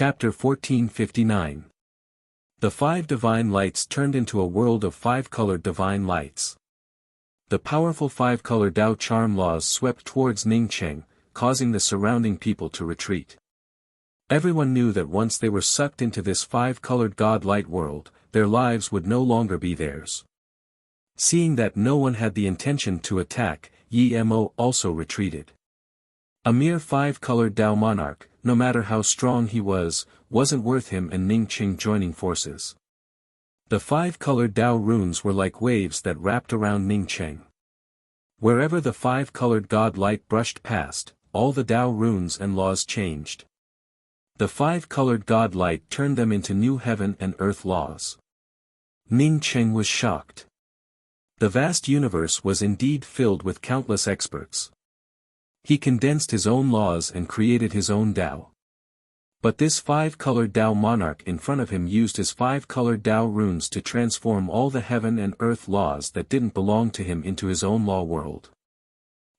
Chapter 1459. The 5 divine lights turned into a world of 5-colored divine lights. The powerful 5-color Tao charm laws swept towards Ningcheng, causing the surrounding people to retreat. Everyone knew that once they were sucked into this 5-colored God light world, their lives would no longer be theirs. Seeing that no one had the intention to attack, Yi Mo also retreated. A mere 5-colored Tao monarch, no matter how strong he was, wasn't worth him and Ningcheng joining forces. The 5-colored Tao runes were like waves that wrapped around Ningcheng. Wherever the 5-colored God light brushed past, all the Tao runes and laws changed. The 5-colored God light turned them into new heaven and earth laws. Ningcheng was shocked. The vast universe was indeed filled with countless experts. He condensed his own laws and created his own Tao. But this 5-colored Tao monarch in front of him used his 5-colored Tao runes to transform all the heaven and earth laws that didn't belong to him into his own law world.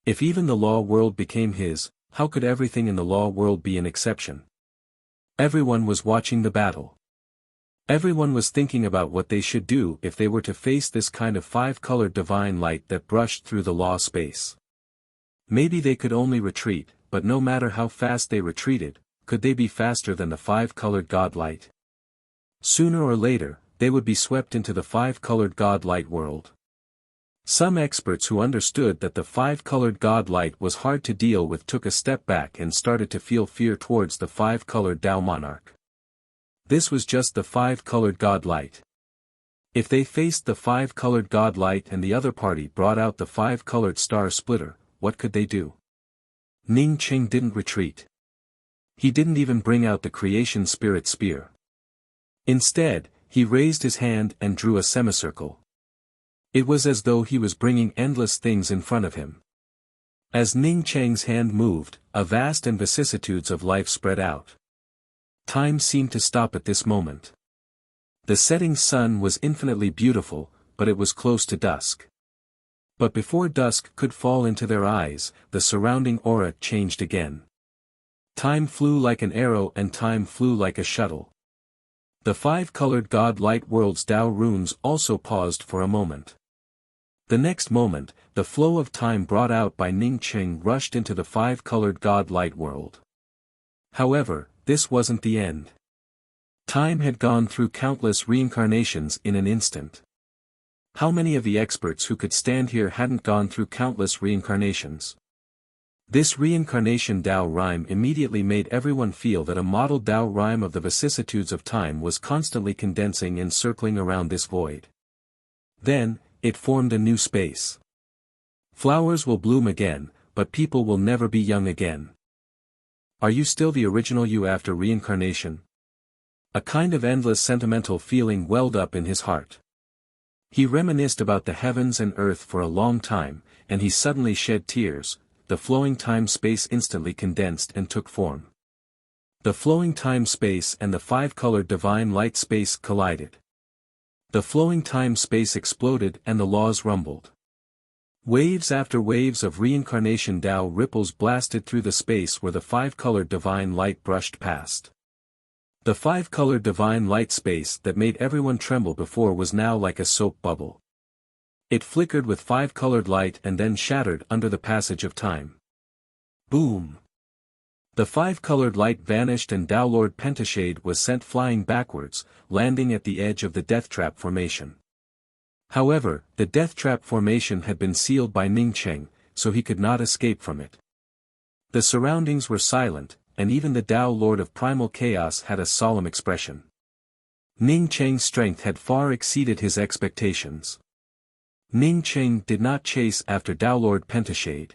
If even the law world became his, how could everything in the law world be an exception? Everyone was watching the battle. Everyone was thinking about what they should do if they were to face this kind of 5-colored divine light that brushed through the law space. Maybe they could only retreat, but no matter how fast they retreated, could they be faster than the 5-colored God light? Sooner or later, they would be swept into the 5-colored God light world. Some experts who understood that the 5-colored God light was hard to deal with took a step back and started to feel fear towards the 5-colored Tao monarch. This was just the 5-colored God light. If they faced the 5-colored God light and the other party brought out the 5-colored star splitter, what could they do? Ningcheng didn't retreat. He didn't even bring out the creation spirit spear. Instead, he raised his hand and drew a semicircle. It was as though he was bringing endless things in front of him. As Ningcheng's hand moved, a vast and vicissitudes of life spread out. Time seemed to stop at this moment. The setting sun was infinitely beautiful, but it was close to dusk. But before dusk could fall into their eyes, the surrounding aura changed again. Time flew like an arrow and time flew like a shuttle. The 5-colored God light world's Tao runes also paused for a moment. The next moment, the flow of time brought out by Ningcheng rushed into the 5-colored God light world. However, this wasn't the end. Time had gone through countless reincarnations in an instant. How many of the experts who could stand here hadn't gone through countless reincarnations? This reincarnation Tao rhyme immediately made everyone feel that a model Tao rhyme of the vicissitudes of time was constantly condensing and circling around this void. Then, it formed a new space. Flowers will bloom again, but people will never be young again. Are you still the original you after reincarnation? A kind of endless sentimental feeling welled up in his heart. He reminisced about the heavens and earth for a long time, and he suddenly shed tears. The flowing time-space instantly condensed and took form. The flowing time-space and the 5-colored divine light space collided. The flowing time-space exploded and the laws rumbled. Waves after waves of reincarnation Tao ripples blasted through the space where the 5-colored divine light brushed past. The 5-colored divine light space that made everyone tremble before was now like a soap bubble. It flickered with 5-colored light and then shattered under the passage of time. Boom! The 5-colored light vanished and Tao Lord Pentashade was sent flying backwards, landing at the edge of the Death Trap formation. However, the Death Trap formation had been sealed by Ningcheng, so he could not escape from it. The surroundings were silent, and even the Tao Lord of Primal Chaos had a solemn expression. Ningcheng's strength had far exceeded his expectations. Ningcheng did not chase after Tao Lord Pentashade.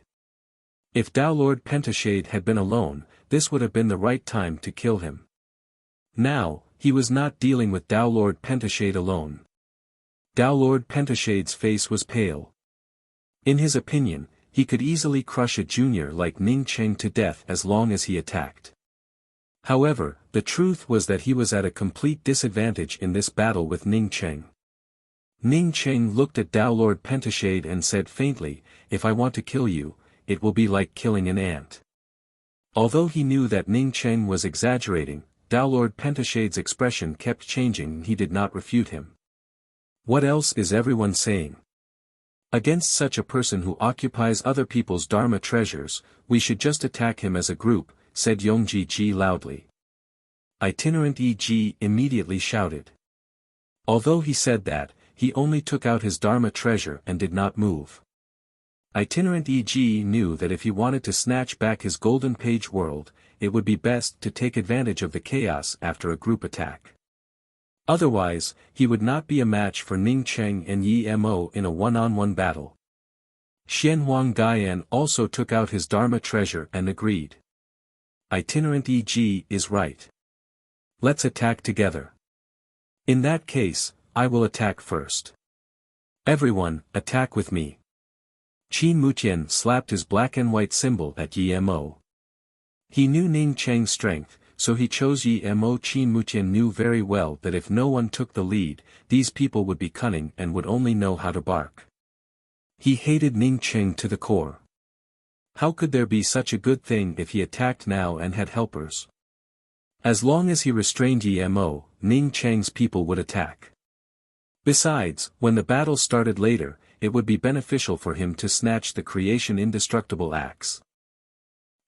If Tao Lord Pentashade had been alone, this would have been the right time to kill him. Now, he was not dealing with Tao Lord Pentashade alone. Tao Lord Pentashade's face was pale. In his opinion, he could easily crush a junior like Ningcheng to death as long as he attacked. However, the truth was that he was at a complete disadvantage in this battle with Ningcheng. Ningcheng looked at Tao Lord Pentashade and said faintly, "If I want to kill you, it will be like killing an ant." Although he knew that Ningcheng was exaggerating, Tao Lord Pentashade's expression kept changing and he did not refute him. What else is everyone saying? Against such a person who occupies other people's Dharma treasures, we should just attack him as a group, said Yongji Ji loudly. Itinerant E.G. immediately shouted. Although he said that, he only took out his Dharma treasure and did not move. Itinerant E.G. knew that if he wanted to snatch back his golden page world, it would be best to take advantage of the chaos after a group attack. Otherwise, he would not be a match for Ning Cheng and Yi Mo in a one-on-one battle. Xianhuang Gaian also took out his Dharma treasure and agreed. Itinerant E.G. is right. Let's attack together. In that case, I will attack first. Everyone, attack with me. Qin Mutian slapped his black and white symbol at Yi Mo. He knew Ning Cheng's strength, so he chose Yi Mo. Qin Mutian knew very well that if no one took the lead, these people would be cunning and would only know how to bark. He hated Ning Cheng to the core. How could there be such a good thing if he attacked now and had helpers? As long as he restrained Yi Mo, Ning Cheng's people would attack. Besides, when the battle started later, it would be beneficial for him to snatch the creation indestructible axe.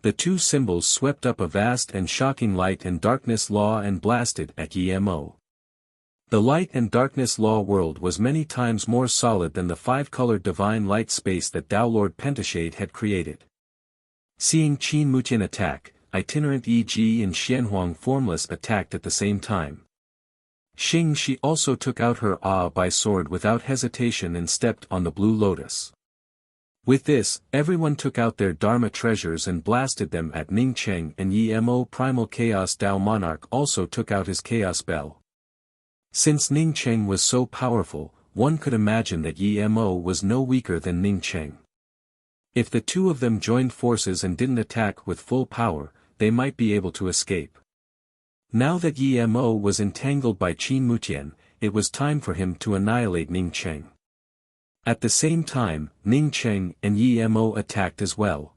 The two symbols swept up a vast and shocking light and darkness law and blasted at Yi Mo. The light and darkness law world was many times more solid than the five-colored divine light space that Tao Lord Pentashade had created. Seeing Qin Mutian attack, Itinerant E.G. and Xianhuang Formless attacked at the same time. Xing Shi also took out her by sword without hesitation and stepped on the blue lotus. With this, everyone took out their Dharma treasures and blasted them at Ning Cheng, and Yi Mo. Primal Chaos Tao Monarch also took out his Chaos Bell. Since Ning Cheng was so powerful, one could imagine that Yi Mo was no weaker than Ning Cheng. If the two of them joined forces and didn't attack with full power, they might be able to escape. Now that Yi Mo was entangled by Qin Mutian, it was time for him to annihilate Ning Cheng. At the same time, Ning Cheng and Yi Mo attacked as well.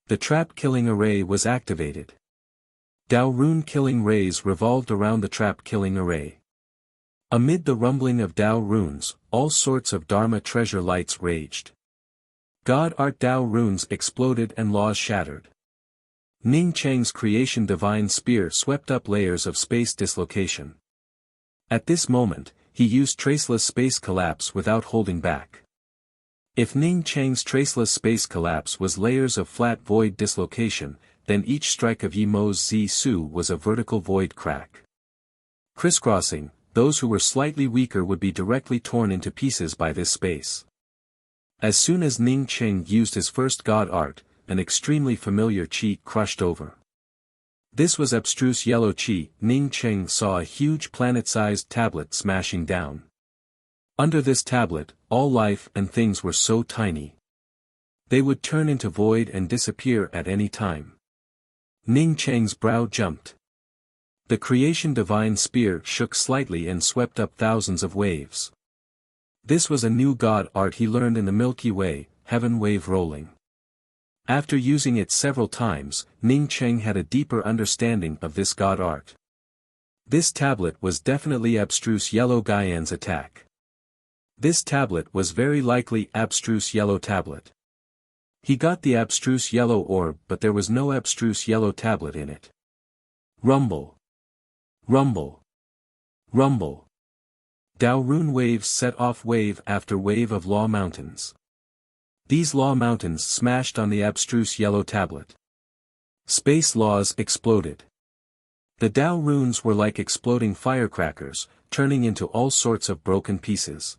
The trap killing array was activated. Dao rune killing rays revolved around the trap killing array. Amid the rumbling of Dao runes, all sorts of Dharma treasure lights raged. God Art Dao runes exploded and laws shattered. Ning Cheng's creation divine spear swept up layers of space dislocation. At this moment, he used traceless space collapse without holding back. If Ning Cheng's traceless space collapse was layers of flat void dislocation, then each strike of Yi Mo's Zi-Su was a vertical void crack. Crisscrossing, those who were slightly weaker would be directly torn into pieces by this space. As soon as Ning Cheng used his first God Art, an extremely familiar qi crushed over. This was abstruse yellow qi. Ning Cheng saw a huge planet-sized tablet smashing down. Under this tablet, all life and things were so tiny. They would turn into void and disappear at any time. Ning Cheng's brow jumped. The creation divine spear shook slightly and swept up thousands of waves. This was a new God Art he learned in the Milky Way, heaven wave rolling. After using it several times, Ning Cheng had a deeper understanding of this God Art. This tablet was definitely abstruse yellow Gaian's attack. This tablet was very likely abstruse yellow tablet. He got the abstruse yellow orb, but there was no abstruse yellow tablet in it. Rumble. Rumble. Rumble. Dao rune waves set off wave after wave of law mountains. These law mountains smashed on the abstruse yellow tablet. Space laws exploded. The Dao runes were like exploding firecrackers, turning into all sorts of broken pieces.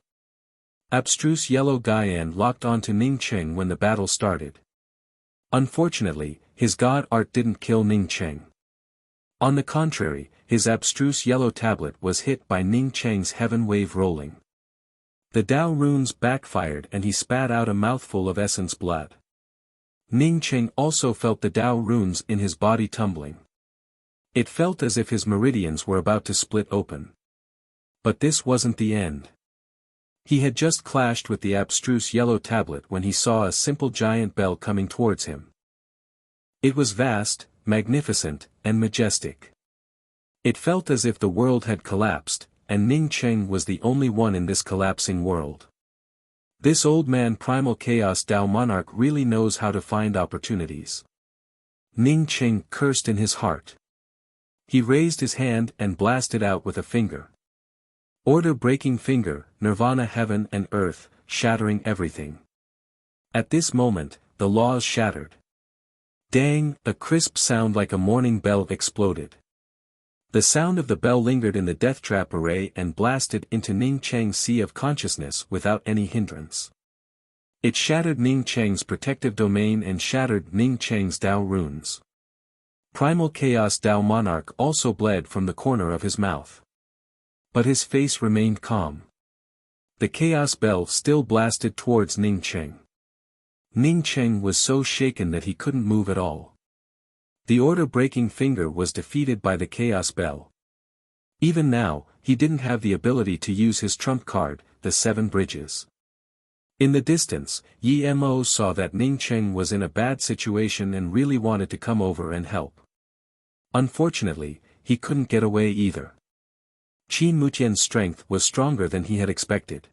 Abstruse yellow Gaian locked onto Ning Cheng when the battle started. Unfortunately, his God Art didn't kill Ning Cheng. On the contrary, his abstruse yellow tablet was hit by Ning Cheng's heaven wave rolling. The Dao runes backfired and he spat out a mouthful of essence blood. Ning Cheng also felt the Dao runes in his body tumbling. It felt as if his meridians were about to split open. But this wasn't the end. He had just clashed with the abstruse yellow tablet when he saw a simple giant bell coming towards him. It was vast, magnificent, and majestic. It felt as if the world had collapsed, and Ning Cheng was the only one in this collapsing world. This old man Primal Chaos Dao Monarch really knows how to find opportunities. Ning Cheng cursed in his heart. He raised his hand and blasted out with a finger. Order-breaking finger, Nirvana heaven and earth, shattering everything. At this moment, the laws shattered. Dang, a crisp sound like a morning bell exploded. The sound of the bell lingered in the death trap array and blasted into Ning Cheng's sea of consciousness without any hindrance. It shattered Ning Cheng's protective domain and shattered Ning Cheng's Dao runes. Primal Chaos Dao Monarch also bled from the corner of his mouth. But his face remained calm. The Chaos Bell still blasted towards Ning Cheng. Ning Cheng was so shaken that he couldn't move at all. The order-breaking finger was defeated by the Chaos Bell. Even now, he didn't have the ability to use his trump card, the Seven Bridges. In the distance, Yi Mo saw that Ning Cheng was in a bad situation and really wanted to come over and help. Unfortunately, he couldn't get away either. Qin Mutian's strength was stronger than he had expected.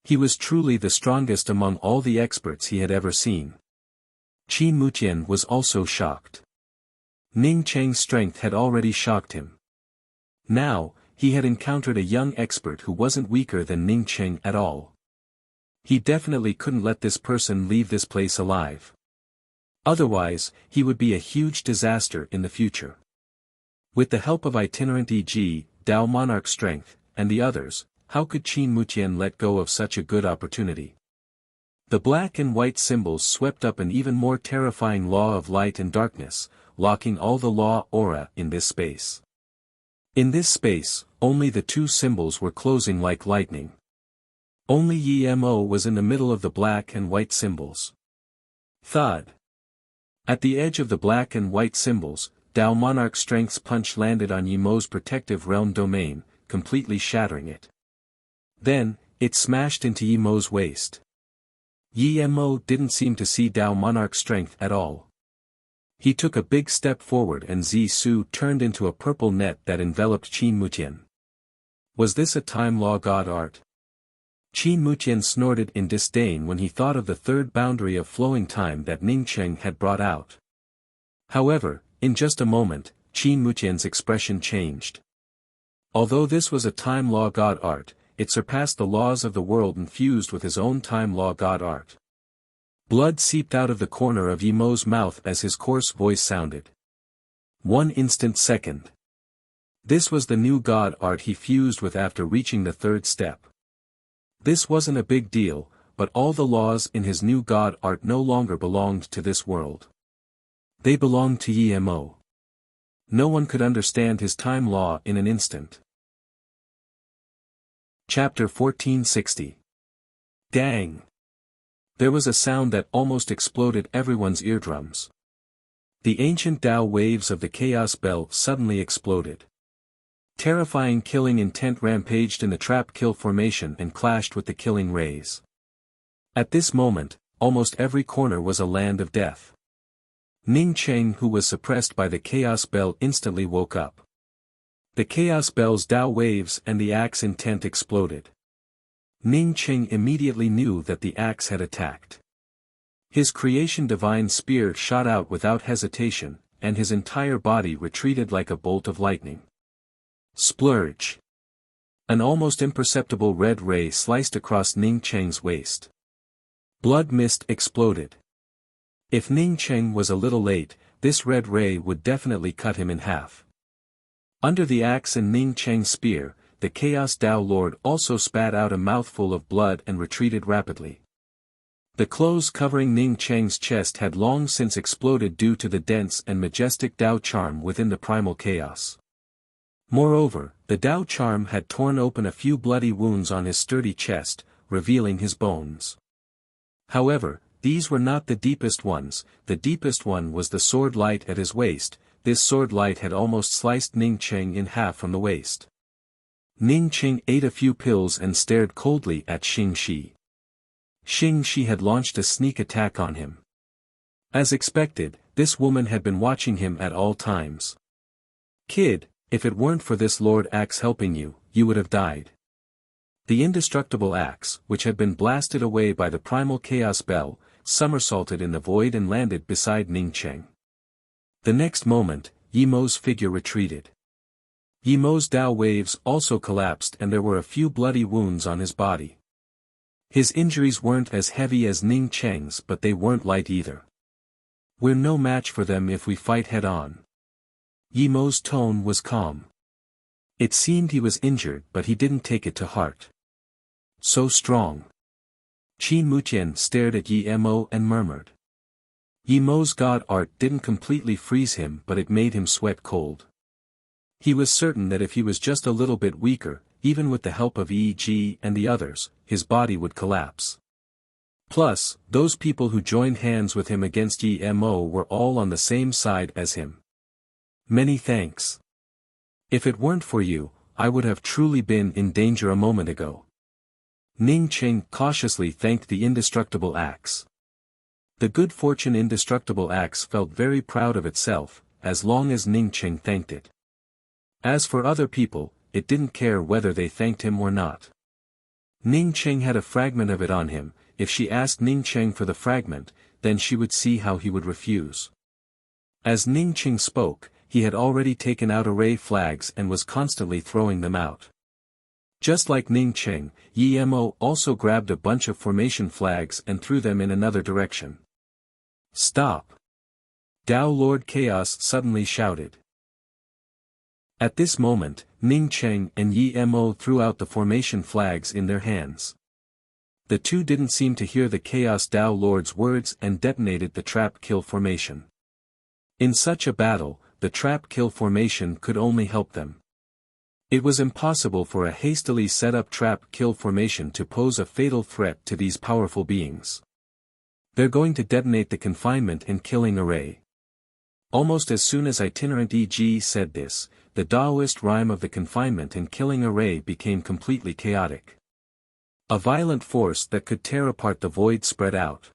He was truly the strongest among all the experts he had ever seen. Qin Mutian was also shocked. Ning Cheng's strength had already shocked him. Now, he had encountered a young expert who wasn't weaker than Ning Cheng at all. He definitely couldn't let this person leave this place alive. Otherwise, he would be a huge disaster in the future. With the help of itinerant E.G., Dao Monarch strength, and the others, how could Qin Mutian let go of such a good opportunity? The black and white symbols swept up an even more terrifying law of light and darkness, locking all the law aura in this space. In this space, only the two symbols were closing like lightning. Only Yi Mo was in the middle of the black and white symbols. Thud. At the edge of the black and white symbols, Dao Monarch Strength's punch landed on Yi Mo's protective realm domain, completely shattering it. Then, it smashed into Yi Mo's waist. Yi Mo didn't seem to see Dao Monarch Strength at all. He took a big step forward and Zisu turned into a purple net that enveloped Qin Mutian. Was this a time law god art? Qin Mutian snorted in disdain when he thought of the third boundary of flowing time that Ning Cheng had brought out. However, in just a moment, Qin Mutian's expression changed. Although this was a time law god art, it surpassed the laws of the world and fused with his own time law god art. Blood seeped out of the corner of Yi Mo's mouth as his coarse voice sounded. 1 instant second. This was the new god art he fused with after reaching the third step. This wasn't a big deal, but all the laws in his new god art no longer belonged to this world. They belonged to Yi Mo. No one could understand his time law in an instant. Chapter 1460. Dang! There was a sound that almost exploded everyone's eardrums. The ancient Tao waves of the Chaos Bell suddenly exploded. Terrifying killing intent rampaged in the trap-kill formation and clashed with the killing rays. At this moment, almost every corner was a land of death. Ning Cheng, who was suppressed by the Chaos Bell, instantly woke up. The Chaos Bell's Tao waves and the axe intent exploded. Ning Cheng immediately knew that the axe had attacked. His creation divine spear shot out without hesitation, and his entire body retreated like a bolt of lightning. Splurge! An almost imperceptible red ray sliced across Ning Cheng's waist. Blood mist exploded. If Ning Cheng was a little late, this red ray would definitely cut him in half. Under the axe and Ning Cheng's spear, the Chaos Tao Lord also spat out a mouthful of blood and retreated rapidly. The clothes covering Ning Cheng's chest had long since exploded due to the dense and majestic Tao charm within the primal chaos. Moreover, the Tao charm had torn open a few bloody wounds on his sturdy chest, revealing his bones. However, these were not the deepest ones. The deepest one was the sword light at his waist. This sword light had almost sliced Ning Cheng in half from the waist. Ning Cheng ate a few pills and stared coldly at Xing Shi. Xing Shi had launched a sneak attack on him. As expected, this woman had been watching him at all times. "Kid, If it weren't for this Lord Axe helping you, you would have died. The indestructible axe, which had been blasted away by the primal chaos bell, somersaulted in the void and landed beside Ning Cheng. The next moment, Yi Mo's figure retreated. Yi Mo's Dao waves also collapsed and there were a few bloody wounds on his body. His injuries weren't as heavy as Ning Cheng's but they weren't light either. We're no match for them if we fight head-on. Yi Mo's tone was calm. It seemed he was injured but he didn't take it to heart. So strong. Qin Mutian stared at Yi Mo and murmured. Yi Mo's god art didn't completely freeze him but it made him sweat cold. He was certain that if he was just a little bit weaker, even with the help of E.G. and the others, his body would collapse. Plus, those people who joined hands with him against Yi Mo were all on the same side as him. Many thanks. If it weren't for you, I would have truly been in danger a moment ago. Ning Cheng cautiously thanked the indestructible axe. The good fortune indestructible axe felt very proud of itself, as long as Ning Cheng thanked it. As for other people, it didn't care whether they thanked him or not. Ning Cheng had a fragment of it on him. If she asked Ning Cheng for the fragment, then she would see how he would refuse. As Ning Cheng spoke, he had already taken out array flags and was constantly throwing them out. Just like Ning Cheng, Yi Mo also grabbed a bunch of formation flags and threw them in another direction. Stop! Dao Lord Chaos suddenly shouted. At this moment, Ning Cheng and Yi Mo threw out the formation flags in their hands. The two didn't seem to hear the Chaos Dao Lord's words and detonated the trap-kill formation. In such a battle, the trap-kill formation could only help them. It was impossible for a hastily set-up trap-kill formation to pose a fatal threat to these powerful beings. They're going to detonate the confinement and killing array. Almost as soon as Itinerant E.G. said this, the Daoist rhyme of the confinement and killing array became completely chaotic. A violent force that could tear apart the void spread out.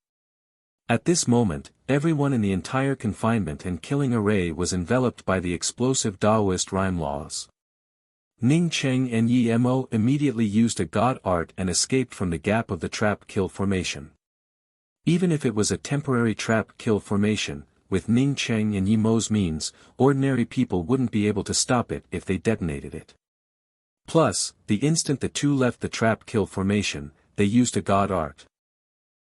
At this moment, everyone in the entire confinement and killing array was enveloped by the explosive Daoist rhyme laws. Ning Cheng and Yi Mo immediately used a god art and escaped from the gap of the trap-kill formation. Even if it was a temporary trap-kill formation, with Ning Cheng and Yi Mo's means, ordinary people wouldn't be able to stop it if they detonated it. Plus, the instant the two left the trap-kill formation, they used a god art.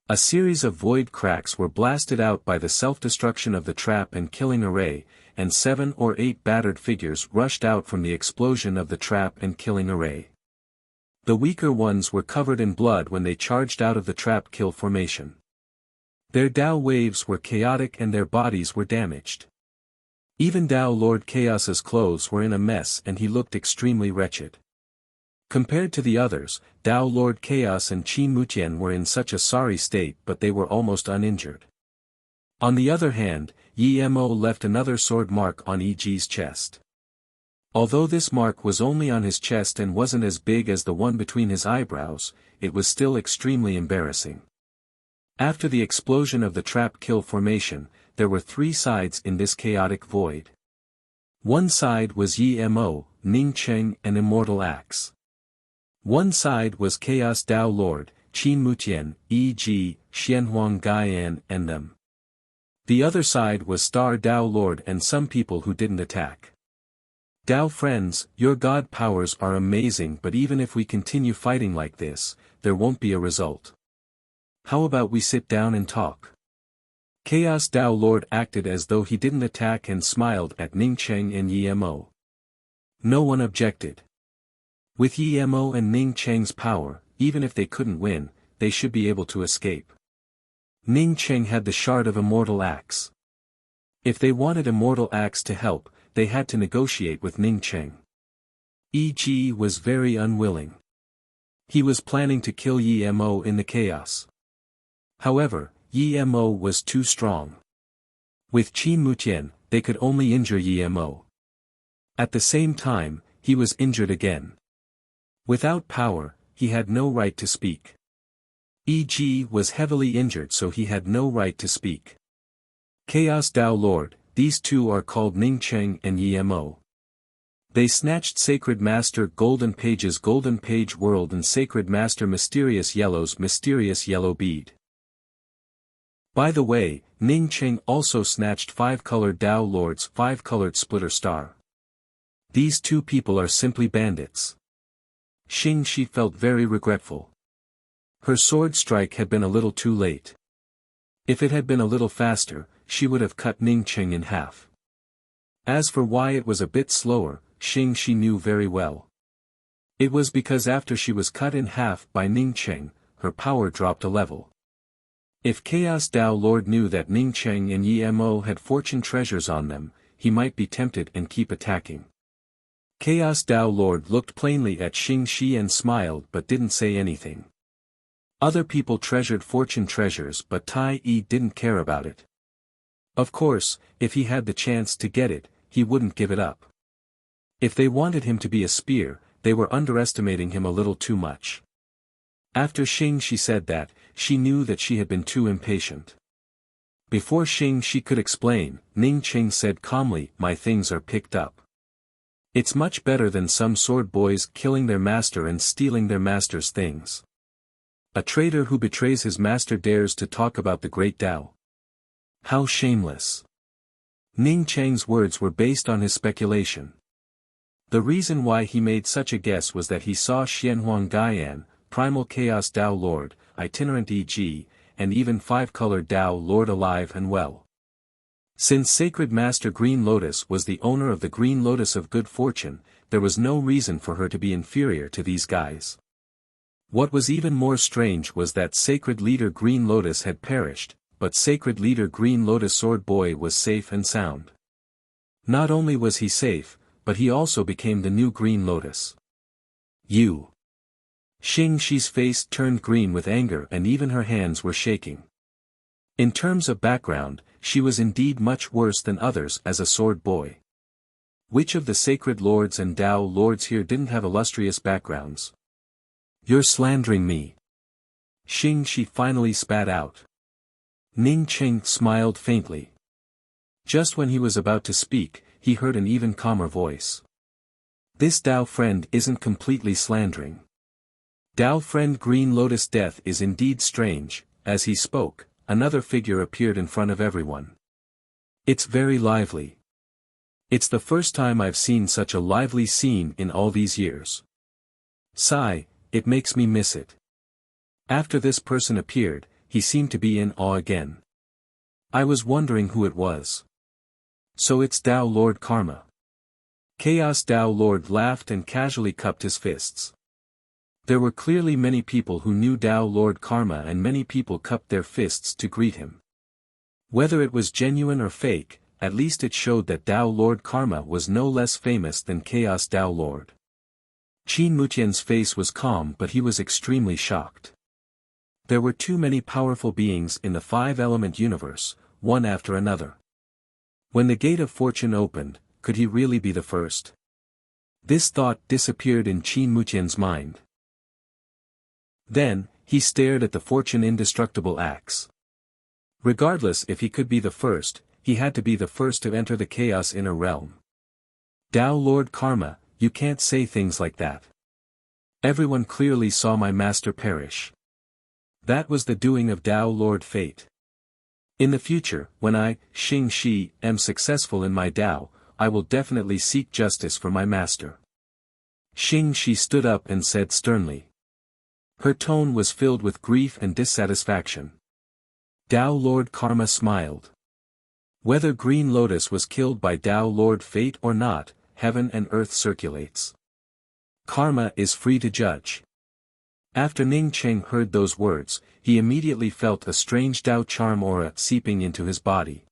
A series of void cracks were blasted out by the self-destruction of the trap and killing array, and 7 or 8 battered figures rushed out from the explosion of the trap and killing array. The weaker ones were covered in blood when they charged out of the trap-kill formation. Their Dao waves were chaotic and their bodies were damaged. Even Dao Lord Chaos's clothes were in a mess and he looked extremely wretched. Compared to the others, Dao Lord Chaos and Qin Mutian were in such a sorry state but they were almost uninjured. On the other hand, Yi Mo left another sword mark on E.G.'s chest. Although this mark was only on his chest and wasn't as big as the one between his eyebrows, it was still extremely embarrassing. After the explosion of the trap-kill formation, there were 3 sides in this chaotic void. One side was Yi Mo, Ning Cheng and Immortal Axe. One side was Chaos Dao Lord, Qin Mutian, E.G., Xianhuang Gaian and them. The other side was Star Dao Lord and some people who didn't attack. Dao friends, your god powers are amazing but even if we continue fighting like this, there won't be a result. How about we sit down and talk? Chaos Dao Lord acted as though he didn't attack and smiled at Ning Cheng and Yi Mo. No one objected. With Yi Mo and Ning Cheng's power, even if they couldn't win, they should be able to escape. Ning Cheng had the shard of Immortal Axe. If they wanted Immortal Axe to help, they had to negotiate with Ning Cheng. E.G. was very unwilling. He was planning to kill Yi Mo in the chaos. However, Yi Mo was too strong. With Qin Mutian, they could only injure Yi Mo. At the same time, he was injured again. Without power, he had no right to speak. E.G. was heavily injured so he had no right to speak. Chaos Dao Lord, these two are called Ning Cheng and Yi Mo. They snatched Sacred Master Golden Page's Golden Page World and Sacred Master Mysterious Yellow's Mysterious Yellow Bead. By the way, Ning Cheng also snatched 5-colored Tao Lord's 5-colored Splitter Star. These two people are simply bandits. Xing Shi felt very regretful. Her sword strike had been a little too late. If it had been a little faster, she would have cut Ning Cheng in half. As for why it was a bit slower, Xing Shi knew very well. It was because after she was cut in half by Ning Cheng, her power dropped a level. If Chaos Tao Lord knew that Ning Cheng and Yi Mo had fortune treasures on them, he might be tempted and keep attacking. Chaos Tao Lord looked plainly at Xing Shi and smiled but didn't say anything. Other people treasured fortune treasures but Tai Yi didn't care about it. Of course, if he had the chance to get it, he wouldn't give it up. If they wanted him to be a spear, they were underestimating him a little too much. After Xing Shi said that, she knew that she had been too impatient. Before Xing Shi could explain, Ning Cheng said calmly, "My things are picked up. It's much better than some sword boys killing their master and stealing their master's things. A traitor who betrays his master dares to talk about the great Tao. How shameless." Ning Cheng's words were based on his speculation. The reason why he made such a guess was that he saw Xianhuang Gaian, Primal Chaos Tao Lord, Itinerant E.G., and even 5-colored Tao Lord alive and well. Since Sacred Master Green Lotus was the owner of the Green Lotus of Good Fortune, there was no reason for her to be inferior to these guys. What was even more strange was that Sacred Leader Green Lotus had perished, but Sacred Leader Green Lotus Sword Boy was safe and sound. Not only was he safe, but he also became the new Green Lotus. You. Xing Shi's face turned green with anger and even her hands were shaking. In terms of background, she was indeed much worse than others as a sword boy. Which of the sacred lords and Tao lords here didn't have illustrious backgrounds? You're slandering me. Xing Shi finally spat out. Ning Cheng smiled faintly. Just when he was about to speak, he heard an even calmer voice. This Tao friend isn't completely slandering. Tao friend Green Lotus death is indeed strange. As he spoke, another figure appeared in front of everyone. It's very lively. It's the first time I've seen such a lively scene in all these years. Sigh, it makes me miss it. After this person appeared, he seemed to be in awe again. I was wondering who it was. So it's Tao Lord Karma. Chaos Tao Lord laughed and casually cupped his fists. There were clearly many people who knew Tao Lord Karma and many people cupped their fists to greet him. Whether it was genuine or fake, at least it showed that Tao Lord Karma was no less famous than Chaos Tao Lord. Qin Mutian's face was calm but he was extremely shocked. There were too many powerful beings in the 5-element universe, one after another. When the Gate of Fortune opened, could he really be the first? This thought disappeared in Qin Mutian's mind. Then, he stared at the Fortune Indestructible axe. Regardless if he could be the first, he had to be the first to enter the Chaos Inner Realm. Tao Lord Karma, you can't say things like that. Everyone clearly saw my master perish. That was the doing of Tao Lord Fate. In the future, when I, Xing Shi, am successful in my Tao, I will definitely seek justice for my master. Xing Shi stood up and said sternly. Her tone was filled with grief and dissatisfaction. Tao Lord Karma smiled. Whether Green Lotus was killed by Tao Lord Fate or not, heaven and earth circulates. Karma is free to judge. After Ning Cheng heard those words, he immediately felt a strange Tao charm aura seeping into his body.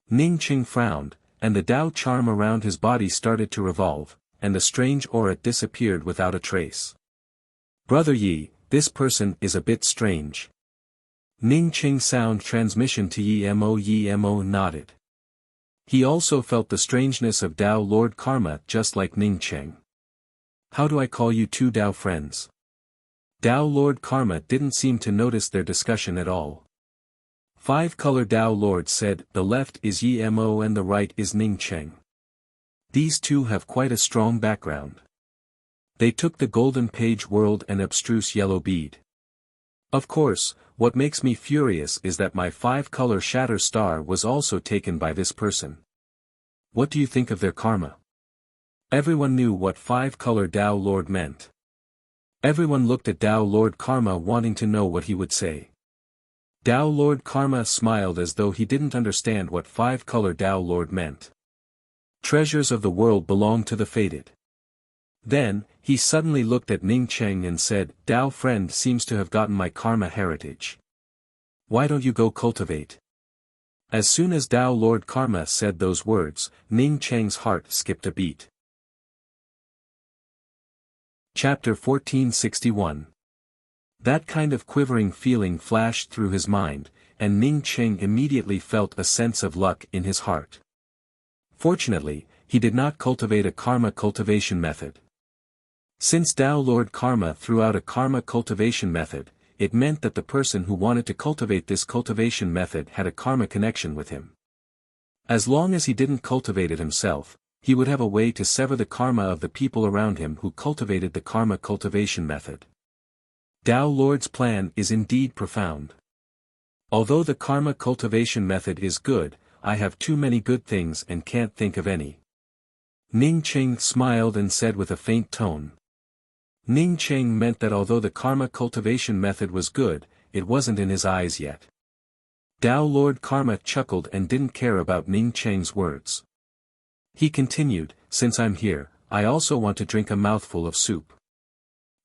Ning Cheng frowned, and the Tao charm around his body started to revolve, and the strange aura disappeared without a trace. Brother Yi, this person is a bit strange. Ning Cheng sound transmission to Yi Mo nodded. He also felt the strangeness of Tao Lord Karma just like Ning Cheng. How do I call you two Tao friends? Tao Lord Karma didn't seem to notice their discussion at all. 5-color Tao Lord said, the left is Yi Mo and the right is Ning Cheng. These two have quite a strong background. They took the golden page world and abstruse yellow bead. Of course, what makes me furious is that my 5-color shatter star was also taken by this person. What do you think of their karma? Everyone knew what 5-color Tao Lord meant. Everyone looked at Tao Lord Karma wanting to know what he would say. Tao Lord Karma smiled as though he didn't understand what 5-color Tao Lord meant. Treasures of the world belong to the fated. Then, he suddenly looked at Ning Cheng and said, Tao friend seems to have gotten my karma heritage. Why don't you go cultivate? As soon as Tao Lord Karma said those words, Ning Cheng's heart skipped a beat. Chapter 1461. That kind of quivering feeling flashed through his mind, and Ning Cheng immediately felt a sense of luck in his heart. Fortunately, he did not cultivate a karma cultivation method. Since Tao Lord Karma threw out a karma cultivation method, it meant that the person who wanted to cultivate this cultivation method had a karma connection with him. As long as he didn't cultivate it himself, he would have a way to sever the karma of the people around him who cultivated the karma cultivation method. Tao Lord's plan is indeed profound. Although the karma cultivation method is good, I have too many good things and can't think of any. Ning Cheng smiled and said with a faint tone. Ning Cheng meant that although the karma cultivation method was good, it wasn't in his eyes yet. Tao Lord Karma chuckled and didn't care about Ning Cheng's words. He continued, since I'm here, I also want to drink a mouthful of soup.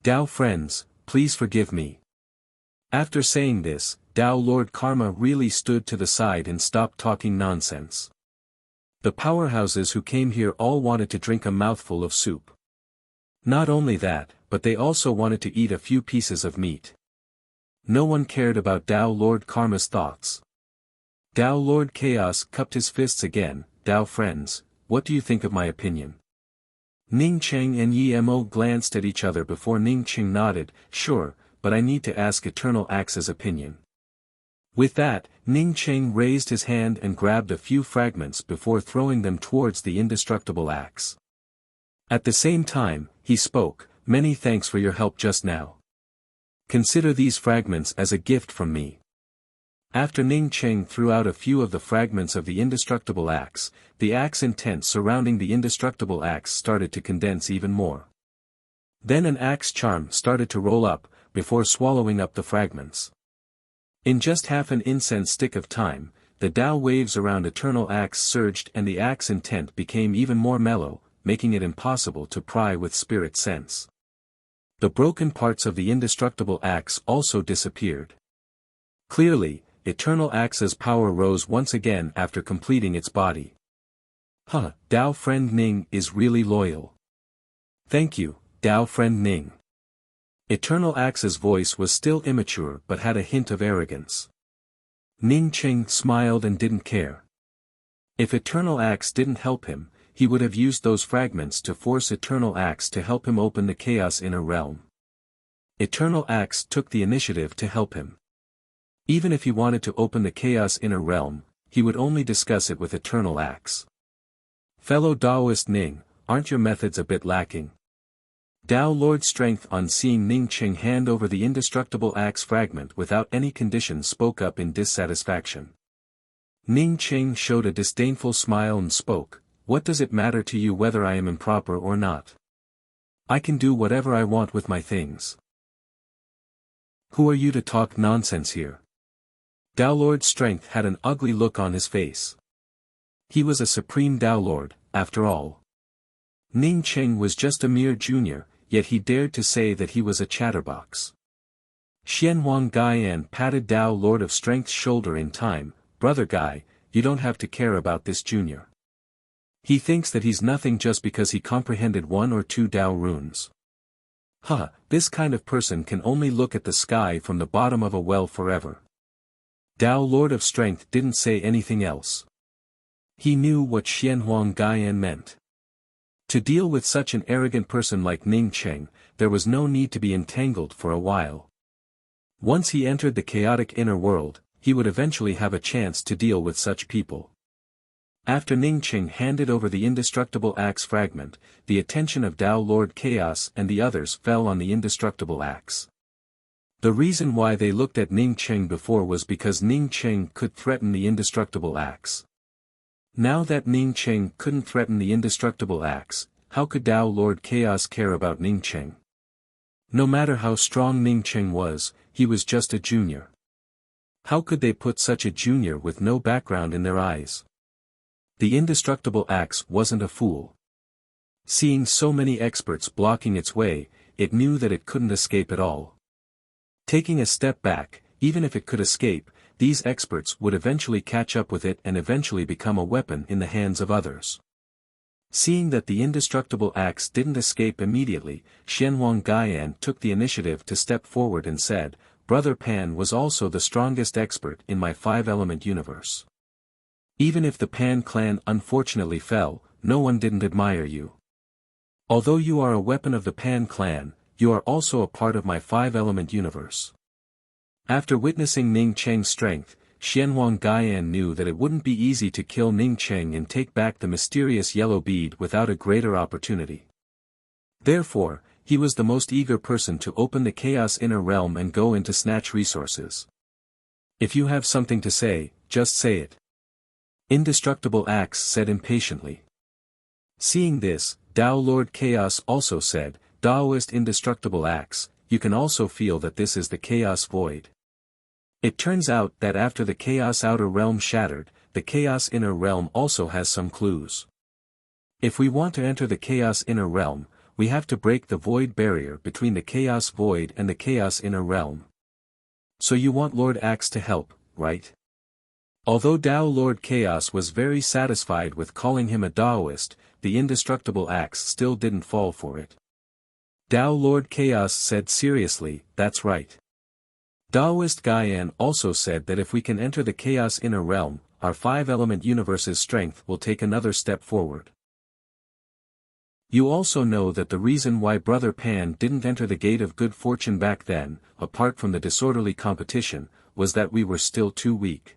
Tao friends, please forgive me. After saying this, Tao Lord Karma really stood to the side and stopped talking nonsense. The powerhouses who came here all wanted to drink a mouthful of soup. Not only that, but they also wanted to eat a few pieces of meat. No one cared about Tao Lord Karma's thoughts. Tao Lord Chaos cupped his fists again. Tao friends, what do you think of my opinion? Ning Cheng and Yi Mo glanced at each other before Ning Cheng nodded, sure, but I need to ask Eternal Axe's opinion. With that, Ning Cheng raised his hand and grabbed a few fragments before throwing them towards the indestructible axe. At the same time, he spoke, many thanks for your help just now. Consider these fragments as a gift from me. After Ning Cheng threw out a few of the fragments of the indestructible axe, the axe intent surrounding the indestructible axe started to condense even more. Then an axe charm started to roll up, before swallowing up the fragments. In just half an incense stick of time, the Tao waves around Eternal Axe surged and the axe intent became even more mellow, making it impossible to pry with spirit sense. The broken parts of the indestructible axe also disappeared. Clearly, Eternal Axe's power rose once again after completing its body. Tao friend Ning is really loyal. Thank you, Tao friend Ning. Eternal Axe's voice was still immature but had a hint of arrogance. Ning Cheng smiled and didn't care. If Eternal Axe didn't help him, he would have used those fragments to force Eternal Axe to help him open the Chaos Inner Realm. Eternal Axe took the initiative to help him. Even if he wanted to open the Chaos Inner Realm, he would only discuss it with Eternal Axe. Fellow Daoist Ning, aren't your methods a bit lacking? Tao Lord Strength on seeing Ning Cheng hand over the indestructible axe fragment without any condition spoke up in dissatisfaction. Ning Cheng showed a disdainful smile and spoke, what does it matter to you whether I am improper or not? I can do whatever I want with my things. Who are you to talk nonsense here? Tao Lord Strength had an ugly look on his face. He was a supreme Tao Lord, after all. Ning Cheng was just a mere junior, yet he dared to say that he was a chatterbox. Xianhuang Gaian patted Tao Lord of Strength's shoulder in time, brother Guy, you don't have to care about this junior. He thinks that he's nothing just because he comprehended 1 or 2 Tao runes. This kind of person can only look at the sky from the bottom of a well forever. Tao Lord of Strength didn't say anything else. He knew what Xianhuang Gaian meant. To deal with such an arrogant person like Ning Cheng, there was no need to be entangled for a while. Once he entered the chaotic inner world, he would eventually have a chance to deal with such people. After Ning Qing handed over the indestructible axe fragment, the attention of Tao Lord Chaos and the others fell on the indestructible axe. The reason why they looked at Ning Qing before was because Ning Qing could threaten the indestructible axe. Now that Ning Qing couldn't threaten the indestructible axe, how could Tao Lord Chaos care about Ning Qing? No matter how strong Ning Qing was, he was just a junior. How could they put such a junior with no background in their eyes? The indestructible axe wasn't a fool. Seeing so many experts blocking its way, it knew that it couldn't escape at all. Taking a step back, even if it could escape, these experts would eventually catch up with it and eventually become a weapon in the hands of others. Seeing that the indestructible axe didn't escape immediately, Xianhuang Gaian took the initiative to step forward and said, "Brother Pan was also the strongest expert in my five-element universe. Even if the Pan clan unfortunately fell, no one didn't admire you. Although you are a weapon of the Pan clan, you are also a part of my five-element universe." After witnessing Ning Cheng's strength, Xianhuang Gaian knew that it wouldn't be easy to kill Ning Cheng and take back the mysterious yellow bead without a greater opportunity. Therefore, he was the most eager person to open the Chaos Inner Realm and go in to snatch resources. "If you have something to say, just say it," Indestructible Axe said impatiently. Seeing this, Tao Lord Chaos also said, "Taoist Indestructible Axe, you can also feel that this is the Chaos Void. It turns out that after the Chaos Outer Realm shattered, the Chaos Inner Realm also has some clues. If we want to enter the Chaos Inner Realm, we have to break the Void barrier between the Chaos Void and the Chaos Inner Realm. So you want Lord Axe to help, right?" Although Tao Lord Chaos was very satisfied with calling him a Taoist, the Indestructible Axe still didn't fall for it. Tao Lord Chaos said seriously, "That's right." Taoist Gaian also said that if we can enter the Chaos Inner Realm, our five-element universe's strength will take another step forward. You also know that the reason why Brother Pan didn't enter the Gate of Good Fortune back then, apart from the disorderly competition, was that we were still too weak.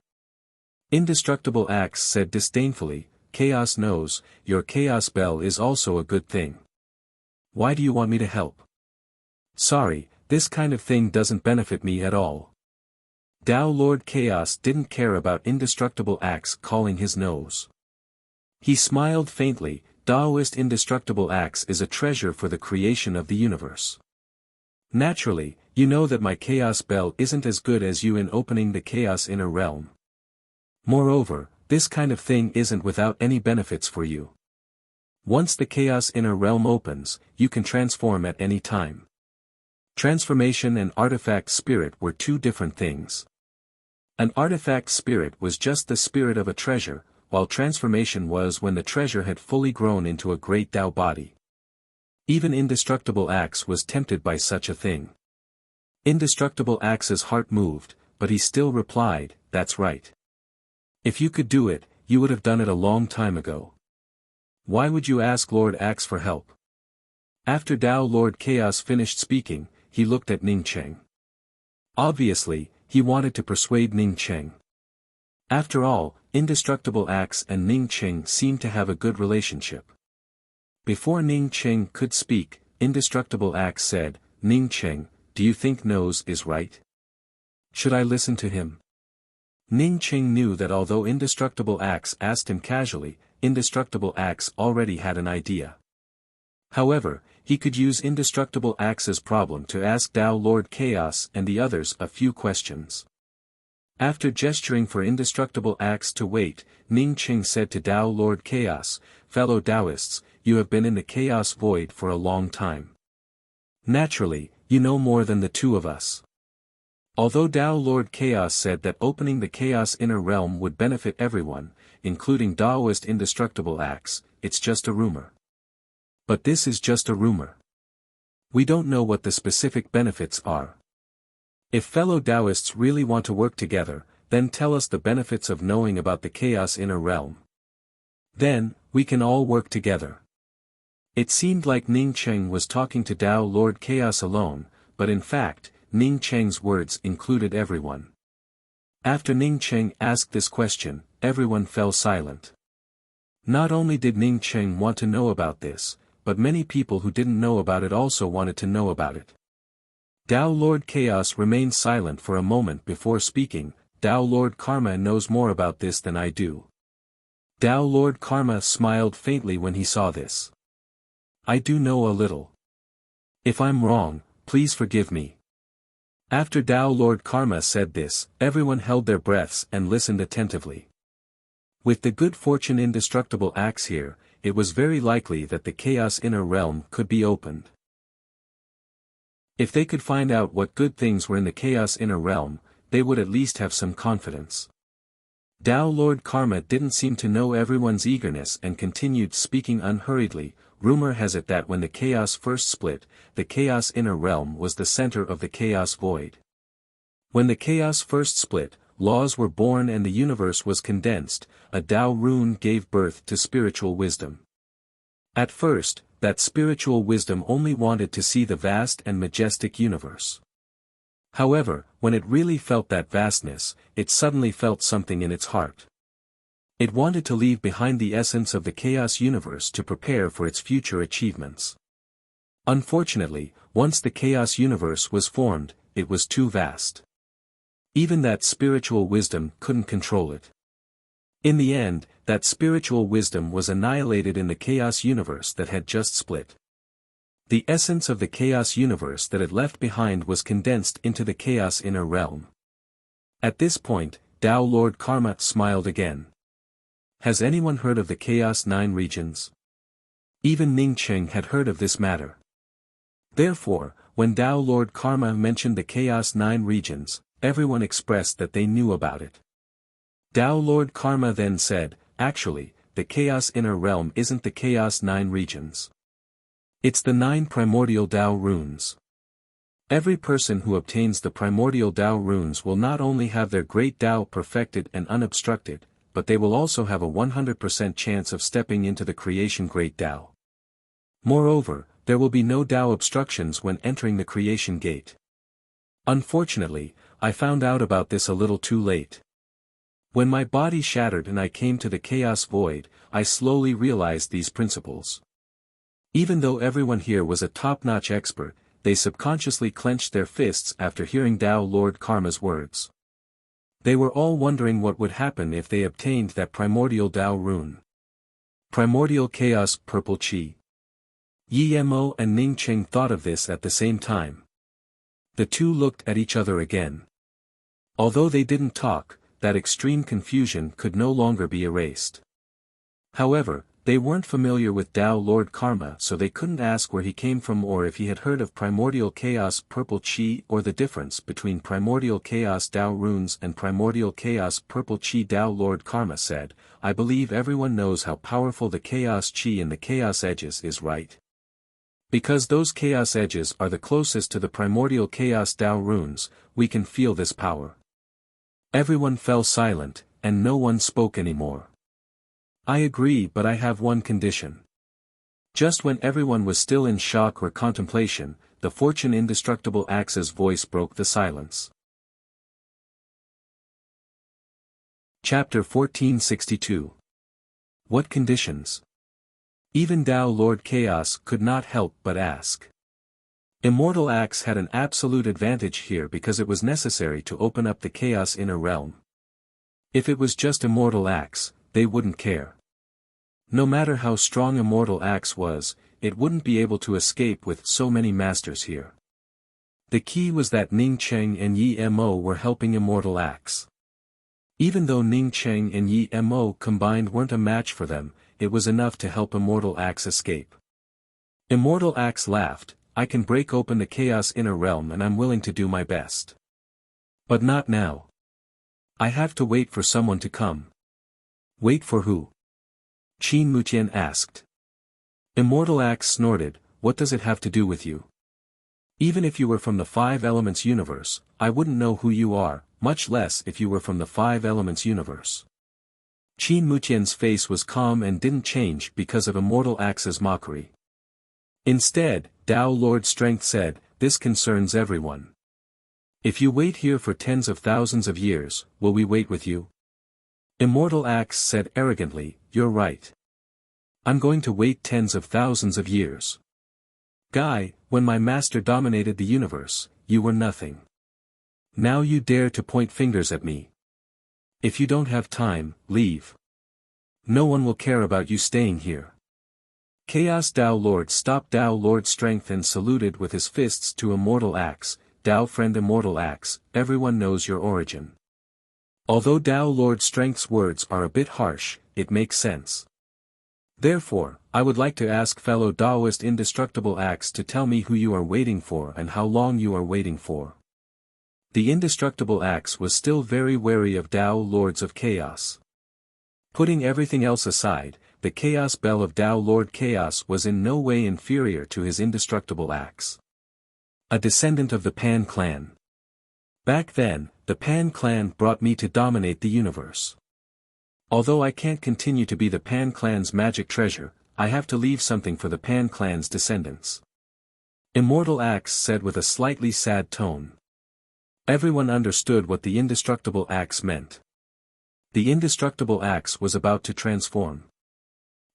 Indestructible Axe said disdainfully, "Chaos knows, your Chaos Bell is also a good thing. Why do you want me to help?" "Sorry, this kind of thing doesn't benefit me at all." Tao Lord Chaos didn't care about Indestructible Axe calling his nose. He smiled faintly. "Taoist Indestructible Axe is a treasure for the creation of the universe. Naturally, you know that my Chaos Bell isn't as good as you in opening the Chaos Inner Realm. Moreover, this kind of thing isn't without any benefits for you. Once the Chaos Inner Realm opens, you can transform at any time." Transformation and artifact spirit were two different things. An artifact spirit was just the spirit of a treasure, while transformation was when the treasure had fully grown into a great Tao body. Even Indestructible Axe was tempted by such a thing. Indestructible Axe's heart moved, but he still replied, "That's right. If you could do it, you would have done it a long time ago. Why would you ask Lord Axe for help?" After Tao Lord Chaos finished speaking, he looked at Ning Cheng. Obviously, he wanted to persuade Ning Cheng. After all, Indestructible Axe and Ning Cheng seemed to have a good relationship. Before Ning Cheng could speak, Indestructible Axe said, "Ning Cheng, do you think Nose is right? Should I listen to him?" Ning Cheng knew that although Indestructible Axe asked him casually, Indestructible Axe already had an idea. However, he could use Indestructible Axe's problem to ask Tao Lord Chaos and the others a few questions. After gesturing for Indestructible Axe to wait, Ning Cheng said to Tao Lord Chaos, "Fellow Taoists, you have been in the Chaos Void for a long time. Naturally, you know more than the two of us." Although Tao Lord Chaos said that opening the Chaos Inner Realm would benefit everyone, including Taoist Indestructible Axe, it's just a rumor. But this is just a rumor. We don't know what the specific benefits are. If fellow Taoists really want to work together, then tell us the benefits of knowing about the Chaos Inner Realm. Then, we can all work together. It seemed like Ning Cheng was talking to Tao Lord Chaos alone, but in fact, Ning Cheng's words included everyone. After Ning Cheng asked this question, everyone fell silent. Not only did Ning Cheng want to know about this, but many people who didn't know about it also wanted to know about it. Tao Lord Chaos remained silent for a moment before speaking. Tao Lord Karma knows more about this than I do. Tao Lord Karma smiled faintly when he saw this. I do know a little. If I'm wrong, please forgive me. After Tao Lord Karma said this, everyone held their breaths and listened attentively. With the good fortune indestructible axe here, it was very likely that the Chaos Inner Realm could be opened. If they could find out what good things were in the Chaos Inner Realm, they would at least have some confidence. Tao Lord Karma didn't seem to know everyone's eagerness and continued speaking unhurriedly. Rumor has it that when the Chaos first split, the Chaos Inner Realm was the center of the Chaos Void. When the Chaos first split, laws were born and the universe was condensed. A Tao rune gave birth to spiritual wisdom. At first, that spiritual wisdom only wanted to see the vast and majestic universe. However, when it really felt that vastness, it suddenly felt something in its heart. It wanted to leave behind the essence of the chaos universe to prepare for its future achievements. Unfortunately, once the chaos universe was formed, it was too vast. Even that spiritual wisdom couldn't control it. In the end, that spiritual wisdom was annihilated in the chaos universe that had just split. The essence of the chaos universe that it left behind was condensed into the chaos inner realm. At this point, Tao Lord Karma smiled again. Has anyone heard of the Chaos 9 regions? Even Ning Cheng had heard of this matter. Therefore, when Tao Lord Karma mentioned the Chaos 9 regions, everyone expressed that they knew about it. Tao Lord Karma then said, actually, the Chaos Inner Realm isn't the Chaos 9 regions. It's the 9 primordial Tao runes. Every person who obtains the primordial Tao runes will not only have their great Tao perfected and unobstructed, but they will also have a 100% chance of stepping into the creation great Tao. Moreover, there will be no Tao obstructions when entering the creation gate. Unfortunately, I found out about this a little too late. When my body shattered and I came to the chaos void, I slowly realized these principles. Even though everyone here was a top-notch expert, they subconsciously clenched their fists after hearing Tao Lord Karma's words. They were all wondering what would happen if they obtained that primordial Tao rune. Primordial Chaos Purple Chi. Yi Mo and Ning Cheng thought of this at the same time. The two looked at each other again. Although they didn't talk, that extreme confusion could no longer be erased. However, they weren't familiar with Tao Lord Karma, so they couldn't ask where he came from or if he had heard of Primordial Chaos Purple Chi or the difference between Primordial Chaos Tao runes and Primordial Chaos Purple Chi. Tao Lord Karma said, I believe everyone knows how powerful the Chaos Chi in the Chaos Edges is, right? Because those Chaos Edges are the closest to the Primordial Chaos Tao runes, we can feel this power. Everyone fell silent, and no one spoke anymore. I agree, but I have one condition. Just when everyone was still in shock or contemplation, the fortune indestructible axe's voice broke the silence. Chapter 1462. What conditions? Even Tao Lord Chaos could not help but ask. Immortal Axe had an absolute advantage here because it was necessary to open up the Chaos Inner Realm. If it was just Immortal Axe, they wouldn't care. No matter how strong Immortal Axe was, it wouldn't be able to escape with so many masters here. The key was that Ning Cheng and Yi Mo were helping Immortal Axe. Even though Ning Cheng and Yi Mo combined weren't a match for them, it was enough to help Immortal Axe escape. Immortal Axe laughed, I can break open the Chaos Inner Realm and I'm willing to do my best. But not now. I have to wait for someone to come. Wait for who? Qin Mutian asked. Immortal Axe snorted, what does it have to do with you? Even if you were from the Five Elements universe, I wouldn't know who you are, much less if you were from the Five Elements universe. Qin Mutian's face was calm and didn't change because of Immortal Axe's mockery. Instead, Tao Lord Strength said, this concerns everyone. If you wait here for tens of thousands of years, will we wait with you? Immortal Axe said arrogantly, you're right. I'm going to wait tens of thousands of years. Guy, when my master dominated the universe, you were nothing. Now you dare to point fingers at me. If you don't have time, leave. No one will care about you staying here. Chaos Dao Lord stopped Dao Lord Strength and saluted with his fists to Immortal Axe. Dao Friend Immortal Axe, everyone knows your origin. Although Dao Lord Strength's words are a bit harsh, it makes sense. Therefore, I would like to ask fellow Daoist Indestructible Axe to tell me who you are waiting for and how long you are waiting for. The Indestructible Axe was still very wary of Dao Lords of Chaos. Putting everything else aside, the Chaos Bell of Dao Lord Chaos was in no way inferior to his Indestructible Axe. A descendant of the Pan clan. Back then, the Pan clan brought me to dominate the universe. Although I can't continue to be the Pan clan's magic treasure, I have to leave something for the Pan clan's descendants. Immortal Axe said with a slightly sad tone. Everyone understood what the Indestructible Axe meant. The Indestructible Axe was about to transform.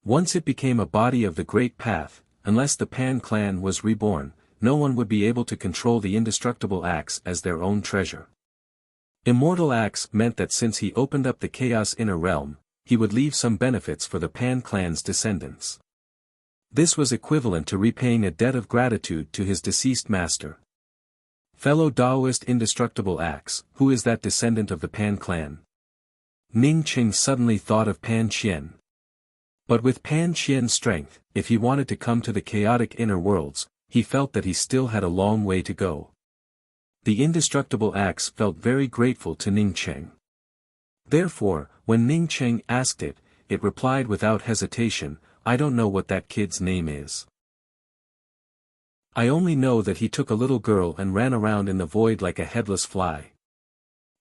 Once it became a body of the Great Path, unless the Pan clan was reborn, no one would be able to control the Indestructible Axe as their own treasure. Immortal Axe meant that since he opened up the Chaos Inner Realm, he would leave some benefits for the Pan clan's descendants. This was equivalent to repaying a debt of gratitude to his deceased master. Fellow Daoist Indestructible Axe, who is that descendant of the Pan clan? Ning Qing suddenly thought of Pan Qian. But with Pan Qian's strength, if he wanted to come to the chaotic inner worlds, he felt that he still had a long way to go. The Indestructible Axe felt very grateful to Ning Qing. Therefore, when Ning Qing asked it, it replied without hesitation, I don't know what that kid's name is. I only know that he took a little girl and ran around in the void like a headless fly.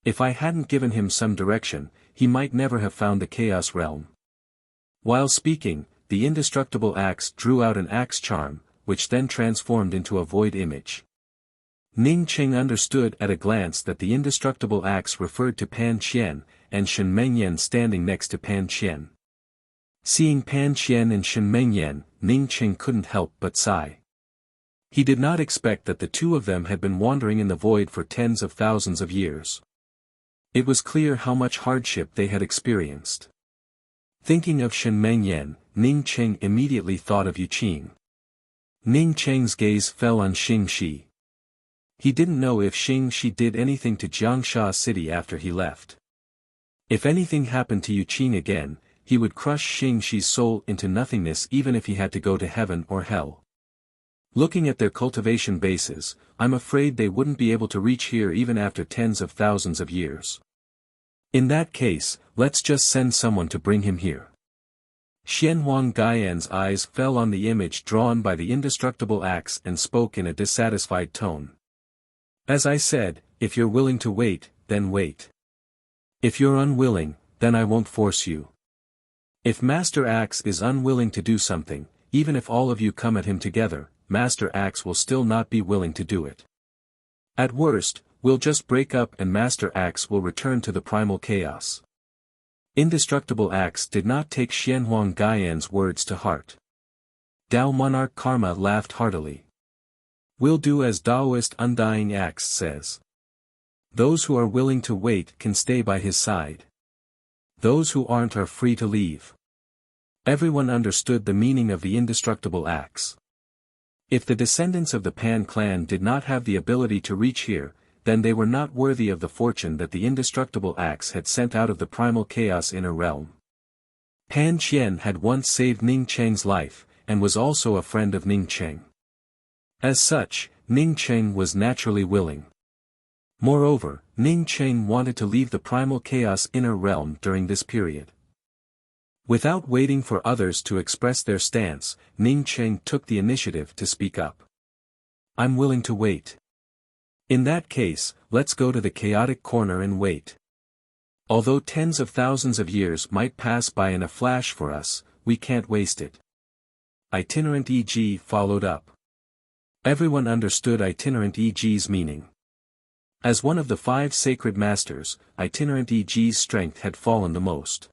If I hadn't given him some direction, he might never have found the Chaos Realm. While speaking, the Indestructible Axe drew out an axe charm, which then transformed into a void image. Ning Qing understood at a glance that the Indestructible Axe referred to Pan Qian, and Shen Mengyan standing next to Pan Qian. Seeing Pan Qian and Shen Mengyan, Ning Qing couldn't help but sigh. He did not expect that the two of them had been wandering in the void for tens of thousands of years. It was clear how much hardship they had experienced. Thinking of Shen Mengyan, Ning Qing immediately thought of Yu Qing. Ning Qing's gaze fell on Xing Shi. He didn't know if Xing Shi did anything to Jiangsha City after he left. If anything happened to Yu Qing again, he would crush Xing Shi's soul into nothingness even if he had to go to heaven or hell. Looking at their cultivation bases, I'm afraid they wouldn't be able to reach here even after tens of thousands of years. In that case, let's just send someone to bring him here. Xianhuang Gaian's eyes fell on the image drawn by the Indestructible Axe and spoke in a dissatisfied tone. As I said, if you're willing to wait, then wait. If you're unwilling, then I won't force you. If Master Axe is unwilling to do something, even if all of you come at him together, Master Axe will still not be willing to do it. At worst, we'll just break up and Master Axe will return to the primal chaos. Indestructible Axe did not take Xianhuang Gaian's words to heart. Dao Monarch Karma laughed heartily. We'll do as Daoist Undying Axe says. Those who are willing to wait can stay by his side. Those who aren't are free to leave. Everyone understood the meaning of the Indestructible Axe. If the descendants of the Pan clan did not have the ability to reach here, then they were not worthy of the fortune that the Indestructible Axe had sent out of the primal chaos inner realm. Pan Qian had once saved Ning Cheng's life, and was also a friend of Ning Cheng. As such, Ning Cheng was naturally willing. Moreover, Ning Cheng wanted to leave the primal chaos inner realm during this period. Without waiting for others to express their stance, Ning Cheng took the initiative to speak up. I'm willing to wait. In that case, let's go to the chaotic corner and wait. Although tens of thousands of years might pass by in a flash for us, we can't waste it. Itinerant E.G. followed up. Everyone understood Itinerant E.G.'s meaning. As one of the 5 sacred masters, Itinerant E.G.'s strength had fallen the most.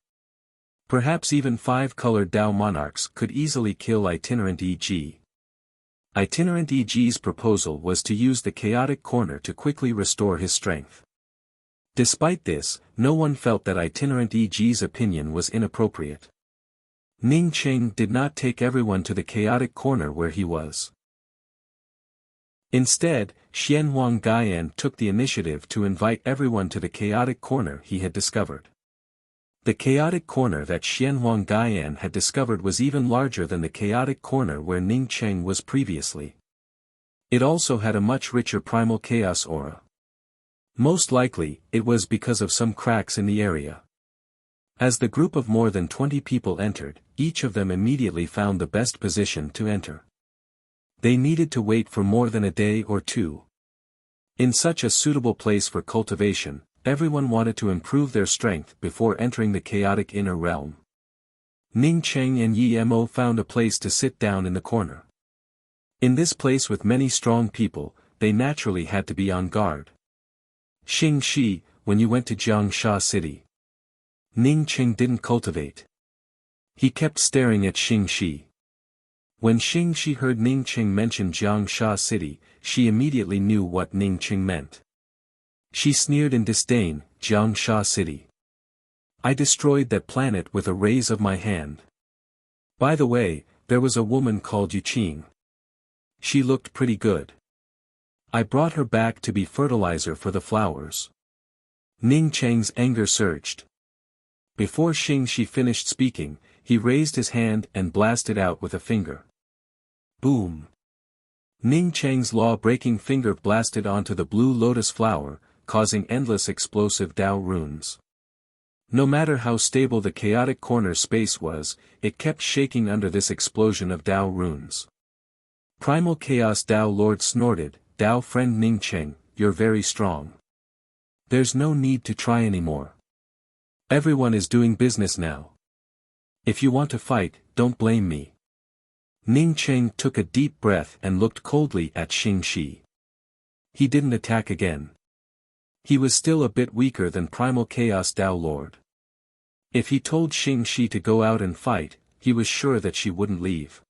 Perhaps even 5-colored Dao monarchs could easily kill itinerant E.G. Itinerant E.G.'s proposal was to use the chaotic corner to quickly restore his strength. Despite this, no one felt that itinerant E.G.'s opinion was inappropriate. Ning Qing did not take everyone to the chaotic corner where he was. Instead, Xianhuang Gaian took the initiative to invite everyone to the chaotic corner he had discovered. The chaotic corner that Xianhuang Gaian had discovered was even larger than the chaotic corner where Ning Qing was previously. It also had a much richer primal chaos aura. Most likely, it was because of some cracks in the area. As the group of more than 20 people entered, each of them immediately found the best position to enter. They needed to wait for more than a day or two. In such a suitable place for cultivation, everyone wanted to improve their strength before entering the chaotic inner realm. Ning Qing and Yi Mo found a place to sit down in the corner. In this place with many strong people, they naturally had to be on guard. Xing Shi, when you went to Jiangsha City, Ning Qing didn't cultivate. He kept staring at Xing Shi. When Xing Shi heard Ning Qing mention Jiangsha City, she immediately knew what Ning Qing meant. She sneered in disdain, Jiangsha City. I destroyed that planet with a raise of my hand. By the way, there was a woman called Yu Qing. She looked pretty good. I brought her back to be fertilizer for the flowers. Ning Qing's anger surged. Before Xing Shi finished speaking, he raised his hand and blasted out with a finger. Boom! Ning Qing's law-breaking finger blasted onto the blue lotus flower, causing endless explosive Dao runes. No matter how stable the chaotic corner space was, it kept shaking under this explosion of Dao runes. Primal Chaos Dao Lord snorted, Dao friend Ning Qing, you're very strong. There's no need to try anymore. Everyone is doing business now. If you want to fight, don't blame me. Ning Qing took a deep breath and looked coldly at Xing Shi. He didn't attack again. He was still a bit weaker than Primal Chaos Dao Lord. If he told Xing Shi to go out and fight, he was sure that she wouldn't leave.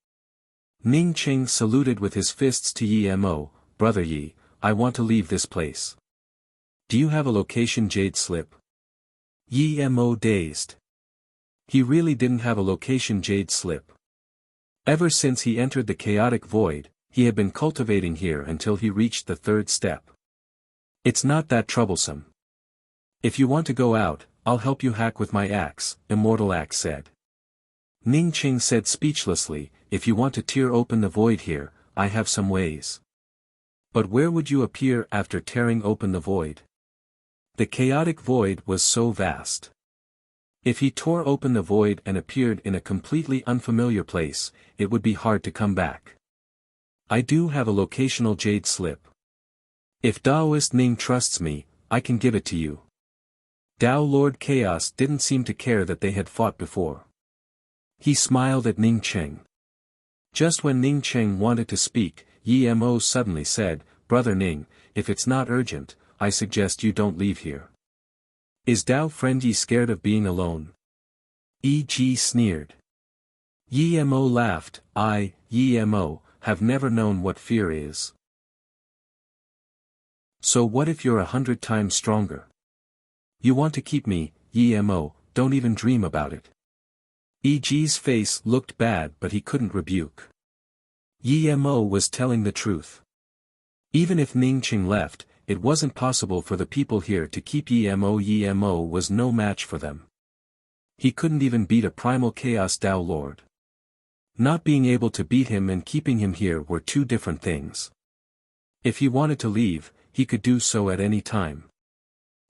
Ning Qing saluted with his fists to Yi Mo, Brother Yi, I want to leave this place. Do you have a location jade slip? Yi Mo dazed. He really didn't have a location jade slip. Ever since he entered the chaotic void, he had been cultivating here until he reached the third step. It's not that troublesome. If you want to go out, I'll help you hack with my axe, Immortal Axe said. Ning Qing said speechlessly, if you want to tear open the void here, I have some ways. But where would you appear after tearing open the void? The chaotic void was so vast. If he tore open the void and appeared in a completely unfamiliar place, it would be hard to come back. I do have a locational jade slip. If Daoist Ning trusts me, I can give it to you. Dao Lord Chaos didn't seem to care that they had fought before. He smiled at Ning Qing. Just when Ning Qing wanted to speak, Yi Mo suddenly said, Brother Ning, if it's not urgent, I suggest you don't leave here. Is Dao friend Yi scared of being alone? E.G. sneered. Yi Mo laughed, I, Yi Mo, have never known what fear is. So what if you're 100 times stronger? You want to keep me, Yi Mo, don't even dream about it. E.G.'s face looked bad but he couldn't rebuke. Yi Mo was telling the truth. Even if Ning Qing left, it wasn't possible for the people here to keep Yi Mo. Yi Mo was no match for them. He couldn't even beat a Primal Chaos Dao Lord. Not being able to beat him and keeping him here were two different things. If he wanted to leave, he could do so at any time.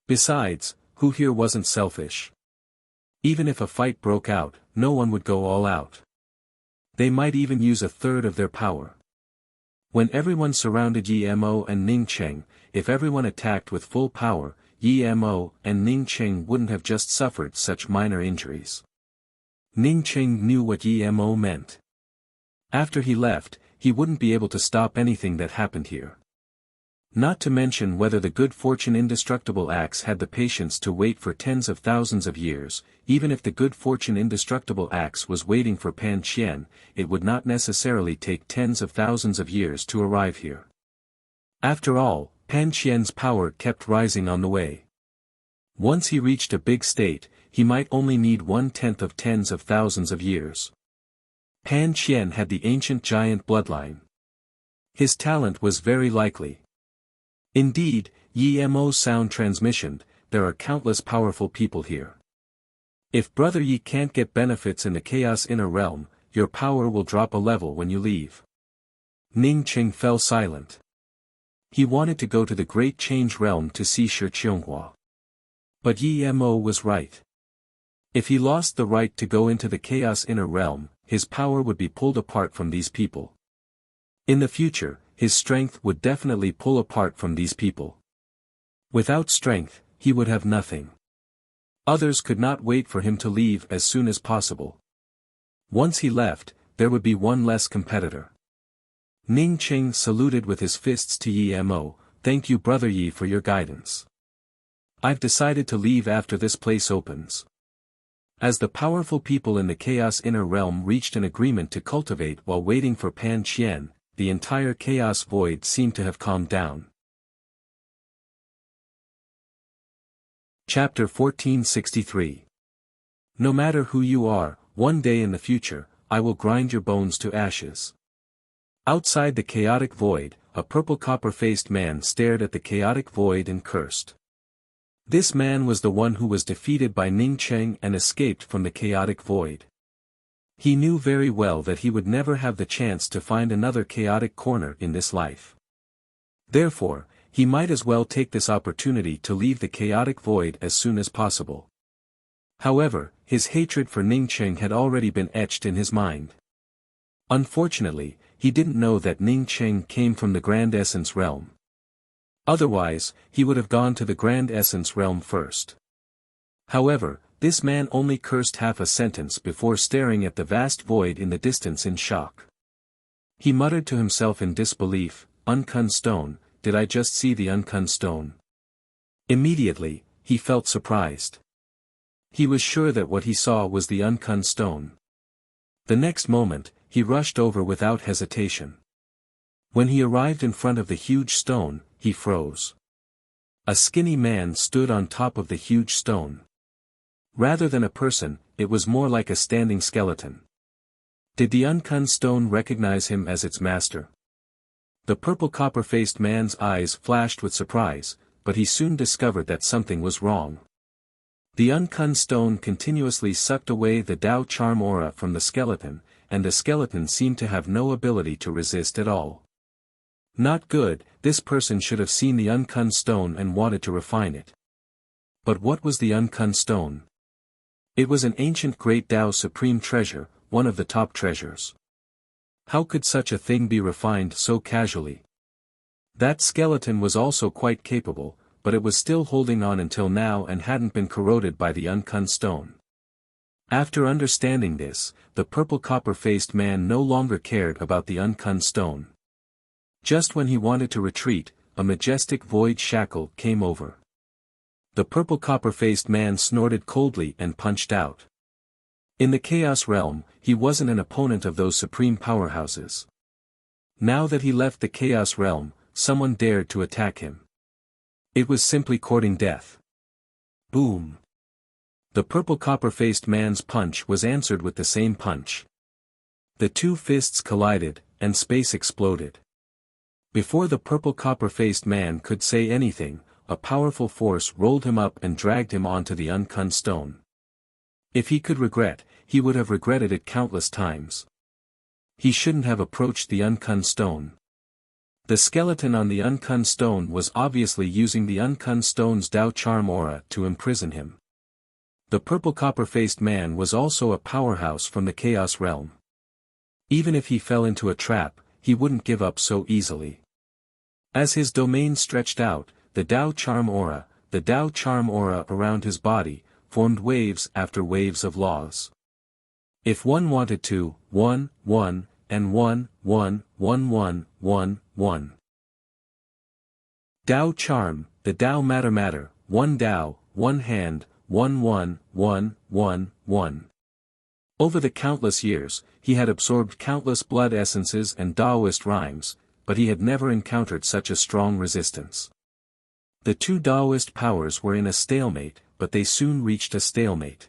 Besides, who here wasn't selfish? Even if a fight broke out, no one would go all out. They might even use a third of their power. When everyone surrounded Yi Mo and Ning Qing, if everyone attacked with full power, Yi Mo and Ning Qing wouldn't have just suffered such minor injuries. Ning Qing knew what Yi Mo meant. After he left, he wouldn't be able to stop anything that happened here. Not to mention whether the good fortune indestructible axe had the patience to wait for tens of thousands of years. Even if the good fortune indestructible axe was waiting for Pan Qian, it would not necessarily take tens of thousands of years to arrive here. After all, Pan Qian's power kept rising on the way. Once he reached a big state, he might only need 1/10 of tens of thousands of years. Pan Qian had the ancient giant bloodline. His talent was very likely. Indeed, Yi-Mo's sound transmission, there are countless powerful people here. If Brother Yi can't get benefits in the Chaos Inner Realm, your power will drop a level when you leave. Ning Qing fell silent. He wanted to go to the Great Change Realm to see Shi Qianghua. But Yi-Mo was right. If he lost the right to go into the Chaos Inner Realm, his power would be pulled apart from these people. In the future, his strength would definitely pull apart from these people. Without strength, he would have nothing. Others could not wait for him to leave as soon as possible. Once he left, there would be one less competitor. Ning Qing saluted with his fists to Yi-Mo. Thank you Brother Yi for your guidance. I've decided to leave after this place opens. As the powerful people in the Chaos Inner Realm reached an agreement to cultivate while waiting for Pan Qian, the entire chaos void seemed to have calmed down. Chapter 1463. No matter who you are, one day in the future, I will grind your bones to ashes. Outside the chaotic void, a purple copper-faced man stared at the chaotic void and cursed. This man was the one who was defeated by Ning Qing and escaped from the chaotic void. He knew very well that he would never have the chance to find another chaotic corner in this life. Therefore, he might as well take this opportunity to leave the chaotic void as soon as possible. However, his hatred for Ning Qing had already been etched in his mind. Unfortunately, he didn't know that Ning Qing came from the Grand Essence Realm. Otherwise, he would have gone to the Grand Essence Realm first. However, this man only cursed half a sentence before staring at the vast void in the distance in shock. He muttered to himself in disbelief, "Uncun stone, did I just see the uncun stone?" Immediately, he felt surprised. He was sure that what he saw was the uncun stone. The next moment, he rushed over without hesitation. When he arrived in front of the huge stone, he froze. A skinny man stood on top of the huge stone. Rather than a person, it was more like a standing skeleton. Did the uncun stone recognize him as its master? The purple copper-faced man's eyes flashed with surprise, but he soon discovered that something was wrong. The uncun stone continuously sucked away the Dao charm aura from the skeleton, and the skeleton seemed to have no ability to resist at all. Not good, this person should have seen the uncun stone and wanted to refine it. But what was the uncun stone? It was an ancient great Dao supreme treasure, one of the top treasures. How could such a thing be refined so casually? That skeleton was also quite capable, but it was still holding on until now and hadn't been corroded by the uncun stone. After understanding this, the purple copper-faced man no longer cared about the uncun stone. Just when he wanted to retreat, a majestic void shackle came over. The purple copper-faced man snorted coldly and punched out. In the Chaos Realm, he wasn't an opponent of those supreme powerhouses. Now that he left the Chaos Realm, someone dared to attack him. It was simply courting death. Boom! The purple copper-faced man's punch was answered with the same punch. The two fists collided, and space exploded. Before the purple copper-faced man could say anything, a powerful force rolled him up and dragged him onto the uncun stone. If he could regret, he would have regretted it countless times. He shouldn't have approached the uncun stone. The skeleton on the uncun stone was obviously using the uncun stone's Dao charm aura to imprison him. The purple copper-faced man was also a powerhouse from the Chaos Realm. Even if he fell into a trap, he wouldn't give up so easily. As his domain stretched out, the Dao charm aura around his body, formed waves after waves of laws. If one wanted to, 1, 1, and 1, 1, 1, 1, 1, 1. Dao charm, the Dao matter, one Dao, one hand, 1 Over the countless years, he had absorbed countless blood essences and Daoist rhymes, but he had never encountered such a strong resistance. The two Daoist powers were in a stalemate, but they soon reached a stalemate.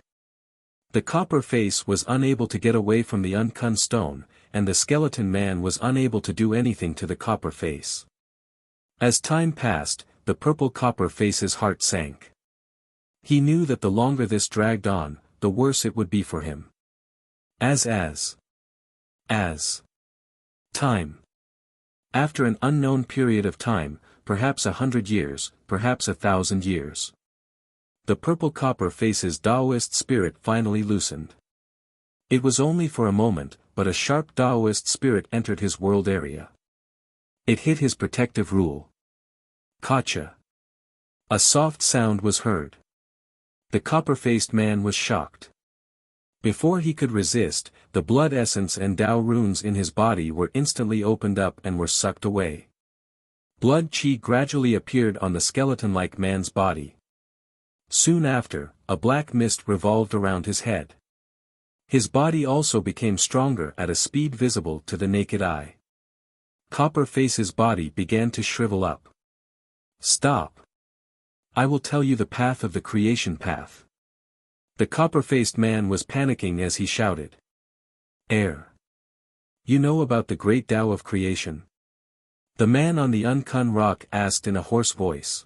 The copper face was unable to get away from the uncun stone, and the skeleton man was unable to do anything to the copper face. As time passed, the purple copper face's heart sank. He knew that the longer this dragged on, the worse it would be for him. As time. After an unknown period of time, perhaps 100 years, perhaps 1,000 years. The purple copper face's Daoist spirit finally loosened. It was only for a moment, but a sharp Daoist spirit entered his world area. It hit his protective rule. Gotcha. A soft sound was heard. The copper-faced man was shocked. Before he could resist, the blood essence and Dao runes in his body were instantly opened up and were sucked away. Blood chi gradually appeared on the skeleton-like man's body. Soon after, a black mist revolved around his head. His body also became stronger at a speed visible to the naked eye. Copper Face's body began to shrivel up. Stop. I will tell you the path of the creation path. The copper-faced man was panicking as he shouted. Air. You know about the great Tao of creation? The man on the uncun rock asked in a hoarse voice.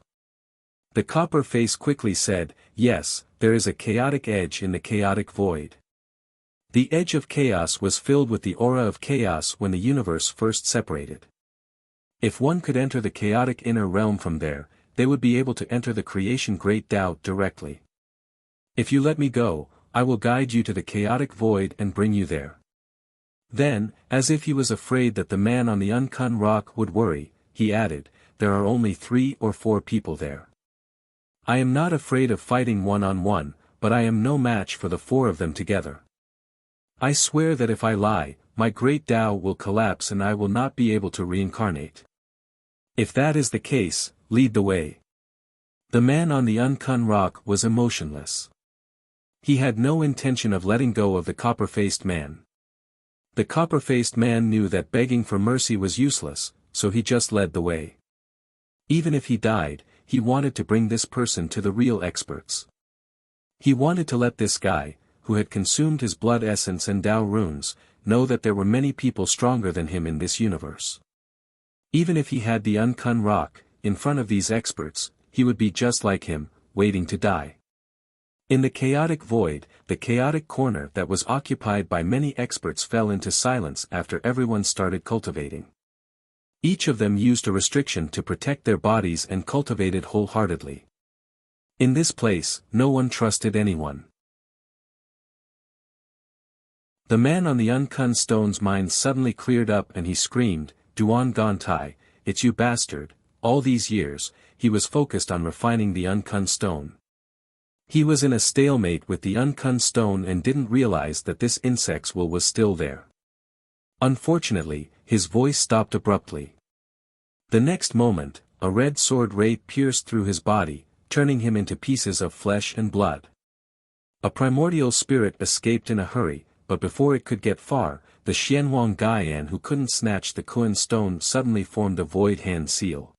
The copper face quickly said, yes, there is a chaotic edge in the chaotic void. The edge of chaos was filled with the aura of chaos when the universe first separated. If one could enter the chaotic inner realm from there, they would be able to enter the creation great Tao directly. If you let me go, I will guide you to the chaotic void and bring you there. Then, as if he was afraid that the man on the uncun rock would worry, he added, there are only 3 or 4 people there. I am not afraid of fighting one-on-one, but I am no match for the 4 of them together. I swear that if I lie, my great Tao will collapse and I will not be able to reincarnate. If that is the case, lead the way. The man on the uncun rock was emotionless. He had no intention of letting go of the copper-faced man. The copper-faced man knew that begging for mercy was useless, so he just led the way. Even if he died, he wanted to bring this person to the real experts. He wanted to let this guy, who had consumed his blood essence and Tao runes, know that there were many people stronger than him in this universe. Even if he had the uncun rock, in front of these experts, he would be just like him, waiting to die. In the chaotic void, the chaotic corner that was occupied by many experts fell into silence after everyone started cultivating. Each of them used a restriction to protect their bodies and cultivated wholeheartedly. In this place, no one trusted anyone. The man on the uncun stone's mind suddenly cleared up and he screamed, Duan Gantai, it's you bastard. All these years, he was focused on refining the uncun stone. He was in a stalemate with the uncun stone and didn't realize that this insect's will was still there. Unfortunately, his voice stopped abruptly. The next moment, a red sword ray pierced through his body, turning him into pieces of flesh and blood. A primordial spirit escaped in a hurry, but before it could get far, the Xianhuang Gaian who couldn't snatch the Kuan stone suddenly formed a void hand seal.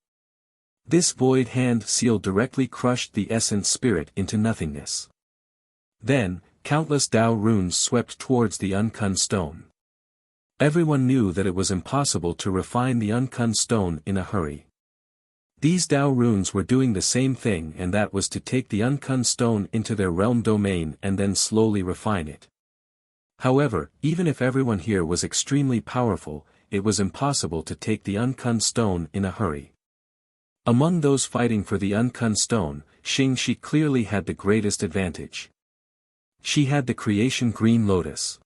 This void hand seal directly crushed the essence spirit into nothingness. Then, countless Tao runes swept towards the uncun stone. Everyone knew that it was impossible to refine the uncun stone in a hurry. These Tao runes were doing the same thing, and that was to take the uncun stone into their realm domain and then slowly refine it. However, even if everyone here was extremely powerful, it was impossible to take the uncun stone in a hurry. Among those fighting for the uncun stone, Xingxi clearly had the greatest advantage. She had the creation green lotus.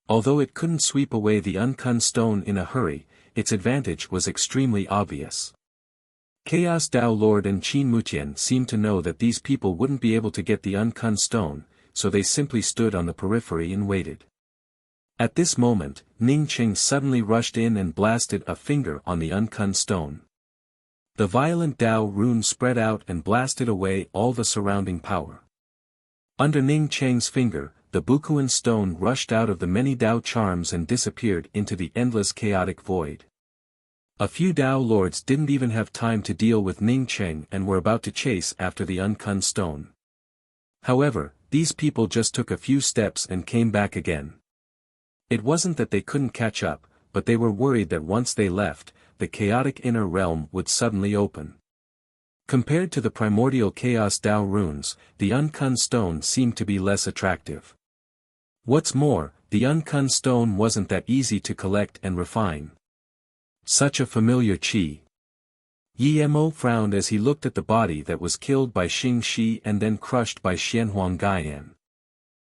Although it couldn't sweep away the uncun stone in a hurry, its advantage was extremely obvious. Chaos Tao Lord and Qin Mutian seemed to know that these people wouldn't be able to get the uncun stone, so they simply stood on the periphery and waited. At this moment, Ning Qing suddenly rushed in and blasted a finger on the uncun stone. The violent Tao rune spread out and blasted away all the surrounding power. Under Ning Cheng's finger, the Bukuan stone rushed out of the many Tao charms and disappeared into the endless chaotic void. A few Tao lords didn't even have time to deal with Ning Cheng and were about to chase after the uncun stone. However, these people just took a few steps and came back again. It wasn't that they couldn't catch up, but they were worried that once they left, the chaotic inner realm would suddenly open. Compared to the primordial chaos Tao runes, the uncun stone seemed to be less attractive. What's more, the uncun stone wasn't that easy to collect and refine. Such a familiar qi. Yi Mo frowned as he looked at the body that was killed by Xing Shi and then crushed by Xianhuang Gaian.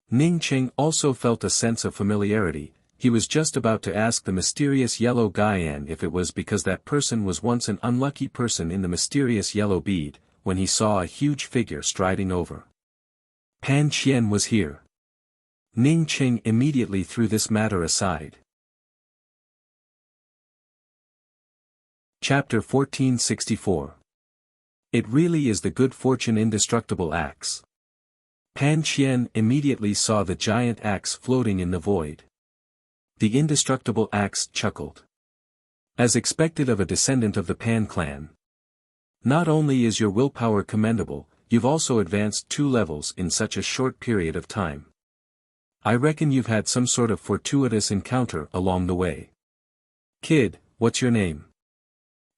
Ning Cheng also felt a sense of familiarity. He was just about to ask the mysterious yellow Gaian if it was because that person was once an unlucky person in the mysterious yellow bead, when he saw a huge figure striding over. Pan Qian was here. Ning Cheng immediately threw this matter aside. Chapter 1464. It really is the good fortune indestructible axe. Pan Qian immediately saw the giant axe floating in the void. The indestructible axe chuckled. As expected of a descendant of the Pan clan. Not only is your willpower commendable, you've also advanced 2 levels in such a short period of time. I reckon you've had some sort of fortuitous encounter along the way. Kid, what's your name?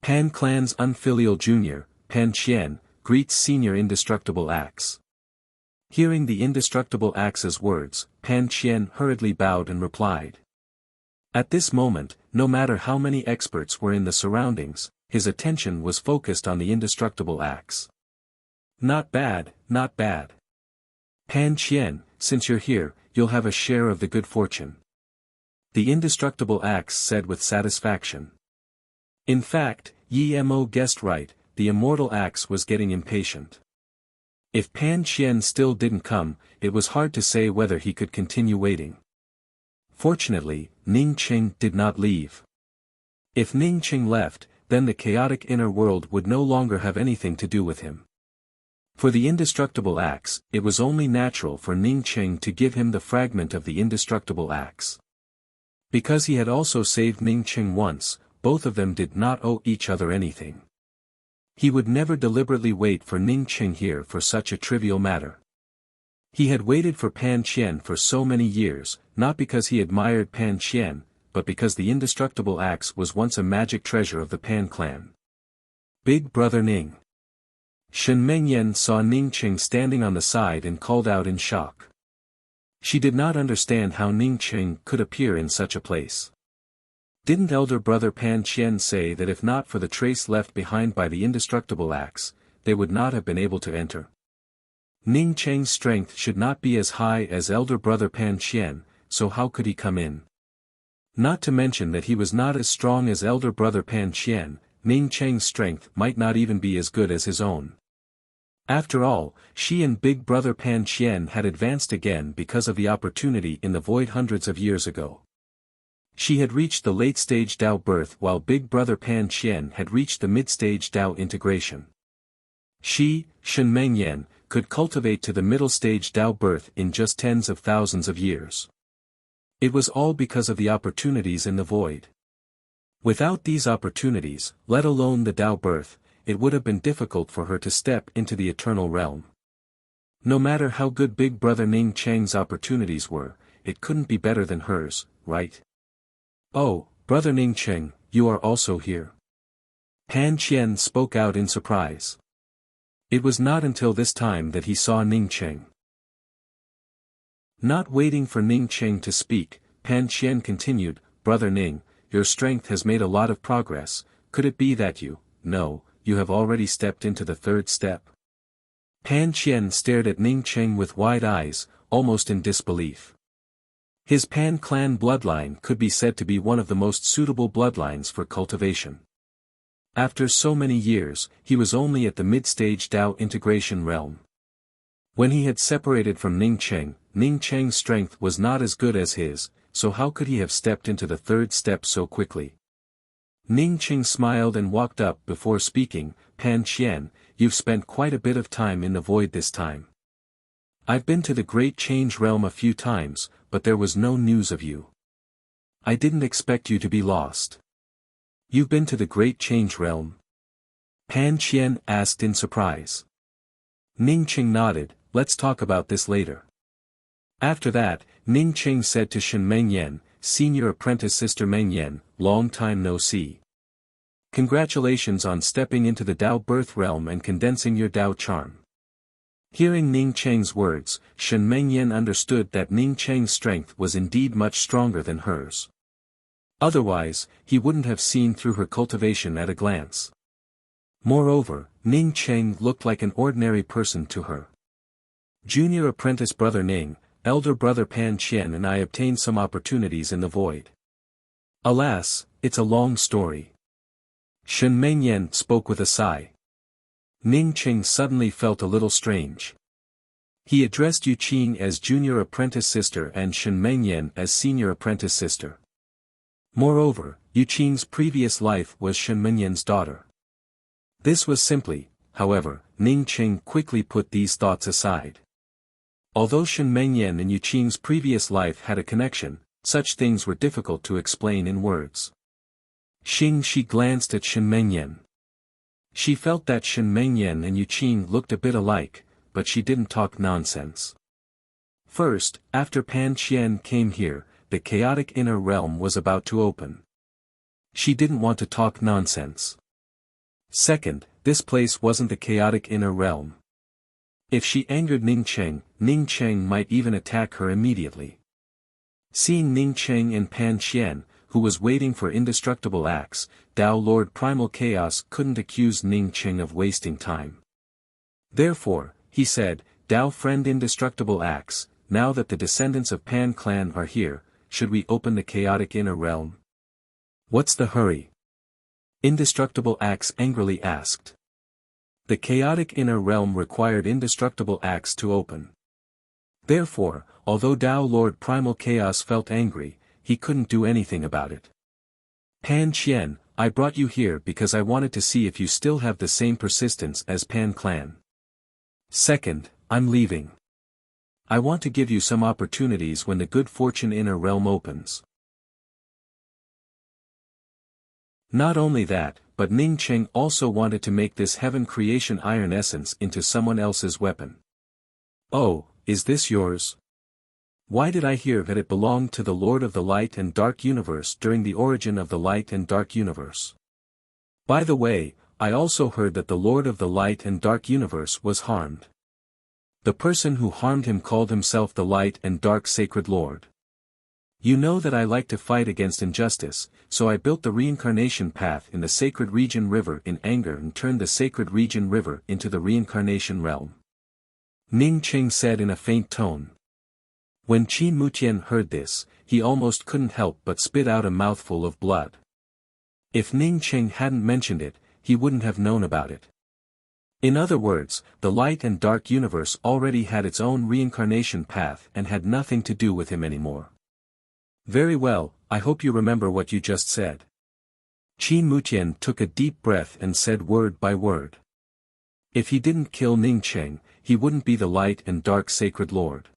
Pan clan's unfilial junior, Pan Qian, greets senior indestructible axe. Hearing the indestructible axe's words, Pan Qian hurriedly bowed and replied. At this moment, no matter how many experts were in the surroundings, his attention was focused on the indestructible axe. Not bad, not bad. Pan Qian, since you're here, you'll have a share of the good fortune. The indestructible axe said with satisfaction. In fact, Yi Mo guessed right, the immortal axe was getting impatient. If Pan Qian still didn't come, it was hard to say whether he could continue waiting. Fortunately, Ning Cheng did not leave. If Ning Cheng left, then the chaotic inner world would no longer have anything to do with him. For the indestructible axe, it was only natural for Ning Cheng to give him the fragment of the indestructible axe. Because he had also saved Ning Cheng once, both of them did not owe each other anything. He would never deliberately wait for Ning Cheng here for such a trivial matter. He had waited for Pan Qian for so many years, not because he admired Pan Qian, but because the indestructible axe was once a magic treasure of the Pan clan. Big brother Ning. Shen Mengyan saw Ning Cheng standing on the side and called out in shock. She did not understand how Ning Cheng could appear in such a place. Didn't elder brother Pan Qian say that if not for the trace left behind by the indestructible axe, they would not have been able to enter? Ning Cheng's strength should not be as high as elder brother Pan Qian, so how could he come in? Not to mention that he was not as strong as elder brother Pan Qian, Ning Cheng's strength might not even be as good as his own. After all, she and big brother Pan Qian had advanced again because of the opportunity in the void hundreds of years ago. She had reached the late-stage Tao birth while big brother Pan Qian had reached the mid-stage Tao integration. She, Shen Mengyan, could cultivate to the middle-stage Tao birth in just tens of thousands of years. It was all because of the opportunities in the void. Without these opportunities, let alone the Tao birth, it would have been difficult for her to step into the eternal realm. No matter how good big brother Ning Cheng's opportunities were, it couldn't be better than hers, right? Oh, brother Ning Cheng, you are also here. Pan Qian spoke out in surprise. It was not until this time that he saw Ning Cheng. Not waiting for Ning Cheng to speak, Pan Qian continued, Brother Ning, your strength has made a lot of progress. Could it be that you have already stepped into the 3rd step? Pan Qian stared at Ning Cheng with wide eyes, almost in disbelief. His Pan clan bloodline could be said to be one of the most suitable bloodlines for cultivation. After so many years, he was only at the mid-stage Tao integration realm. When he had separated from Ning Cheng's strength was not as good as his, so how could he have stepped into the 3rd step so quickly? Ning Qing smiled and walked up before speaking. Pan Qian, you've spent quite a bit of time in the void this time. I've been to the Great Change Realm a few times, but there was no news of you. I didn't expect you to be lost. You've been to the Great Change Realm? Pan Qian asked in surprise. Ning Qing nodded. Let's talk about this later. After that, Ning Qing said to Shen Mengyan, Senior Apprentice Sister Mengyan, long time no see. Congratulations on stepping into the Dao birth realm and condensing your Dao charm. Hearing Ning Cheng's words, Shen Mengyan understood that Ning Cheng's strength was indeed much stronger than hers. Otherwise, he wouldn't have seen through her cultivation at a glance. Moreover, Ning Cheng looked like an ordinary person to her. Junior apprentice brother Ning, elder brother Pan Qian and I obtained some opportunities in the void. Alas, it's a long story. Shen Mengyan spoke with a sigh. Ning Cheng suddenly felt a little strange. He addressed Yu Qing as junior apprentice sister and Shen Mengyan as senior apprentice sister. Moreover, Yu Qing's previous life was Shen Mengyan's daughter. This was simply, however, Ning Qing quickly put these thoughts aside. Although Shen Mengyan and Yu Qing's previous life had a connection, such things were difficult to explain in words. She glanced at Shen Mengyan. She felt that Shen Mengyan and Yu Qing looked a bit alike, but she didn't talk nonsense. First, after Pan Qian came here, the chaotic inner realm was about to open. She didn't want to talk nonsense. Second, this place wasn't the chaotic inner realm. If she angered Ning Cheng might even attack her immediately. Seeing Ning Cheng and Pan Qian, who was waiting for indestructible axe, Dao Lord Primal Chaos couldn't accuse Ning Cheng of wasting time. Therefore, he said, Dao Friend Indestructible Axe, now that the descendants of Pan clan are here, should we open the chaotic inner realm? What's the hurry? Indestructible Axe angrily asked. The chaotic inner realm required Indestructible Axe to open. Therefore, although Dao Lord Primal Chaos felt angry, he couldn't do anything about it. Pan Qian, I brought you here because I wanted to see if you still have the same persistence as Pan clan. Second, I'm leaving. I want to give you some opportunities when the good fortune inner realm opens. Not only that, but Ning Cheng also wanted to make this heaven creation iron essence into someone else's weapon. Oh, is this yours? Why did I hear that it belonged to the Lord of the Light and Dark Universe during the origin of the Light and Dark Universe? By the way, I also heard that the Lord of the Light and Dark Universe was harmed. The person who harmed him called himself the Light and Dark Sacred Lord. You know that I like to fight against injustice, so I built the reincarnation path in the Sacred Region River in anger and turned the Sacred Region River into the reincarnation realm. Ning Cheng said in a faint tone. When Qin Mutian heard this, he almost couldn't help but spit out a mouthful of blood. If Ning Cheng hadn't mentioned it, he wouldn't have known about it. In other words, the Light and Dark Universe already had its own reincarnation path and had nothing to do with him anymore. Very well, I hope you remember what you just said. Qin Mutian took a deep breath and said word by word. If he didn't kill Ning Cheng, he wouldn't be the Light and Dark Sacred Lord.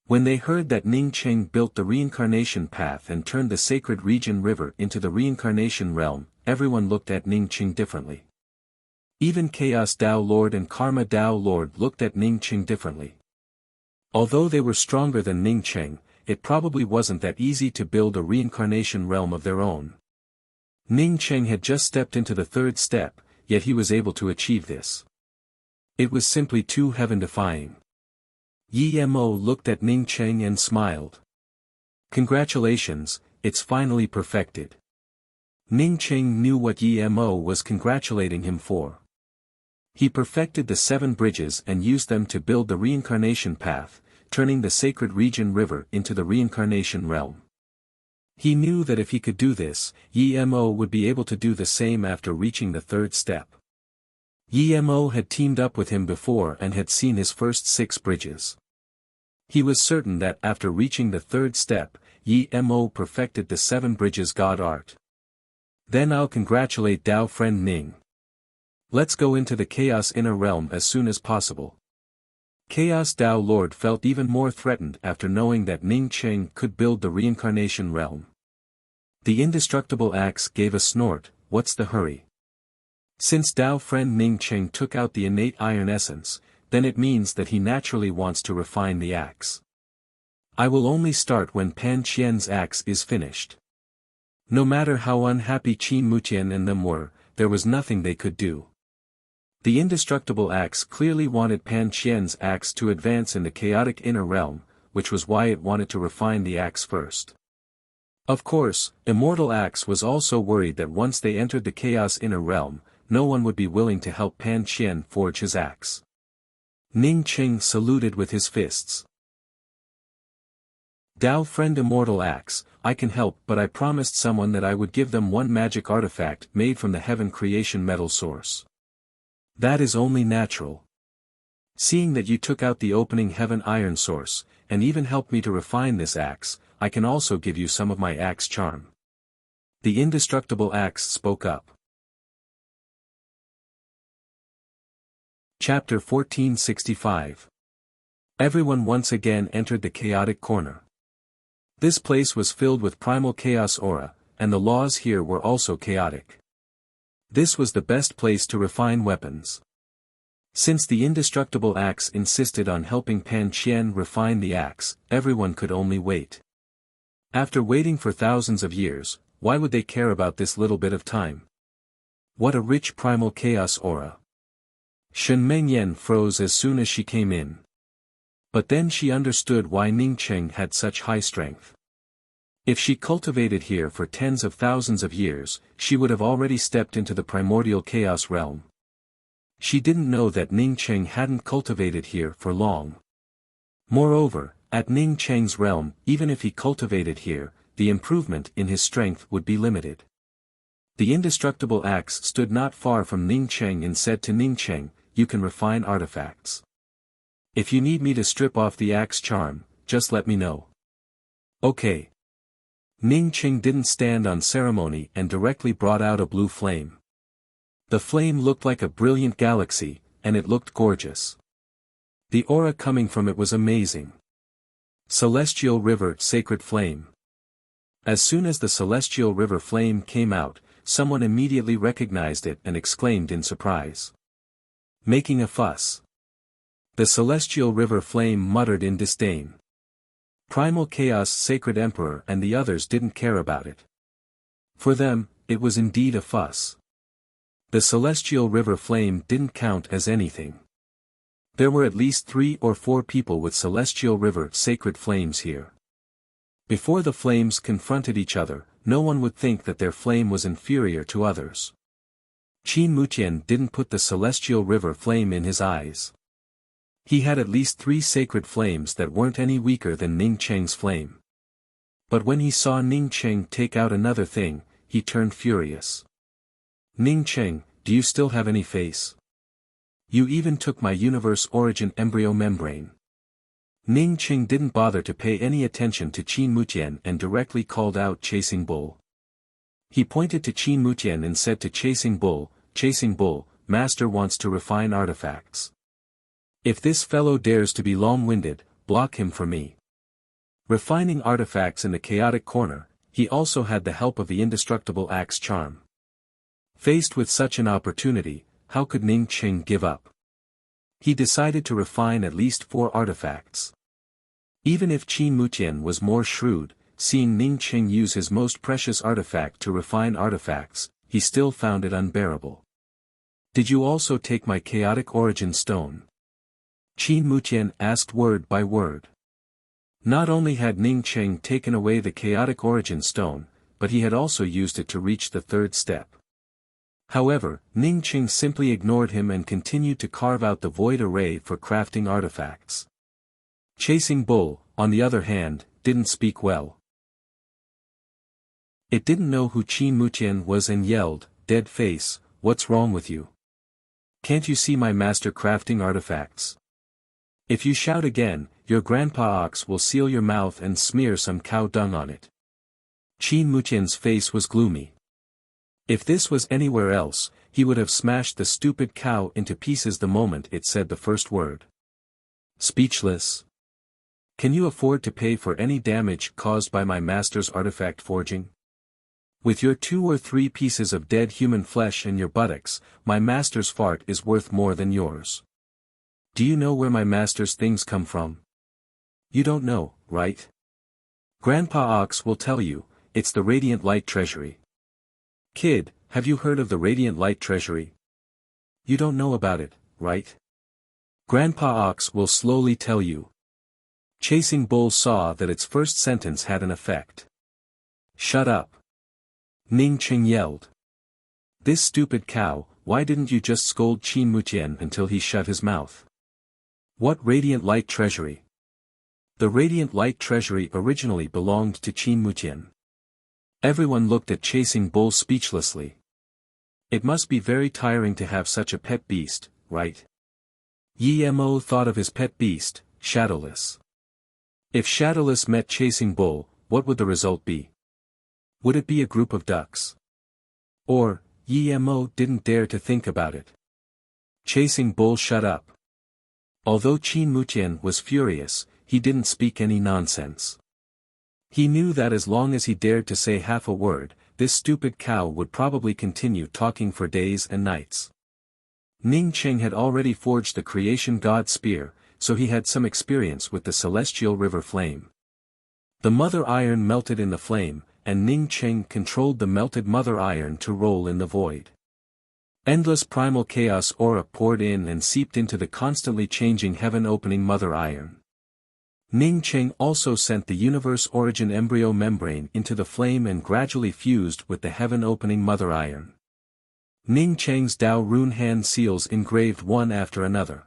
When they heard that Ning Cheng built the reincarnation path and turned the Sacred Region River into the reincarnation realm, everyone looked at Ning Cheng differently. Even Chaos Dao Lord and Karma Dao Lord looked at Ning Cheng differently. Although they were stronger than Ning Cheng, it probably wasn't that easy to build a reincarnation realm of their own. Ning Cheng had just stepped into the third step, yet he was able to achieve this. It was simply too heaven-defying. Yi Mo looked at Ning Cheng and smiled. Congratulations, it's finally perfected. Ning Cheng knew what Yi Mo was congratulating him for. He perfected the 7 bridges and used them to build the reincarnation path, turning the Sacred Region River into the reincarnation realm. He knew that if he could do this, Yi Mo would be able to do the same after reaching the third step. Yi Mo had teamed up with him before and had seen his first 6 bridges. He was certain that after reaching the third step, Yi Mo perfected the 7 bridges God art. Then I'll congratulate Dao friend Ning. Let's go into the Chaos Inner Realm as soon as possible. Chaos Dao Lord felt even more threatened after knowing that Ning Cheng could build the reincarnation realm. The indestructible axe gave a snort, what's the hurry? Since Dao friend Ning Cheng took out the innate iron essence, then it means that he naturally wants to refine the axe. I will only start when Pan Qian's axe is finished. No matter how unhappy Qin Mutian and them were, there was nothing they could do. The indestructible axe clearly wanted Pan Qian's axe to advance in the chaotic inner realm, which was why it wanted to refine the axe first. Of course, Immortal Axe was also worried that once they entered the chaos inner realm, no one would be willing to help Pan Qian forge his axe. Ning Cheng saluted with his fists. Dao friend Immortal Axe, I can help, but I promised someone that I would give them one magic artifact made from the heaven creation metal source. That is only natural. Seeing that you took out the opening heaven iron source, and even helped me to refine this axe, I can also give you some of my axe charm. The indestructible axe spoke up. Chapter 1465. Everyone once again entered the chaotic corner. This place was filled with primal chaos aura, and the laws here were also chaotic. This was the best place to refine weapons. Since the indestructible axe insisted on helping Pan Qian refine the axe, everyone could only wait. After waiting for thousands of years, why would they care about this little bit of time? What a rich primal chaos aura. Shen Mengyan froze as soon as she came in. But then she understood why Ning Cheng had such high strength. If she cultivated here for tens of thousands of years, she would have already stepped into the primordial chaos realm. She didn't know that Ning Cheng hadn't cultivated here for long. Moreover, at Ning Cheng's realm, even if he cultivated here, the improvement in his strength would be limited. The indestructible axe stood not far from Ning Cheng and said to Ning Cheng, you can refine artifacts. If you need me to strip off the axe charm, just let me know. Okay. Ning Cheng didn't stand on ceremony and directly brought out a blue flame. The flame looked like a brilliant galaxy, and it looked gorgeous. The aura coming from it was amazing. Celestial River Sacred Flame. As soon as the Celestial River Flame came out, someone immediately recognized it and exclaimed in surprise. Making a fuss. The Celestial River Flame muttered in disdain. Primal Chaos Sacred Emperor and the others didn't care about it. For them, it was indeed a fuss. The Celestial River Flame didn't count as anything. There were at least 3 or 4 people with Celestial River Sacred Flames here. Before the flames confronted each other, no one would think that their flame was inferior to others. Qin Mutian didn't put the Celestial River Flame in his eyes. He had at least 3 sacred flames that weren't any weaker than Ning Cheng's flame. But when he saw Ning Cheng take out another thing, he turned furious. Ning Cheng, do you still have any face? You even took my universe origin embryo membrane. Ning Cheng didn't bother to pay any attention to Qin Mutian and directly called out Chasing Bull. He pointed to Qin Mutian and said to Chasing Bull, Master wants to refine artifacts. If this fellow dares to be long-winded, block him for me. Refining artifacts in the chaotic corner, he also had the help of the indestructible axe charm. Faced with such an opportunity, how could Ning Cheng give up? He decided to refine at least 4 artifacts. Even if Qin Mutian was more shrewd, seeing Ning Cheng use his most precious artifact to refine artifacts, he still found it unbearable. Did you also take my chaotic origin stone? Qin Mutian asked word by word. Not only had Ning Cheng taken away the chaotic origin stone, but he had also used it to reach the 3rd step. However, Ning Cheng simply ignored him and continued to carve out the void array for crafting artifacts. Chasing Bull, on the other hand, didn't speak well. It didn't know who Qin Mutian was and yelled, Dead face, what's wrong with you? Can't you see my master crafting artifacts? If you shout again, your grandpa ox will seal your mouth and smear some cow dung on it. Qin Mutian's face was gloomy. If this was anywhere else, he would have smashed the stupid cow into pieces the moment it said the first word. Speechless. Can you afford to pay for any damage caused by my master's artifact forging? With your 2 or 3 pieces of dead human flesh in your buttocks, my master's fart is worth more than yours. Do you know where my master's things come from? You don't know, right? Grandpa Ox will tell you, it's the Radiant Light Treasury. Kid, have you heard of the Radiant Light Treasury? You don't know about it, right? Grandpa Ox will slowly tell you. Chasing Bull saw that its first sentence had an effect. Shut up. Ning Qing yelled. This stupid cow, why didn't you just scold Qin Mutian until he shut his mouth? What Radiant Light Treasury? The Radiant Light Treasury originally belonged to Qin Mutian. Everyone looked at Chasing Bull speechlessly. It must be very tiring to have such a pet beast, right? Yi Mo thought of his pet beast, Shadowless. If Shadowless met Chasing Bull, what would the result be? Would it be a group of ducks? Or, Yi Mo didn't dare to think about it. Chasing Bull shut up. Although Qin Mutian was furious, he didn't speak any nonsense. He knew that as long as he dared to say half a word, this stupid cow would probably continue talking for days and nights. Ning Qing had already forged the creation god spear, so he had some experience with the celestial river flame. The mother iron melted in the flame, and Ning Qing controlled the melted mother iron to roll in the void. Endless primal chaos aura poured in and seeped into the constantly changing heaven-opening mother iron. Ning Qing also sent the universe origin embryo membrane into the flame and gradually fused with the heaven-opening mother iron. Ning Qing's Dao rune hand seals engraved one after another.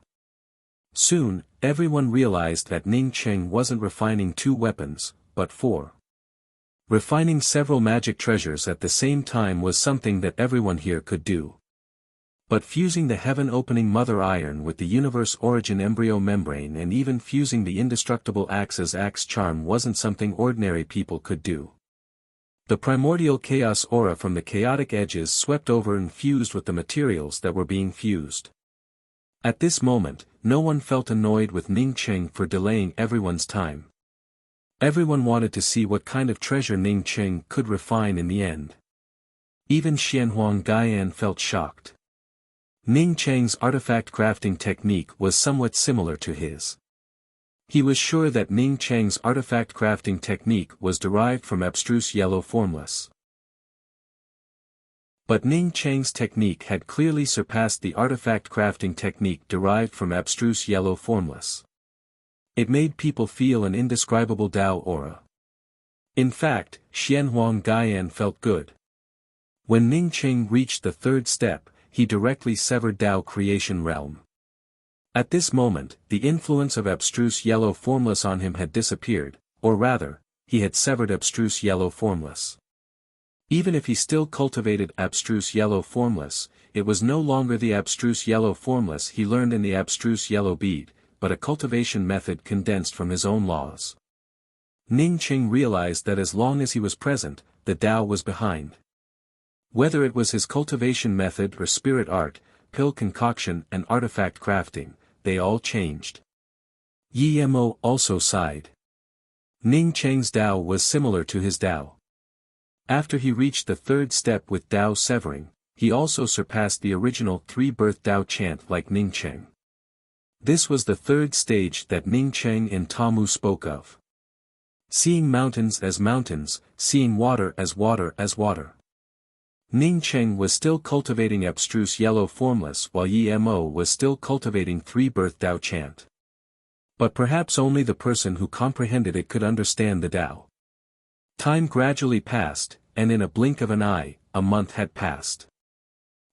Soon, everyone realized that Ning Qing wasn't refining 2 weapons, but 4. Refining several magic treasures at the same time was something that everyone here could do. But fusing the heaven-opening mother iron with the universe origin embryo membrane and even fusing the indestructible Axe's axe charm wasn't something ordinary people could do. The primordial chaos aura from the chaotic edges swept over and fused with the materials that were being fused. At this moment, no one felt annoyed with Ning Qing for delaying everyone's time. Everyone wanted to see what kind of treasure Ning Qing could refine in the end. Even Xianhuang Gaian felt shocked. Ning Qing's artifact crafting technique was somewhat similar to his. He was sure that Ning Qing's artifact crafting technique was derived from abstruse yellow formless. But Ning Qing's technique had clearly surpassed the artifact crafting technique derived from abstruse yellow formless. It made people feel an indescribable Dao aura. In fact, Xianhuang Gaian felt good. When Ning Qing reached the 3rd step, he directly severed Dao creation realm. At this moment, the influence of abstruse yellow formless on him had disappeared, or rather, he had severed abstruse yellow formless. Even if he still cultivated abstruse yellow formless, it was no longer the abstruse yellow formless he learned in the abstruse yellow bead, but a cultivation method condensed from his own laws. Ning Qing realized that as long as he was present, the Dao was behind. Whether it was his cultivation method or spirit art, pill concoction and artifact crafting, they all changed. Yi Mo also sighed. Ning Qing's Dao was similar to his Dao. After he reached the 3rd step with Dao severing, he also surpassed the original 3-birth Dao chant like Ning Qing. This was the 3rd stage that Ning Qing and Tamu spoke of. Seeing mountains as mountains, seeing water as water as water. Ning Qing was still cultivating abstruse yellow formless while Yi Mo was still cultivating 3-birth Dao chant. But perhaps only the person who comprehended it could understand the Dao. Time gradually passed, and in a blink of an eye, a month had passed.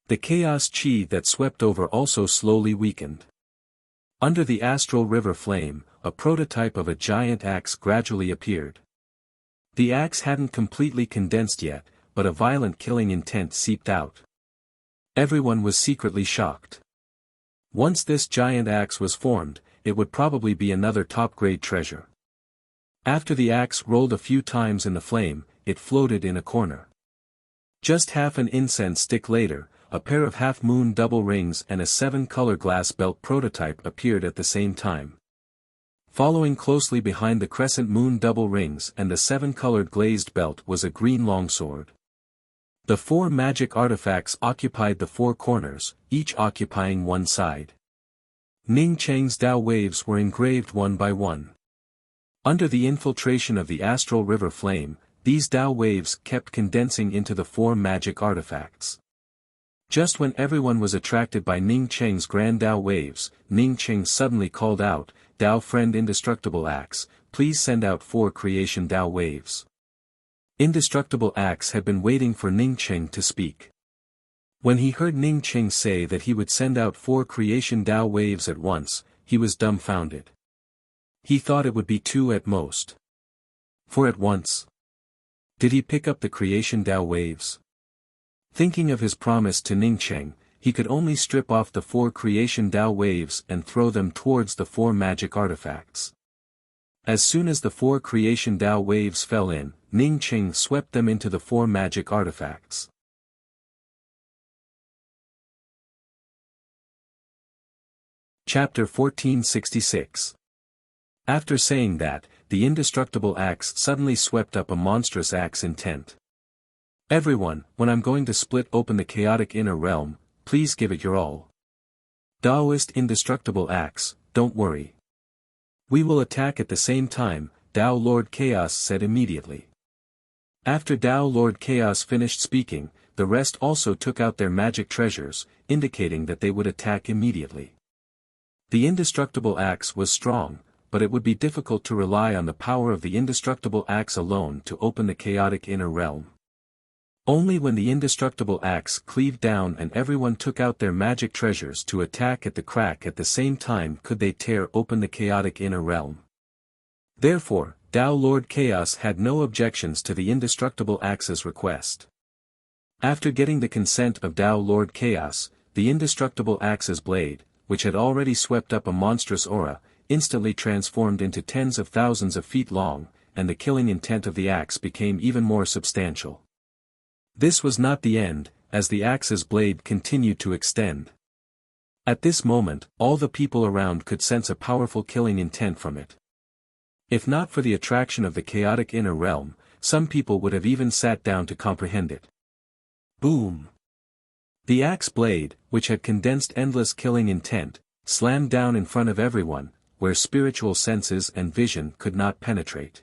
The chaos chi that swept over also slowly weakened. Under the astral river flame, a prototype of a giant axe gradually appeared. The axe hadn't completely condensed yet, but a violent killing intent seeped out. Everyone was secretly shocked. Once this giant axe was formed, it would probably be another top-grade treasure. After the axe rolled a few times in the flame, it floated in a corner. Just half an incense stick later, a pair of half-moon double rings and a 7-color glass belt prototype appeared at the same time. Following closely behind the crescent moon double rings and the 7-colored glazed belt was a green longsword. The 4 magic artifacts occupied the 4 corners, each occupying one side. Ning Cheng's Dao waves were engraved one by one. Under the infiltration of the astral river flame, these Dao waves kept condensing into the 4 magic artifacts. Just when everyone was attracted by Ning Cheng's grand Dao waves, Ning Cheng suddenly called out, "Dao friend Indestructible Axe, please send out 4 creation Dao waves." Indestructible Axe had been waiting for Ning Cheng to speak. When he heard Ning Cheng say that he would send out 4 creation Dao waves at once, he was dumbfounded. He thought it would be 2 at most. 4 at once? Did he pick up the creation Dao waves? Thinking of his promise to Ning Cheng, he could only strip off the 4 creation Dao waves and throw them towards the 4 magic artifacts. As soon as the 4 creation Dao waves fell in, Ning Cheng swept them into the 4 magic artifacts. Chapter 1466. After saying that, the indestructible axe suddenly swept up a monstrous axe intent. "Everyone, when I'm going to split open the chaotic inner realm, please give it your all. Daoist indestructible axe, don't worry. We will attack at the same time," Dao Lord Chaos said immediately. After Dao Lord Chaos finished speaking, the rest also took out their magic treasures, indicating that they would attack immediately. The indestructible axe was strong, but it would be difficult to rely on the power of the indestructible axe alone to open the chaotic inner realm. Only when the indestructible axe cleaved down and everyone took out their magic treasures to attack at the crack at the same time could they tear open the chaotic inner realm. Therefore, Dao Lord Chaos had no objections to the indestructible axe's request. After getting the consent of Dao Lord Chaos, the indestructible axe's blade, which had already swept up a monstrous aura, instantly transformed into tens of thousands of feet long, and the killing intent of the axe became even more substantial. This was not the end, as the axe's blade continued to extend. At this moment, all the people around could sense a powerful killing intent from it. If not for the attraction of the chaotic inner realm, some people would have even sat down to comprehend it. Boom! The axe blade, which had condensed endless killing intent, slammed down in front of everyone, where spiritual senses and vision could not penetrate.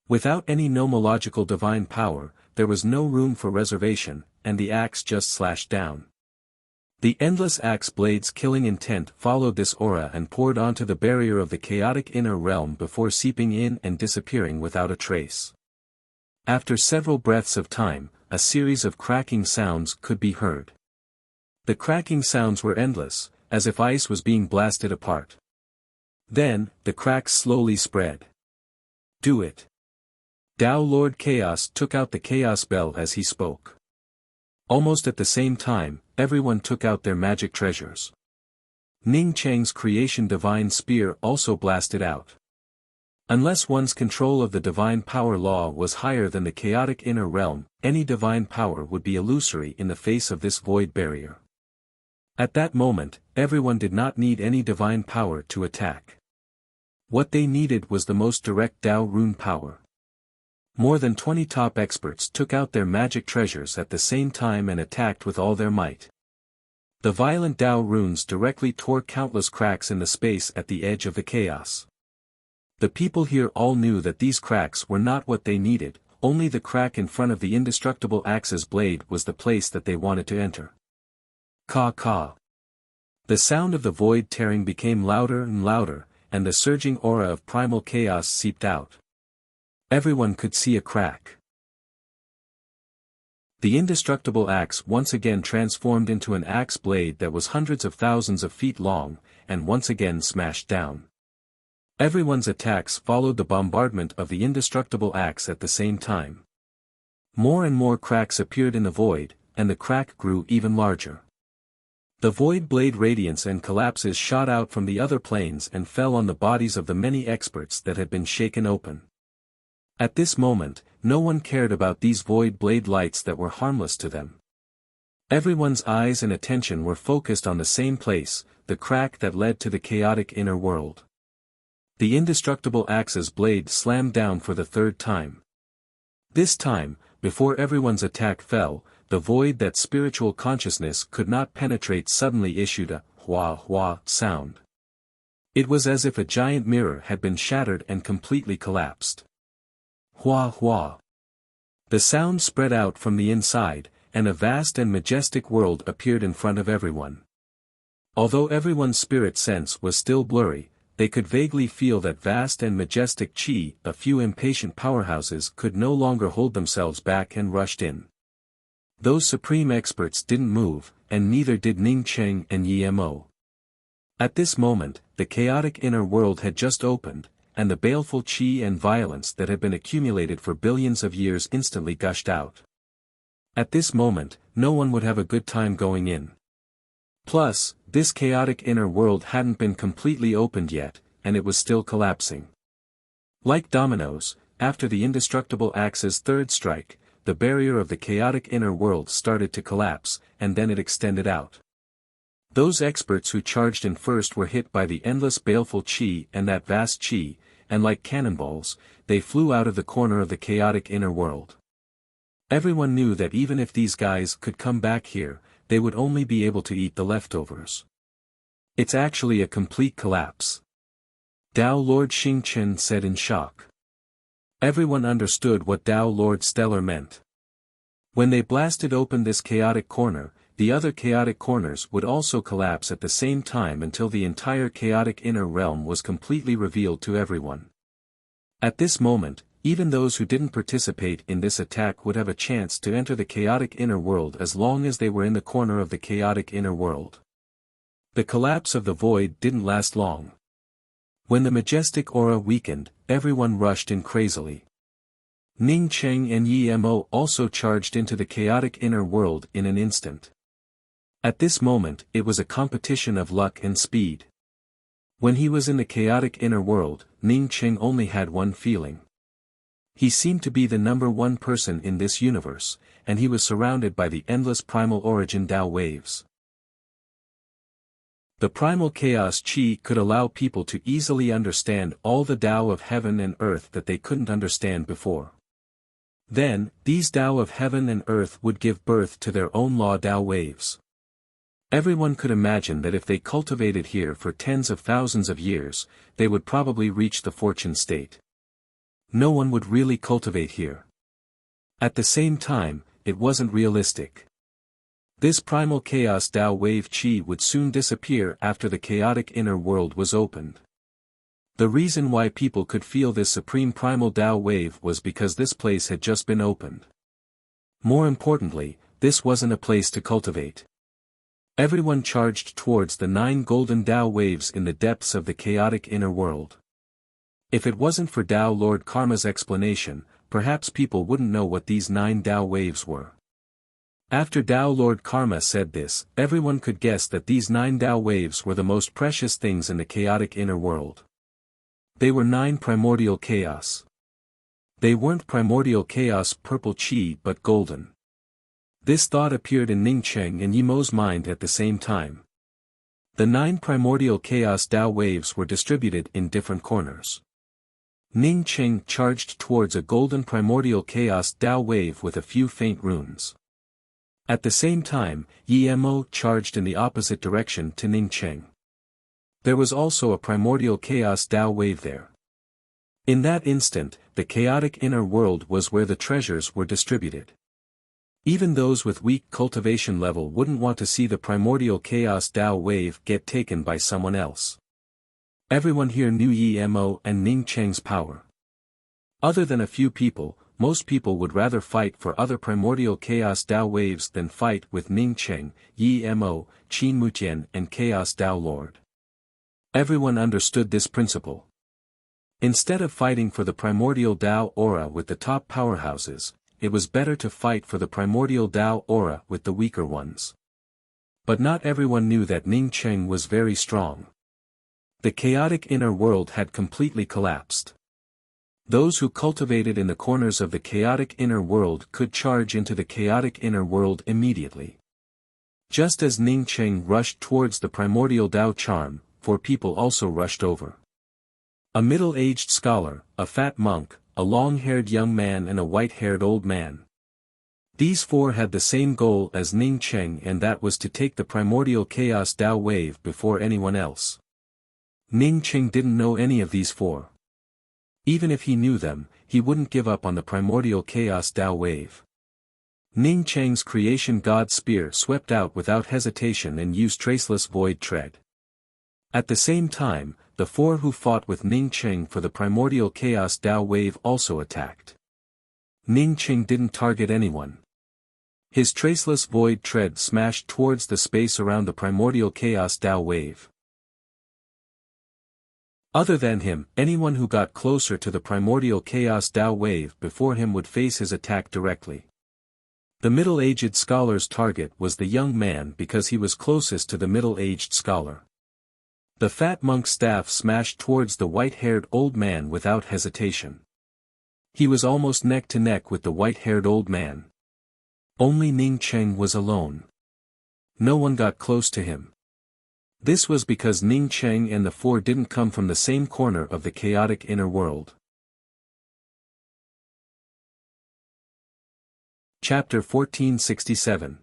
Without any nomological divine power, there was no room for reservation, and the axe just slashed down. The endless axe blade's killing intent followed this aura and poured onto the barrier of the chaotic inner realm before seeping in and disappearing without a trace. After several breaths of time, a series of cracking sounds could be heard. The cracking sounds were endless, as if ice was being blasted apart. Then, the cracks slowly spread. "Do it." Dao Lord Chaos took out the Chaos Bell as he spoke. Almost at the same time, everyone took out their magic treasures. Ning Cheng's creation divine spear also blasted out. Unless one's control of the divine power law was higher than the chaotic inner realm, any divine power would be illusory in the face of this void barrier. At that moment, everyone did not need any divine power to attack. What they needed was the most direct Dao rune power. More than 20 top experts took out their magic treasures at the same time and attacked with all their might. The violent Dao runes directly tore countless cracks in the space at the edge of the chaos. The people here all knew that these cracks were not what they needed, only the crack in front of the indestructible axe's blade was the place that they wanted to enter. Ka. The sound of the void tearing became louder and louder, and the surging aura of primal chaos seeped out. Everyone could see a crack. The indestructible axe once again transformed into an axe blade that was hundreds of thousands of feet long, and once again smashed down. Everyone's attacks followed the bombardment of the indestructible axe at the same time. More and more cracks appeared in the void, and the crack grew even larger. The void blade radiance and collapses shot out from the other planes and fell on the bodies of the many experts that had been shaken open. At this moment, no one cared about these void blade lights that were harmless to them. Everyone's eyes and attention were focused on the same place, the crack that led to the chaotic inner world. The indestructible axe's blade slammed down for the third time. This time, before everyone's attack fell, the void that spiritual consciousness could not penetrate suddenly issued a hua hua sound. It was as if a giant mirror had been shattered and completely collapsed. Hua hua. The sound spread out from the inside, and a vast and majestic world appeared in front of everyone. Although everyone's spirit sense was still blurry, they could vaguely feel that vast and majestic chi. A few impatient powerhouses could no longer hold themselves back and rushed in. Those supreme experts didn't move, and neither did Ning Cheng and Yi Mo. At this moment, the chaotic inner world had just opened, and the baleful chi and violence that had been accumulated for billions of years instantly gushed out. At this moment, no one would have a good time going in. Plus, this chaotic inner world hadn't been completely opened yet, and it was still collapsing. Like dominoes, after the indestructible axe's third strike, the barrier of the chaotic inner world started to collapse, and then it extended out. Those experts who charged in first were hit by the endless baleful chi and that vast chi, and like cannonballs, they flew out of the corner of the chaotic inner world. Everyone knew that even if these guys could come back here, they would only be able to eat the leftovers. It's actually a complete collapse. Dao Lord Xingchen said in shock. Everyone understood what Dao Lord Stellar meant. When they blasted open this chaotic corner, the other chaotic corners would also collapse at the same time until the entire chaotic inner realm was completely revealed to everyone. At this moment, even those who didn't participate in this attack would have a chance to enter the chaotic inner world as long as they were in the corner of the chaotic inner world. The collapse of the void didn't last long. When the majestic aura weakened, everyone rushed in crazily. Ning Cheng and Yi Mo also charged into the chaotic inner world in an instant. At this moment, it was a competition of luck and speed. When he was in the chaotic inner world, Ning Cheng only had one feeling. He seemed to be the number one person in this universe, and he was surrounded by the endless primal origin Tao waves. The primal chaos chi could allow people to easily understand all the Tao of heaven and earth that they couldn't understand before. Then, these Tao of heaven and earth would give birth to their own law Tao waves. Everyone could imagine that if they cultivated here for tens of thousands of years, they would probably reach the fortune state. No one would really cultivate here. At the same time, it wasn't realistic. This primal chaos Tao wave chi would soon disappear after the chaotic inner world was opened. The reason why people could feel this supreme primal Tao wave was because this place had just been opened. More importantly, this wasn't a place to cultivate. Everyone charged towards the 9 golden Tao waves in the depths of the chaotic inner world. If it wasn't for Tao Lord Karma's explanation, perhaps people wouldn't know what these 9 Tao waves were. After Tao Lord Karma said this, everyone could guess that these 9 Tao waves were the most precious things in the chaotic inner world. They were 9 primordial chaos. They weren't primordial chaos purple chi but golden. This thought appeared in Ning Cheng and Yi Mo's mind at the same time. The 9 primordial chaos Tao waves were distributed in different corners. Ning Cheng charged towards a golden primordial chaos Tao wave with a few faint runes. At the same time, Yi Mo charged in the opposite direction to Ning Cheng. There was also a primordial chaos Tao wave there. In that instant, the chaotic inner world was where the treasures were distributed. Even those with weak cultivation level wouldn't want to see the primordial chaos Tao wave get taken by someone else. Everyone here knew Yi Mo and Ning Cheng's power. Other than a few people, most people would rather fight for other primordial chaos Tao waves than fight with Ning Cheng, Yi Mo, Qin Mutian and Chaos Tao Lord. Everyone understood this principle. Instead of fighting for the primordial Tao aura with the top powerhouses, it was better to fight for the primordial Tao aura with the weaker ones. But not everyone knew that Ning Cheng was very strong. The chaotic inner world had completely collapsed. Those who cultivated in the corners of the chaotic inner world could charge into the chaotic inner world immediately. Just as Ning Cheng rushed towards the primordial Tao charm, 4 people also rushed over. A middle-aged scholar, a fat monk, a long-haired young man and a white-haired old man. These 4 had the same goal as Ning Cheng, and that was to take the primordial chaos Tao wave before anyone else. Ning Cheng didn't know any of these 4. Even if he knew them, he wouldn't give up on the primordial chaos Tao wave. Ning Cheng's creation god spear swept out without hesitation and used traceless void tread. At the same time, the 4 who fought with Ning Cheng for the primordial chaos Tao wave also attacked. Ning Cheng didn't target anyone. His traceless void tread smashed towards the space around the primordial chaos Tao wave. Other than him, anyone who got closer to the primordial chaos Tao wave before him would face his attack directly. The middle-aged scholar's target was the young man because he was closest to the middle-aged scholar. The fat monk's staff smashed towards the white-haired old man without hesitation. He was almost neck to neck with the white-haired old man. Only Ning Cheng was alone. No one got close to him. This was because Ning Cheng and the 4 didn't come from the same corner of the chaotic inner world. Chapter 1467.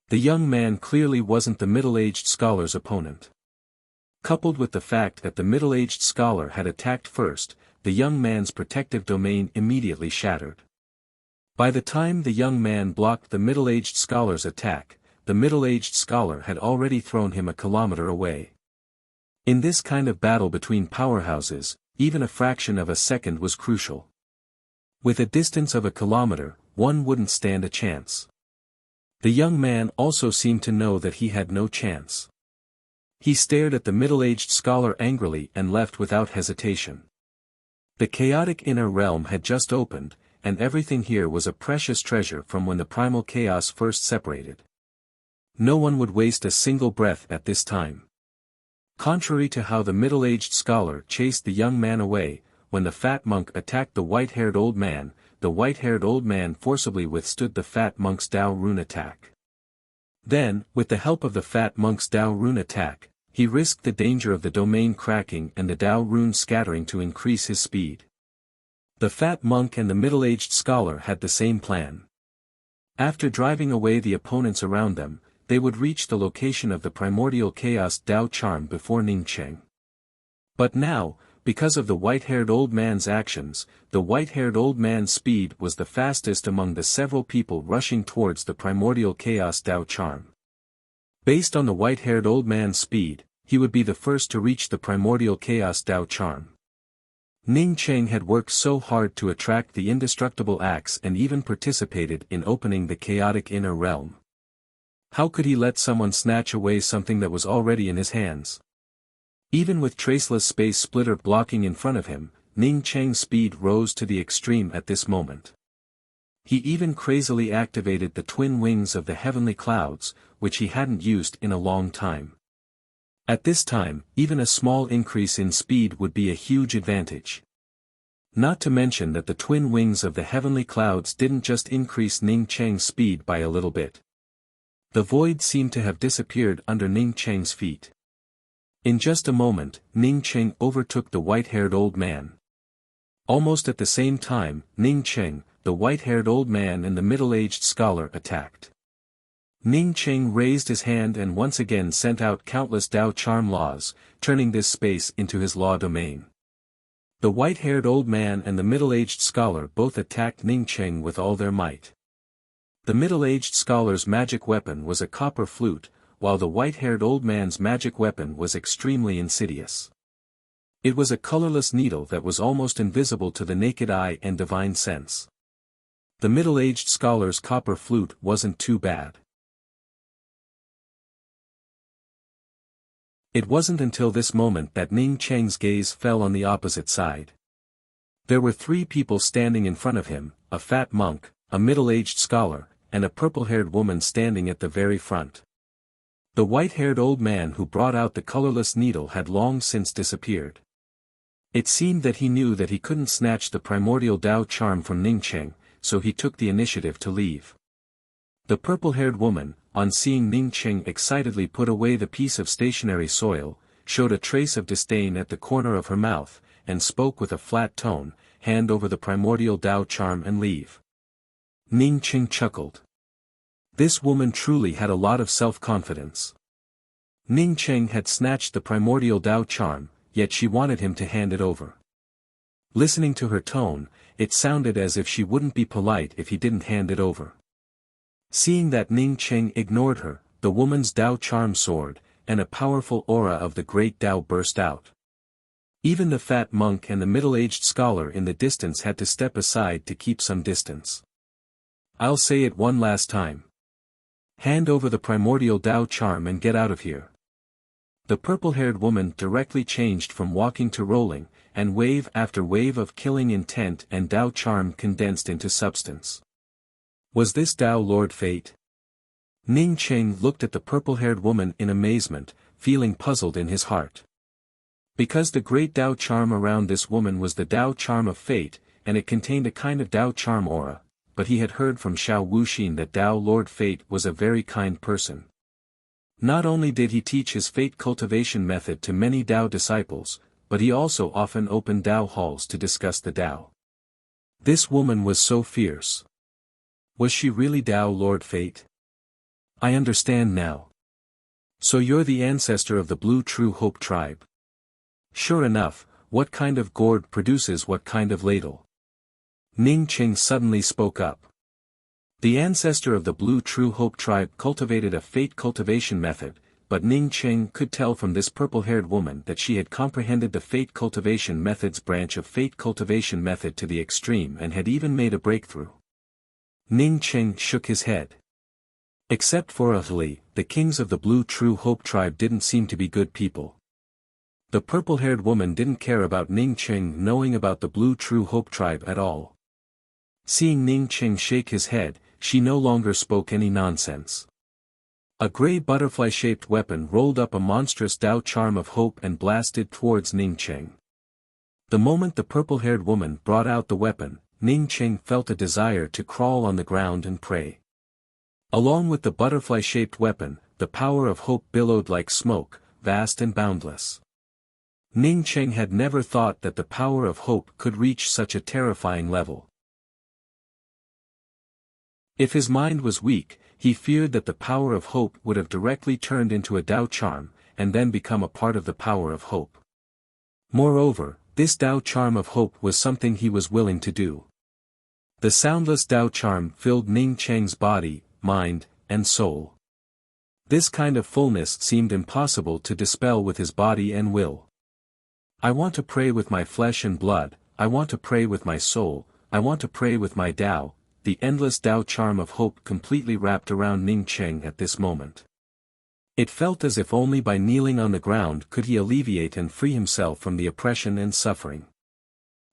The young man clearly wasn't the middle-aged scholar's opponent. Coupled with the fact that the middle-aged scholar had attacked first, the young man's protective domain immediately shattered. By the time the young man blocked the middle-aged scholar's attack, the middle-aged scholar had already thrown him a kilometer away. In this kind of battle between powerhouses, even a fraction of a second was crucial. With a distance of a kilometer, one wouldn't stand a chance. The young man also seemed to know that he had no chance. He stared at the middle-aged scholar angrily and left without hesitation. The chaotic inner realm had just opened, and everything here was a precious treasure from when the primal chaos first separated. No one would waste a single breath at this time. Contrary to how the middle-aged scholar chased the young man away, when the fat monk attacked the white-haired old man forcibly withstood the fat monk's Tao rune attack. Then, with the help of the fat monk's Tao rune attack, he risked the danger of the domain cracking and the Tao rune scattering to increase his speed. The fat monk and the middle-aged scholar had the same plan. After driving away the opponents around them, they would reach the location of the primordial chaos Tao charm before Ning Cheng. But now, because of the white-haired old man's actions, the white-haired old man's speed was the fastest among the several people rushing towards the primordial chaos Tao charm. Based on the white-haired old man's speed, he would be the first to reach the primordial chaos Tao charm. Ning Cheng had worked so hard to attract the indestructible axe and even participated in opening the chaotic inner realm. How could he let someone snatch away something that was already in his hands? Even with traceless space splitter blocking in front of him, Ning Cheng's speed rose to the extreme at this moment. He even crazily activated the twin wings of the heavenly clouds, which he hadn't used in a long time. At this time, even a small increase in speed would be a huge advantage. Not to mention that the twin wings of the heavenly clouds didn't just increase Ning Cheng's speed by a little bit. The void seemed to have disappeared under Ning Cheng's feet. In just a moment, Ning Cheng overtook the white-haired old man. Almost at the same time, Ning Cheng, the white-haired old man and the middle-aged scholar attacked. Ning Cheng raised his hand and once again sent out countless Tao charm laws, turning this space into his law domain. The white-haired old man and the middle-aged scholar both attacked Ning Cheng with all their might. The middle-aged scholar's magic weapon was a copper flute, while the white-haired old man's magic weapon was extremely insidious. It was a colorless needle that was almost invisible to the naked eye and divine sense. The middle-aged scholar's copper flute wasn't too bad. It wasn't until this moment that Ning Cheng's gaze fell on the opposite side. There were 3 people standing in front of him, a fat monk, a middle-aged scholar, and a purple-haired woman standing at the very front. The white-haired old man who brought out the colorless needle had long since disappeared. It seemed that he knew that he couldn't snatch the primordial Dao charm from Ningcheng, so he took the initiative to leave. The purple-haired woman, on seeing Ningcheng excitedly put away the piece of stationary soil, showed a trace of disdain at the corner of her mouth, and spoke with a flat tone, "Hand over the primordial Dao charm and leave." Ningcheng chuckled. This woman truly had a lot of self-confidence. Ningcheng had snatched the primordial Dao charm, yet she wanted him to hand it over. Listening to her tone, it sounded as if she wouldn't be polite if he didn't hand it over. Seeing that Ningcheng ignored her, the woman's Dao charm soared, and a powerful aura of the great Dao burst out. Even the fat monk and the middle-aged scholar in the distance had to step aside to keep some distance. "I'll say it one last time. Hand over the primordial Dao charm and get out of here." The purple-haired woman directly changed from walking to rolling, and wave after wave of killing intent and Dao charm condensed into substance. Was this Dao Lord Fate? Ningcheng looked at the purple-haired woman in amazement, feeling puzzled in his heart. Because the great Dao charm around this woman was the Dao charm of fate, and it contained a kind of Dao charm aura, but he had heard from Xiao Wuxin that Dao Lord Fate was a very kind person. Not only did he teach his fate cultivation method to many Dao disciples, but he also often opened Dao halls to discuss the Dao. This woman was so fierce. Was she really Dao Lord Fate? I understand now. So you're the ancestor of the Blue True Hope tribe. Sure enough, what kind of gourd produces what kind of ladle? Ningcheng suddenly spoke up. The ancestor of the Blue True Hope tribe cultivated a fate cultivation method, but Ningcheng could tell from this purple-haired woman that she had comprehended the fate cultivation method's branch of fate cultivation method to the extreme and had even made a breakthrough. Ningcheng shook his head. Except for Ahli, the kings of the Blue True Hope tribe didn't seem to be good people. The purple-haired woman didn't care about Ningcheng knowing about the Blue True Hope tribe at all. Seeing Ningcheng shake his head, she no longer spoke any nonsense. A grey butterfly-shaped weapon rolled up a monstrous Dao charm of hope and blasted towards Ningcheng. The moment the purple-haired woman brought out the weapon, Ningcheng felt a desire to crawl on the ground and pray. Along with the butterfly-shaped weapon, the power of hope billowed like smoke, vast and boundless. Ningcheng had never thought that the power of hope could reach such a terrifying level. If his mind was weak, he feared that the power of hope would have directly turned into a Dao charm, and then become a part of the power of hope. Moreover, this Dao charm of hope was something he was willing to do. The soundless Dao charm filled Ningcheng's body, mind, and soul. This kind of fullness seemed impossible to dispel with his body and will. I want to pray with my flesh and blood, I want to pray with my soul, I want to pray with my Dao. The endless Dao charm of hope completely wrapped around Ningcheng at this moment. It felt as if only by kneeling on the ground could he alleviate and free himself from the oppression and suffering.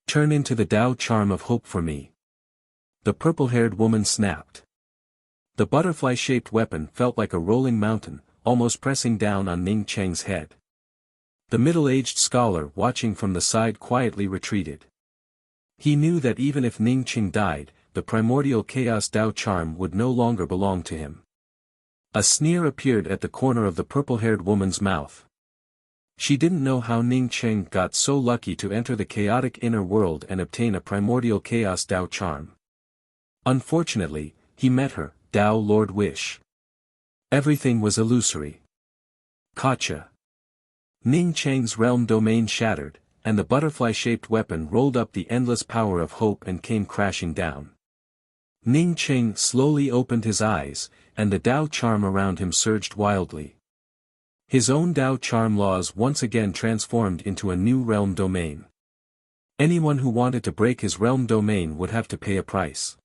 Turn into the Dao charm of hope for me. The purple-haired woman snapped. The butterfly-shaped weapon felt like a rolling mountain, almost pressing down on Ningcheng's head. The middle-aged scholar watching from the side quietly retreated. He knew that even if Ningcheng died, the primordial chaos Dao charm would no longer belong to him. A sneer appeared at the corner of the purple-haired woman's mouth. She didn't know how Ningcheng got so lucky to enter the chaotic inner world and obtain a primordial chaos Dao charm. Unfortunately, he met her, Dao Lord Wish. Everything was illusory. Gotcha. Ningcheng's realm domain shattered, and the butterfly-shaped weapon rolled up the endless power of hope and came crashing down. Ningcheng slowly opened his eyes, and the Dao charm around him surged wildly. His own Dao charm laws once again transformed into a new realm domain. Anyone who wanted to break his realm domain would have to pay a price.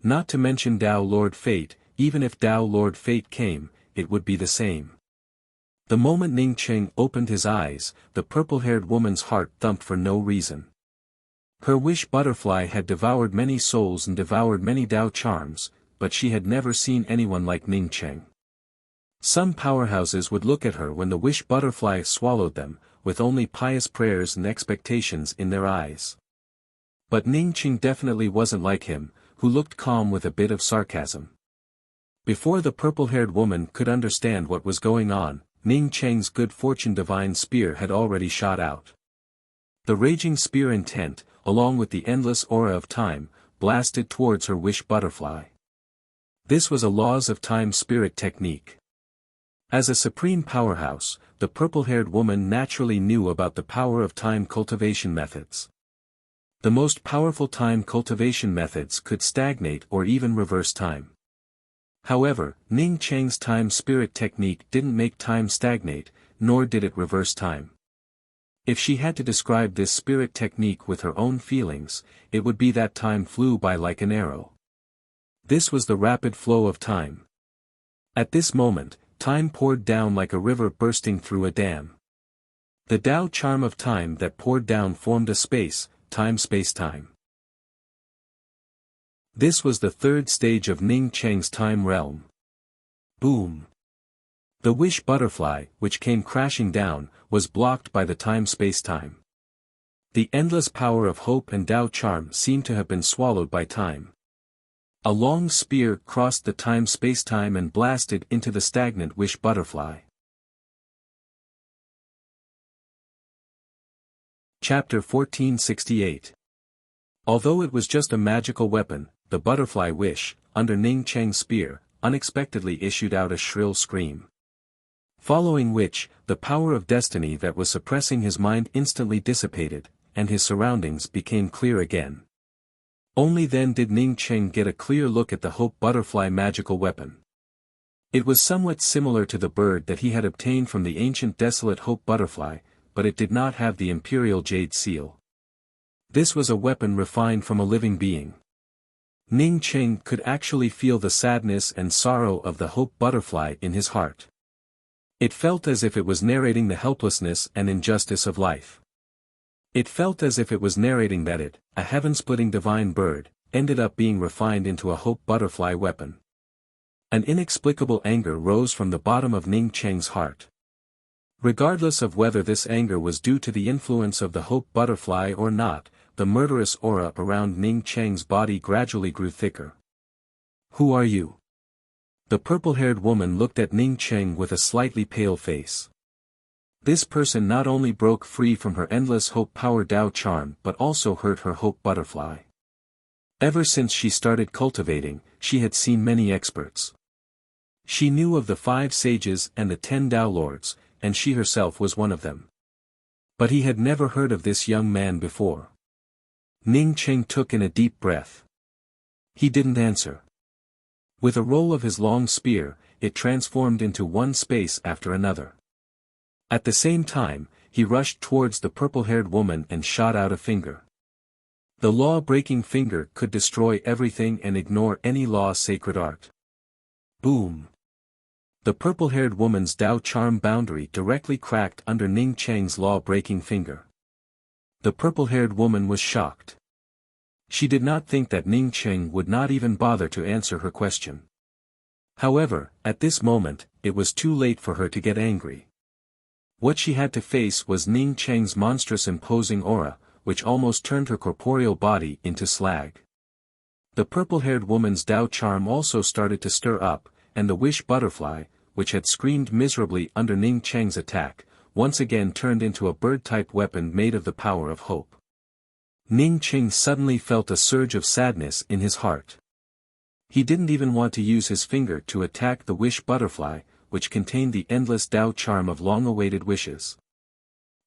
Not to mention Dao Lord Fate, even if Dao Lord Fate came, it would be the same. The moment Ningcheng opened his eyes, the purple-haired woman's heart thumped for no reason. Her wish butterfly had devoured many souls and devoured many Dao charms, but she had never seen anyone like Ningcheng. Some powerhouses would look at her when the wish butterfly swallowed them, with only pious prayers and expectations in their eyes. But Ning Qing definitely wasn't like him, who looked calm with a bit of sarcasm. Before the purple-haired woman could understand what was going on, Ning Cheng's good fortune divine spear had already shot out. The raging spear intent, along with the endless aura of time, blasted towards her wish butterfly. This was a laws of time spirit technique. As a supreme powerhouse, the purple-haired woman naturally knew about the power of time cultivation methods. The most powerful time cultivation methods could stagnate or even reverse time. However, Ning Cheng's time spirit technique didn't make time stagnate, nor did it reverse time. If she had to describe this spirit technique with her own feelings, it would be that time flew by like an arrow. This was the rapid flow of time. At this moment, time poured down like a river bursting through a dam. The Tao charm of time that poured down formed a space, time-space-time. This was the third stage of Ning Cheng's time realm. Boom! The wish butterfly, which came crashing down, was blocked by the time-space-time. The endless power of hope and Tao charm seemed to have been swallowed by time. A long spear crossed the time-space-time and blasted into the stagnant wish butterfly. Chapter 1468. Although it was just a magical weapon, the butterfly wish, under Ning Cheng's spear, unexpectedly issued out a shrill scream. Following which, the power of destiny that was suppressing his mind instantly dissipated, and his surroundings became clear again. Only then did Ning Cheng get a clear look at the hope butterfly magical weapon. It was somewhat similar to the bird that he had obtained from the ancient desolate hope butterfly, but it did not have the imperial jade seal. This was a weapon refined from a living being. Ning Cheng could actually feel the sadness and sorrow of the hope butterfly in his heart. It felt as if it was narrating the helplessness and injustice of life. It felt as if it was narrating that it, a heaven-splitting divine bird, ended up being refined into a hope butterfly weapon. An inexplicable anger rose from the bottom of Ning Cheng's heart. Regardless of whether this anger was due to the influence of the hope butterfly or not, the murderous aura around Ning Cheng's body gradually grew thicker. "Who are you?" The purple-haired woman looked at Ning Cheng with a slightly pale face. This person not only broke free from her endless hope power Tao charm but also hurt her hope butterfly. Ever since she started cultivating, she had seen many experts. She knew of the 5 sages and the 10 Tao lords, and she herself was one of them. But he had never heard of this young man before. Ning Cheng took in a deep breath. He didn't answer. With a roll of his long spear, it transformed into one space after another. At the same time, he rushed towards the purple-haired woman and shot out a finger. The law-breaking finger could destroy everything and ignore any law-sacred art. Boom! The purple-haired woman's Tao charm boundary directly cracked under Ning Cheng's law-breaking finger. The purple-haired woman was shocked. She did not think that Ning Cheng would not even bother to answer her question. However, at this moment, it was too late for her to get angry. What she had to face was Ning Cheng's monstrous imposing aura, which almost turned her corporeal body into slag. The purple-haired woman's Tao charm also started to stir up, and the wish butterfly, which had screamed miserably under Ning Cheng's attack, once again turned into a bird-type weapon made of the power of hope. Ning Cheng suddenly felt a surge of sadness in his heart. He didn't even want to use his finger to attack the wish butterfly, which contained the endless Tao charm of long-awaited wishes.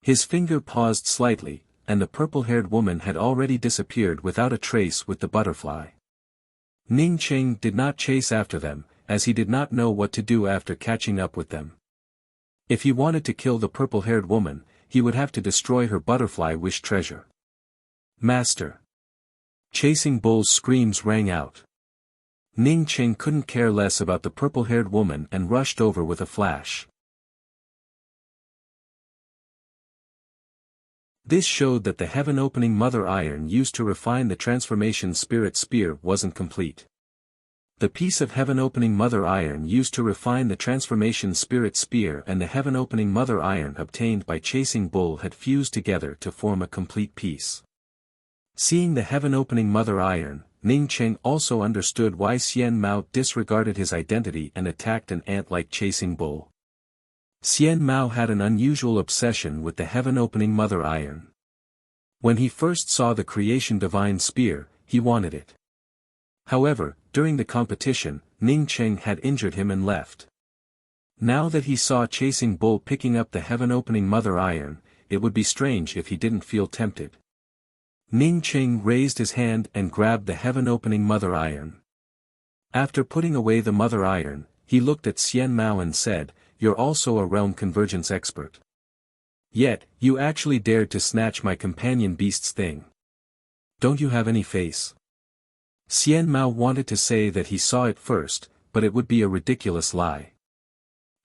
His finger paused slightly, and the purple-haired woman had already disappeared without a trace with the butterfly. Ning Cheng did not chase after them, as he did not know what to do after catching up with them. If he wanted to kill the purple-haired woman, he would have to destroy her butterfly wish treasure. "Master!" Chasing Bull's screams rang out. Ning Cheng couldn't care less about the purple-haired woman and rushed over with a flash. This showed that the heaven-opening mother iron used to refine the transformation spirit spear wasn't complete. The piece of heaven-opening mother iron used to refine the transformation spirit spear and the heaven-opening mother iron obtained by chasing bull had fused together to form a complete piece. Seeing the heaven-opening mother iron, Ning Cheng also understood why Xian Mao disregarded his identity and attacked an ant-like chasing bull. Xian Mao had an unusual obsession with the heaven-opening mother iron. When he first saw the creation divine spear, he wanted it. However, during the competition, Ning Cheng had injured him and left. Now that he saw chasing bull picking up the heaven-opening mother iron, it would be strange if he didn't feel tempted. Ning Cheng raised his hand and grabbed the heaven-opening mother iron. After putting away the mother iron, he looked at Xian Mao and said, "You're also a realm convergence expert. Yet, you actually dared to snatch my companion beast's thing. Don't you have any face?" Xian Mao wanted to say that he saw it first, but it would be a ridiculous lie.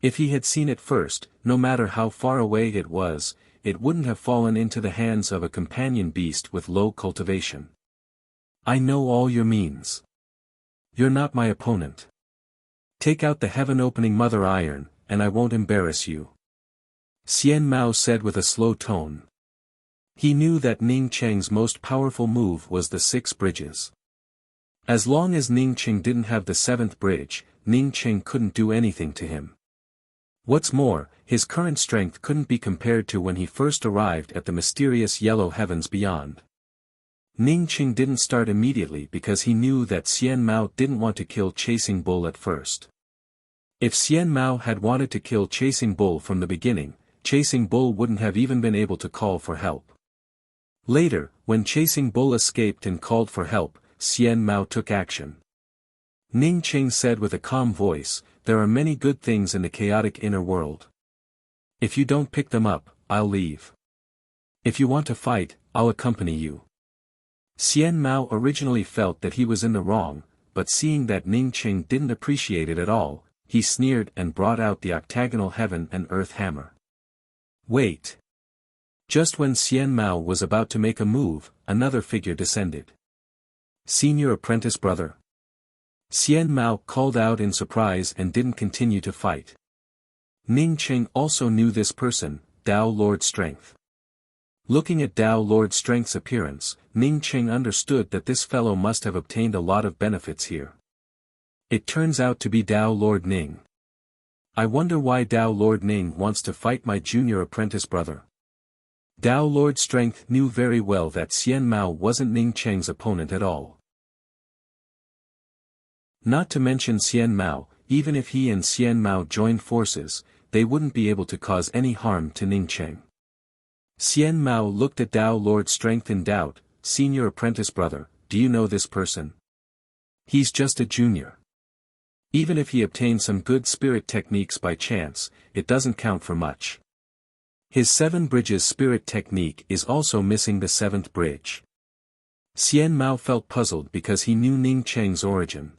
If he had seen it first, no matter how far away it was, it wouldn't have fallen into the hands of a companion beast with low cultivation. "I know all your means. You're not my opponent. Take out the heaven-opening mother iron, and I won't embarrass you," Xian Mao said with a slow tone. He knew that Ning Cheng's most powerful move was the 6 bridges. As long as Ning Cheng didn't have the 7th bridge, Ning Cheng couldn't do anything to him. What's more, his current strength couldn't be compared to when he first arrived at the mysterious yellow heavens beyond. Ning Cheng didn't start immediately because he knew that Xian Mao didn't want to kill Chasing Bull at first. If Xian Mao had wanted to kill Chasing Bull from the beginning, Chasing Bull wouldn't have even been able to call for help. Later, when Chasing Bull escaped and called for help, Xian Mao took action. Ning Cheng said with a calm voice, "There are many good things in the chaotic inner world. If you don't pick them up, I'll leave. If you want to fight, I'll accompany you." Xian Mao originally felt that he was in the wrong, but seeing that Ning Cheng didn't appreciate it at all, he sneered and brought out the octagonal heaven and earth hammer. Wait! Just when Xian Mao was about to make a move, another figure descended. "Senior apprentice brother." Xian Mao called out in surprise and didn't continue to fight. Ning Cheng also knew this person, Dao Lord Strength. Looking at Dao Lord Strength's appearance, Ning Cheng understood that this fellow must have obtained a lot of benefits here. It turns out to be Dao Lord Ning. I wonder why Dao Lord Ning wants to fight my junior apprentice brother. Dao Lord Strength knew very well that Xian Mao wasn't Ning Cheng's opponent at all. Not to mention Xian Mao, even if he and Xian Mao joined forces, they wouldn't be able to cause any harm to Ning Cheng. Xian Mao looked at Dao Lord Strength in doubt. "Senior apprentice brother, do you know this person?" "He's just a junior. Even if he obtained some good spirit techniques by chance, it doesn't count for much. His 7 bridges spirit technique is also missing the 7th bridge." Xian Mao felt puzzled because he knew Ning Cheng's origin.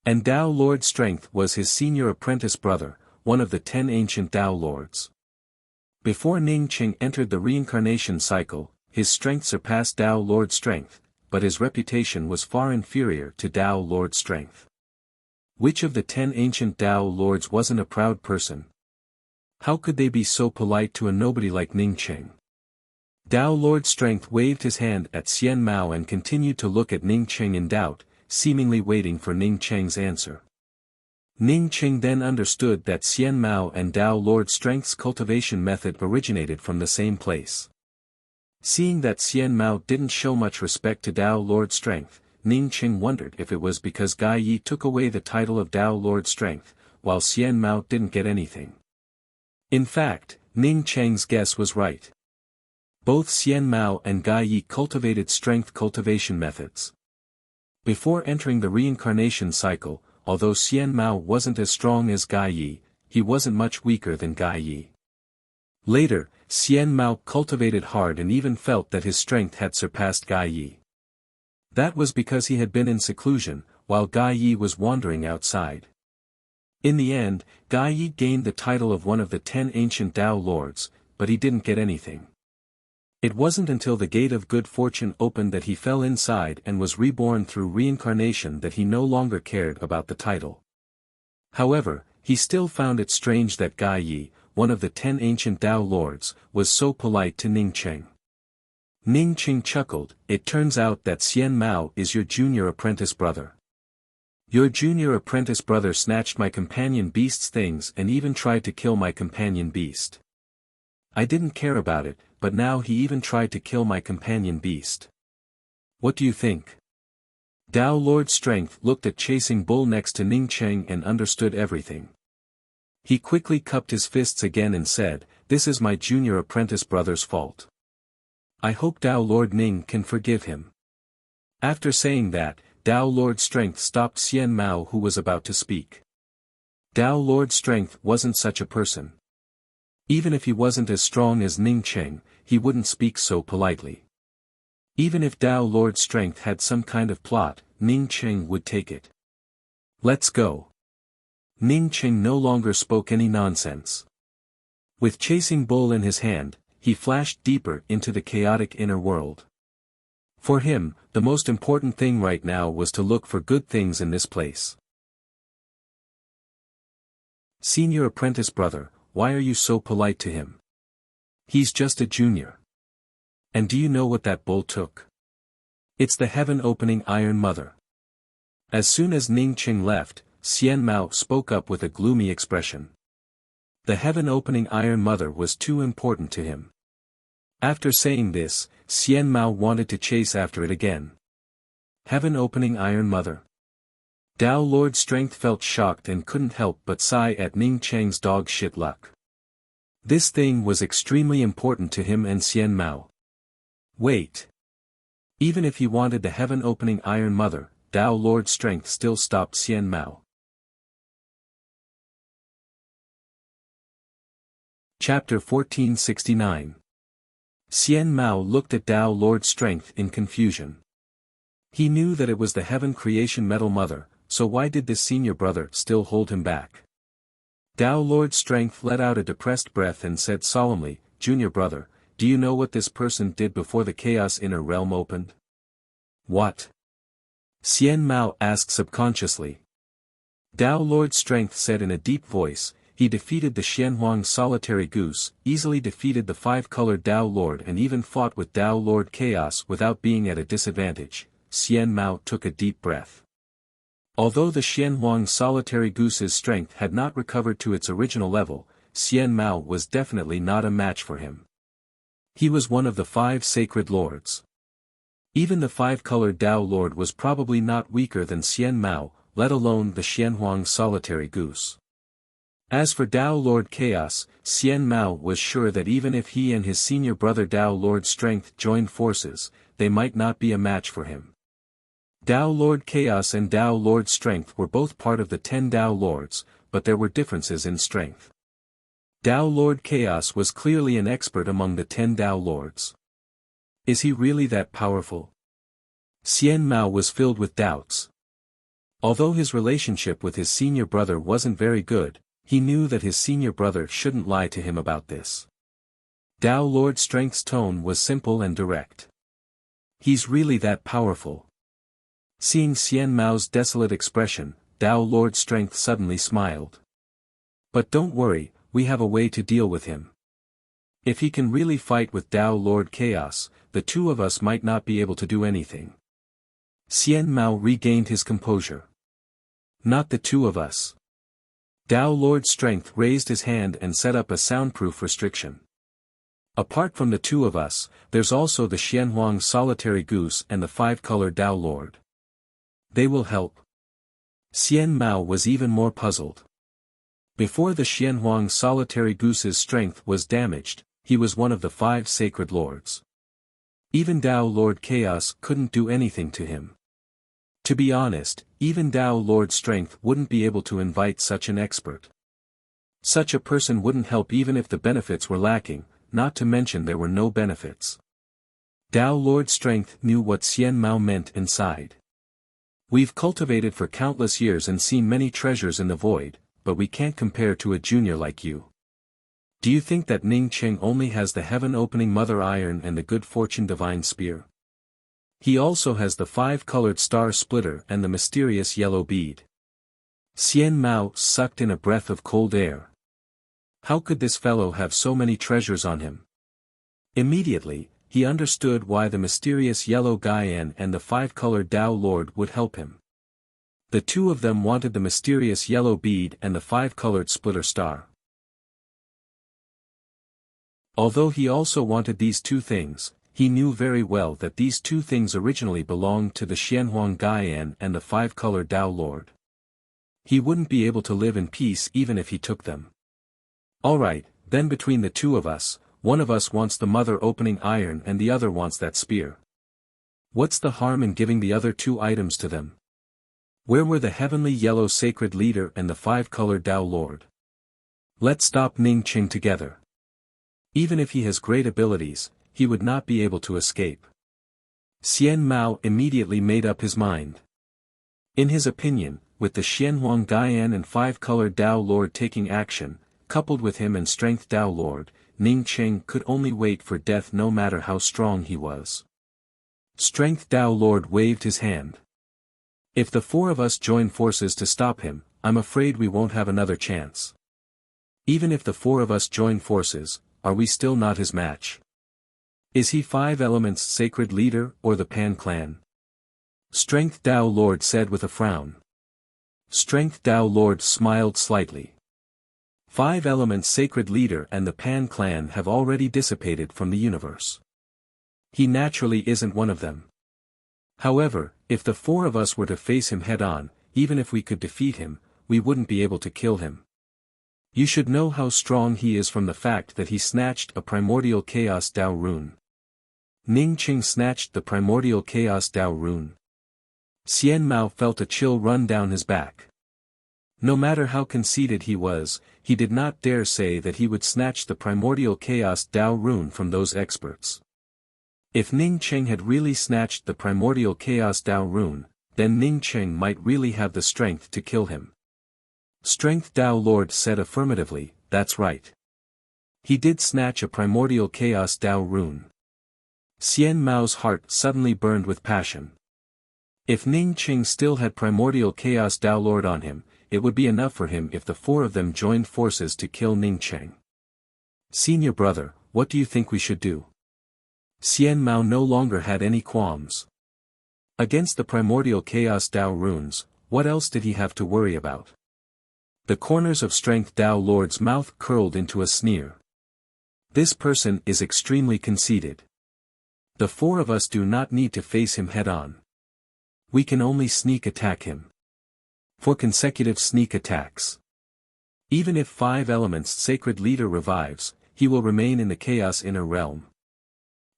And Dao Lord Strength was his senior apprentice brother, one of the 10 ancient Dao Lords. Before Ning Cheng entered the reincarnation cycle, his strength surpassed Dao Lord Strength, but his reputation was far inferior to Dao Lord Strength. Which of the 10 ancient Dao Lords wasn't a proud person? How could they be so polite to a nobody like Ning Cheng? Dao Lord Strength waved his hand at Xian Mao and continued to look at Ning Cheng in doubt, seemingly waiting for Ning Cheng's answer. Ning Cheng then understood that Xian Mao and Dao Lord Strength's cultivation method originated from the same place. Seeing that Xian Mao didn't show much respect to Dao Lord Strength, Ning Cheng wondered if it was because Gai Yi took away the title of Dao Lord Strength, while Xian Mao didn't get anything. In fact, Ning Cheng's guess was right. Both Xian Mao and Gai Yi cultivated strength cultivation methods. Before entering the reincarnation cycle, although Xian Mao wasn't as strong as Gai Yi, he wasn't much weaker than Gai Yi. Later, Xian Mao cultivated hard and even felt that his strength had surpassed Gai Yi. That was because he had been in seclusion, while Gai Yi was wandering outside. In the end, Gai Yi gained the title of one of the 10 ancient Dao Lords, but he didn't get anything. It wasn't until the gate of good fortune opened that he fell inside and was reborn through reincarnation that he no longer cared about the title. However, he still found it strange that Gai Yi, one of the 10 ancient Tao lords, was so polite to Ning Cheng. Ning Cheng chuckled, "It turns out that Xian Mao is your junior apprentice brother. Your junior apprentice brother snatched my companion beast's things and even tried to kill my companion beast. I didn't care about it, but now he even tried to kill my companion beast. What do you think?" Tao Lord Strength looked at Chasing Bull next to Ning Cheng and understood everything. He quickly cupped his fists again and said, "This is my junior apprentice brother's fault. I hope Tao Lord Ning can forgive him." After saying that, Tao Lord Strength stopped Xian Mao, who was about to speak. Tao Lord Strength wasn't such a person. Even if he wasn't as strong as Ning Cheng, he wouldn't speak so politely. Even if Tao Lord Strength had some kind of plot, Ning Cheng would take it. "Let's go." Ning Cheng no longer spoke any nonsense. With Chasing Bull in his hand, he flashed deeper into the chaotic inner world. For him, the most important thing right now was to look for good things in this place. "Senior apprentice brother, why are you so polite to him? He's just a junior. And do you know what that bull took? It's the heaven-opening Iron Mother." As soon as Ning Cheng left, Xian Mao spoke up with a gloomy expression. The heaven-opening Iron Mother was too important to him. After saying this, Xian Mao wanted to chase after it again. Heaven-opening Iron Mother. Tao Lord Strength felt shocked and couldn't help but sigh at Ning Cheng's dog shit luck. This thing was extremely important to him and Xian Mao. Wait. Even if he wanted the heaven-opening Iron Mother, Tao Lord Strength still stopped Xian Mao. Chapter 1469. Xian Mao looked at Tao Lord Strength in confusion. He knew that it was the Heaven Creation Metal Mother, so why did this senior brother still hold him back? Tao Lord Strength let out a depressed breath and said solemnly, "Junior brother, do you know what this person did before the Chaos Inner Realm opened?" "What?" Xian Mao asked subconsciously. Tao Lord Strength said in a deep voice, "He defeated the Xianhuang Solitary Goose, easily defeated the 5-colored Tao Lord and even fought with Tao Lord Chaos without being at a disadvantage." Xian Mao took a deep breath. Although the Xianhuang Solitary Goose's strength had not recovered to its original level, Xian Mao was definitely not a match for him. He was one of the 5 sacred lords. Even the 5-colored Tao Lord was probably not weaker than Xian Mao, let alone the Xianhuang Solitary Goose. As for Tao Lord Chaos, Xian Mao was sure that even if he and his senior brother Tao Lord Strength joined forces, they might not be a match for him. Tao Lord Chaos and Tao Lord Strength were both part of the 10 Tao Lords, but there were differences in strength. Tao Lord Chaos was clearly an expert among the 10 Tao Lords. Is he really that powerful? Xian Mao was filled with doubts. Although his relationship with his senior brother wasn't very good, he knew that his senior brother shouldn't lie to him about this. Tao Lord Strength's tone was simple and direct. He's really that powerful. Seeing Xian Mao's desolate expression, Tao Lord Strength suddenly smiled. But don't worry, we have a way to deal with him. If he can really fight with Tao Lord Chaos, the two of us might not be able to do anything. Xian Mao regained his composure. Not the two of us. Tao Lord Strength raised his hand and set up a soundproof restriction. Apart from the two of us, there's also the Xianhuang Solitary Goose and the 5-colored Tao Lord. They will help. Xian Mao was even more puzzled. Before the Xianhuang Solitary Goose's strength was damaged, he was one of the 5 sacred lords. Even Tao Lord Chaos couldn't do anything to him. To be honest, even Tao Lord Strength wouldn't be able to invite such an expert. Such a person wouldn't help even if the benefits were lacking, not to mention there were no benefits. Tao Lord Strength knew what Xian Mao meant and sighed. We've cultivated for countless years and seen many treasures in the void, but we can't compare to a junior like you. Do you think that Ning Qing only has the heaven-opening mother iron and the good fortune divine spear? He also has the 5-colored star splitter and the mysterious yellow bead. Xian Mao sucked in a breath of cold air. How could this fellow have so many treasures on him? Immediately, he understood why the mysterious yellow Gaian and the 5-colored Tao Lord would help him. The two of them wanted the mysterious yellow bead and the 5-colored splitter star. Although he also wanted these two things, he knew very well that these two things originally belonged to the Xianhuang Gaian and the 5-colored Tao Lord. He wouldn't be able to live in peace even if he took them. Alright, then between the two of us, one of us wants the mother-opening iron and the other wants that spear. What's the harm in giving the other two items to them? Where were the heavenly yellow sacred leader and the 5-colored Tao Lord? Let's stop Ning Qing together. Even if he has great abilities, he would not be able to escape. Xian Mao immediately made up his mind. In his opinion, with the Xianhuang Gaian and 5-colored Tao Lord taking action, coupled with him and strength Tao Lord, Ning Qing could only wait for death no matter how strong he was. Strength Tao Lord waved his hand. If the four of us join forces to stop him, I'm afraid we won't have another chance. Even if the four of us join forces, are we still not his match? Is he 5 Elements sacred leader or the Pan clan? Strength Tao Lord said with a frown. Strength Tao Lord smiled slightly. 5 Elements sacred leader and the Pan clan have already dissipated from the universe. He naturally isn't one of them. However, if the four of us were to face him head-on, even if we could defeat him, we wouldn't be able to kill him. You should know how strong he is from the fact that he snatched a primordial chaos Tao rune. Ning Qing snatched the primordial chaos Tao rune. Xian Mao felt a chill run down his back. No matter how conceited he was, he did not dare say that he would snatch the primordial chaos Tao rune from those experts. If Ning Qing had really snatched the primordial chaos Tao rune, then Ning Qing might really have the strength to kill him. Strength Tao Lord said affirmatively, that's right. He did snatch a primordial chaos Tao rune. Xian Mao's heart suddenly burned with passion. If Ning Qing still had primordial chaos Tao Lord on him, it would be enough for him if the four of them joined forces to kill Ning Qing. Senior brother, what do you think we should do? Xian Mao no longer had any qualms. Against the primordial chaos Tao runes, what else did he have to worry about? The corners of Strength Tao Lord's mouth curled into a sneer. This person is extremely conceited. The four of us do not need to face him head-on. We can only sneak attack him. 4 consecutive sneak attacks. Even if 5 Elements sacred leader revives, he will remain in the chaos inner realm.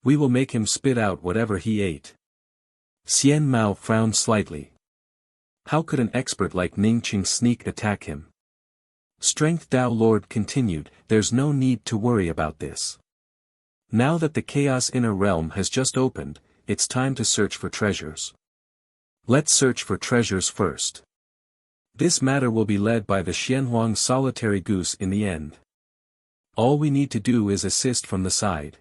We will make him spit out whatever he ate. Xian Mao frowned slightly. How could an expert like Ning Qing sneak attack him? Strength Tao Lord continued, there's no need to worry about this. Now that the chaos inner realm has just opened, it's time to search for treasures. Let's search for treasures first. This matter will be led by the Xianhuang solitary goose in the end. All we need to do is assist from the side.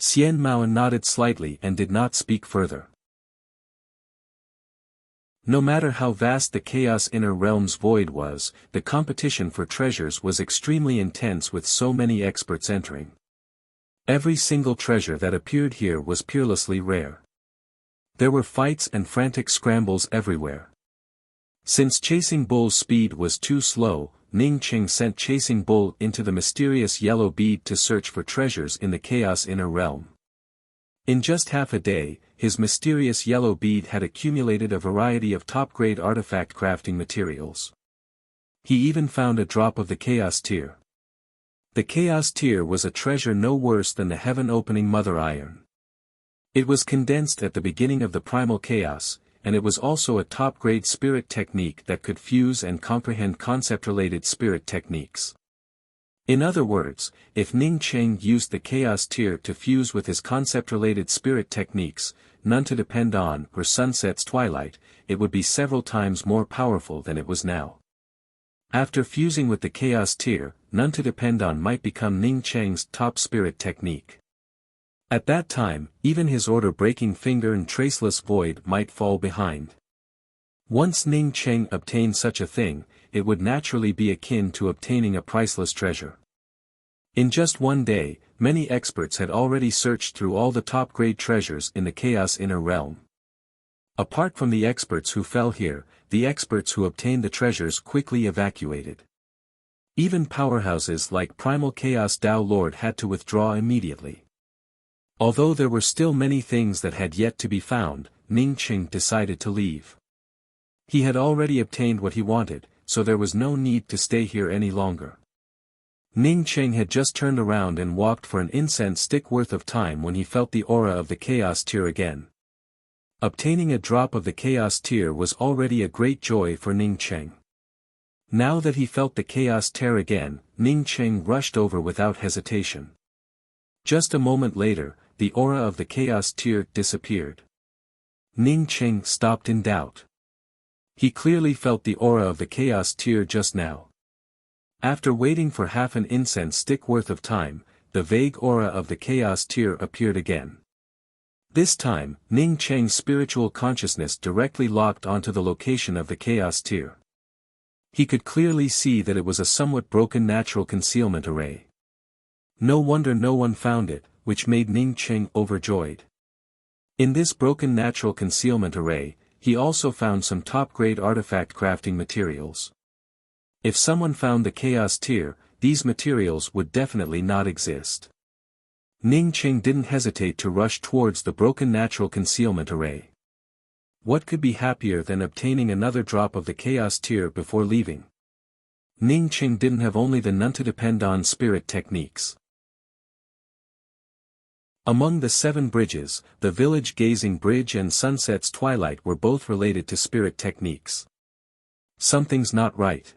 Xian Mao nodded slightly and did not speak further. No matter how vast the chaos inner realm's void was, the competition for treasures was extremely intense with so many experts entering. Every single treasure that appeared here was peerlessly rare. There were fights and frantic scrambles everywhere. Since Chasing Bull's speed was too slow, Ning Qing sent Chasing Bull into the mysterious yellow bead to search for treasures in the chaos inner realm. In just half a day, his mysterious yellow bead had accumulated a variety of top-grade artifact crafting materials. He even found a drop of the Chaos Tear. The Chaos Tear was a treasure no worse than the heaven-opening Mother Iron. It was condensed at the beginning of the primal chaos, and it was also a top-grade spirit technique that could fuse and comprehend concept-related spirit techniques. In other words, if Ning Qing used the Chaos Tear to fuse with his concept-related spirit techniques, none to depend on, or Sunset's Twilight, it would be several times more powerful than it was now. After fusing with the chaos tier, none to depend on might become Ning Cheng's top spirit technique. At that time, even his order-breaking finger and traceless void might fall behind. Once Ning Cheng obtained such a thing, it would naturally be akin to obtaining a priceless treasure. In just one day, many experts had already searched through all the top-grade treasures in the Chaos Inner Realm. Apart from the experts who fell here, the experts who obtained the treasures quickly evacuated. Even powerhouses like Primal Chaos Dao Lord had to withdraw immediately. Although there were still many things that had yet to be found, Ning Cheng decided to leave. He had already obtained what he wanted, so there was no need to stay here any longer. Ning Cheng had just turned around and walked for an incense stick worth of time when he felt the aura of the Chaos Tier again. Obtaining a drop of the Chaos Tier was already a great joy for Ning Cheng. Now that he felt the Chaos Tier again, Ning Cheng rushed over without hesitation. Just a moment later, the aura of the Chaos Tier disappeared. Ning Cheng stopped in doubt. He clearly felt the aura of the Chaos Tier just now. After waiting for half an incense stick worth of time, the vague aura of the Chaos Tier appeared again. This time, Ning Cheng's spiritual consciousness directly locked onto the location of the Chaos Tier. He could clearly see that it was a somewhat broken natural concealment array. No wonder no one found it, which made Ning Cheng overjoyed. In this broken natural concealment array, he also found some top-grade artifact crafting materials. If someone found the Chaos Tier, these materials would definitely not exist. Ning Cheng didn't hesitate to rush towards the broken natural concealment array. What could be happier than obtaining another drop of the Chaos Tier before leaving? Ning Cheng didn't have only the none to depend on spirit techniques. Among the 7 bridges, the Village Gazing Bridge and Sunset's Twilight were both related to spirit techniques. Something's not right.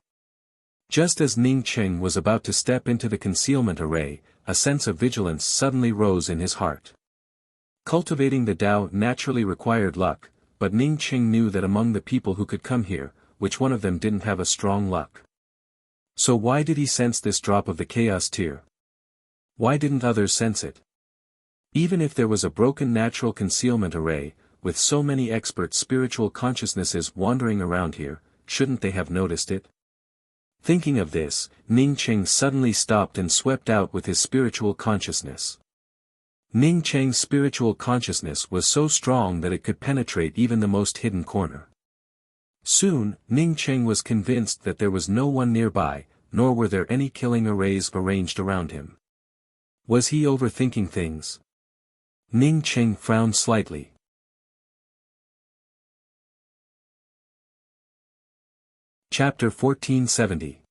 Just as Ning Cheng was about to step into the concealment array, a sense of vigilance suddenly rose in his heart. Cultivating the Tao naturally required luck, but Ning Cheng knew that among the people who could come here, which one of them didn't have a strong luck? So why did he sense this drop of the Chaos Tier? Why didn't others sense it? Even if there was a broken natural concealment array, with so many expert spiritual consciousnesses wandering around here, shouldn't they have noticed it? Thinking of this, Ning Cheng suddenly stopped and swept out with his spiritual consciousness. Ning Cheng's spiritual consciousness was so strong that it could penetrate even the most hidden corner. Soon, Ning Cheng was convinced that there was no one nearby, nor were there any killing arrays arranged around him. Was he overthinking things? Ning Cheng frowned slightly. Chapter 1470.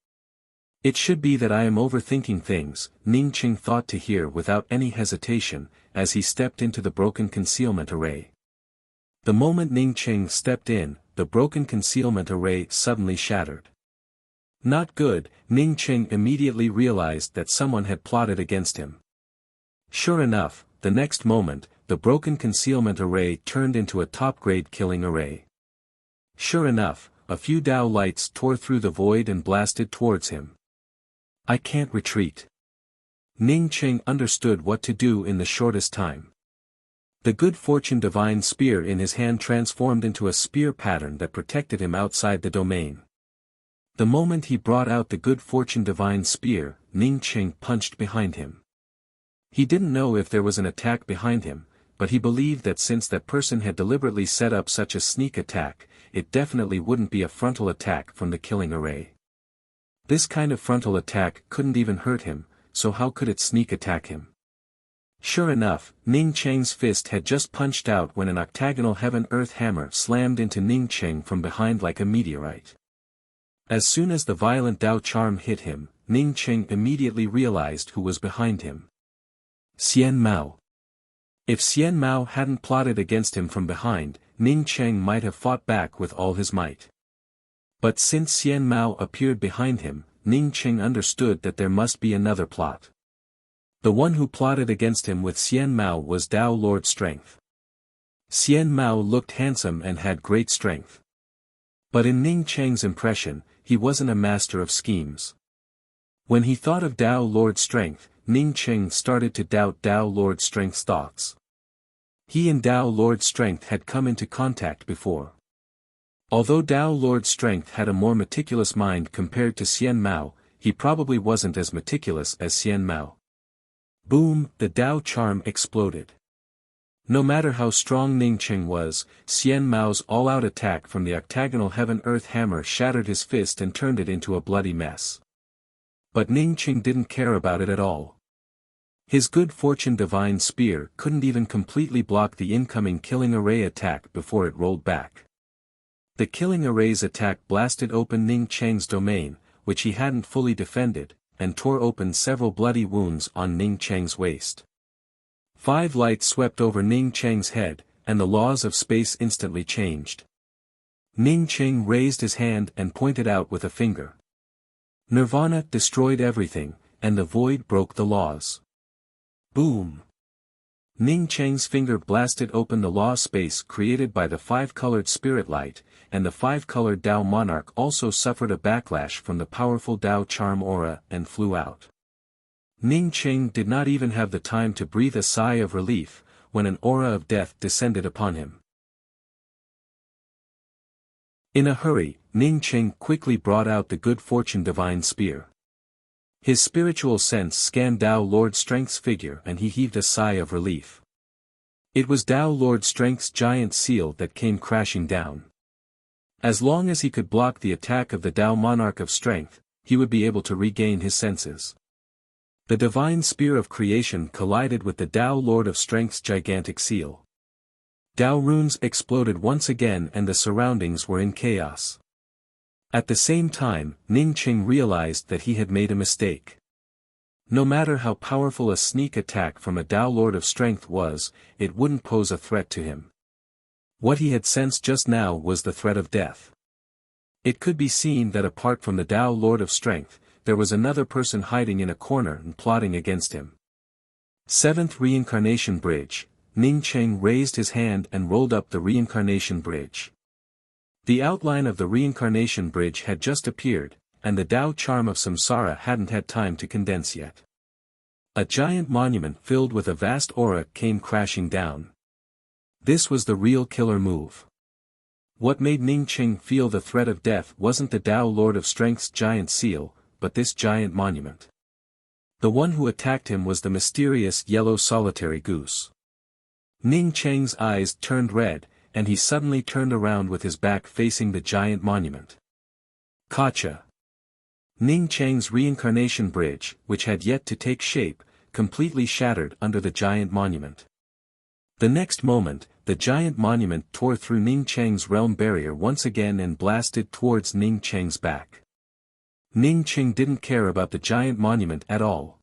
It should be that I am overthinking things, Ning Cheng thought to hear without any hesitation, as he stepped into the broken concealment array. The moment Ning Cheng stepped in, the broken concealment array suddenly shattered. Not good, Ning Cheng immediately realized that someone had plotted against him. Sure enough, the next moment, the broken concealment array turned into a top-grade killing array. Sure enough, a few Dao lights tore through the void and blasted towards him. I can't retreat. Ning Cheng understood what to do in the shortest time. The Good Fortune Divine Spear in his hand transformed into a spear pattern that protected him outside the domain. The moment he brought out the Good Fortune Divine Spear, Ning Cheng punched behind him. He didn't know if there was an attack behind him, but he believed that since that person had deliberately set up such a sneak attack, it definitely wouldn't be a frontal attack from the killing array. This kind of frontal attack couldn't even hurt him, so how could it sneak attack him? Sure enough, Ning Cheng's fist had just punched out when an octagonal heaven-earth hammer slammed into Ning Cheng from behind like a meteorite. As soon as the violent Dao charm hit him, Ning Cheng immediately realized who was behind him. Xian Mao. If Xian Mao hadn't plotted against him from behind, Ning Cheng might have fought back with all his might. But since Xian Mao appeared behind him, Ning Cheng understood that there must be another plot. The one who plotted against him with Xian Mao was Dao Lord Strength. Xian Mao looked handsome and had great strength. But in Ning Cheng's impression, he wasn't a master of schemes. When he thought of Tao Lord Strength, Ning Qing started to doubt Tao Lord Strength's thoughts. He and Tao Lord Strength had come into contact before. Although Tao Lord Strength had a more meticulous mind compared to Xian Mao, he probably wasn't as meticulous as Xian Mao. Boom, the Tao charm exploded. No matter how strong Ning Qing was, Xian Mao's all-out attack from the octagonal heaven-earth hammer shattered his fist and turned it into a bloody mess. But Ning Qing didn't care about it at all. His good fortune divine spear couldn't even completely block the incoming killing array attack before it rolled back. The killing array's attack blasted open Ning Qing's domain, which he hadn't fully defended, and tore open several bloody wounds on Ning Qing's waist. 5 lights swept over Ning Qing's head, and the laws of space instantly changed. Ning Qing raised his hand and pointed out with a finger. Nirvana destroyed everything, and the void broke the laws. Boom! Ning Qing's finger blasted open the law space created by the 5-colored spirit light, and the 5-colored Tao monarch also suffered a backlash from the powerful Tao charm aura and flew out. Ning Qing did not even have the time to breathe a sigh of relief, when an aura of death descended upon him. In a hurry, Ning Qing quickly brought out the good fortune divine spear. His spiritual sense scanned Tao Lord Strength's figure and he heaved a sigh of relief. It was Tao Lord Strength's giant seal that came crashing down. As long as he could block the attack of the Tao Monarch of Strength, he would be able to regain his senses. The divine spear of creation collided with the Tao Lord of Strength's gigantic seal. Tao runes exploded once again and the surroundings were in chaos. At the same time, Ning Qing realized that he had made a mistake. No matter how powerful a sneak attack from a Tao Lord of Strength was, it wouldn't pose a threat to him. What he had sensed just now was the threat of death. It could be seen that apart from the Tao Lord of Strength, there was another person hiding in a corner and plotting against him. 7th Reincarnation Bridge. Ning Qing raised his hand and rolled up the reincarnation bridge. The outline of the reincarnation bridge had just appeared, and the Tao charm of samsara hadn't had time to condense yet. A giant monument filled with a vast aura came crashing down. This was the real killer move. What made Ning Qing feel the threat of death wasn't the Tao Lord of Strength's giant seal, but this giant monument. The one who attacked him was the mysterious yellow solitary goose. Ning Qing's eyes turned red, and he suddenly turned around with his back facing the giant monument. Gotcha! Ning Qing's reincarnation bridge, which had yet to take shape, completely shattered under the giant monument. The next moment, the giant monument tore through Ning Qing's realm barrier once again and blasted towards Ning Qing's back. Ning Qing didn't care about the giant monument at all.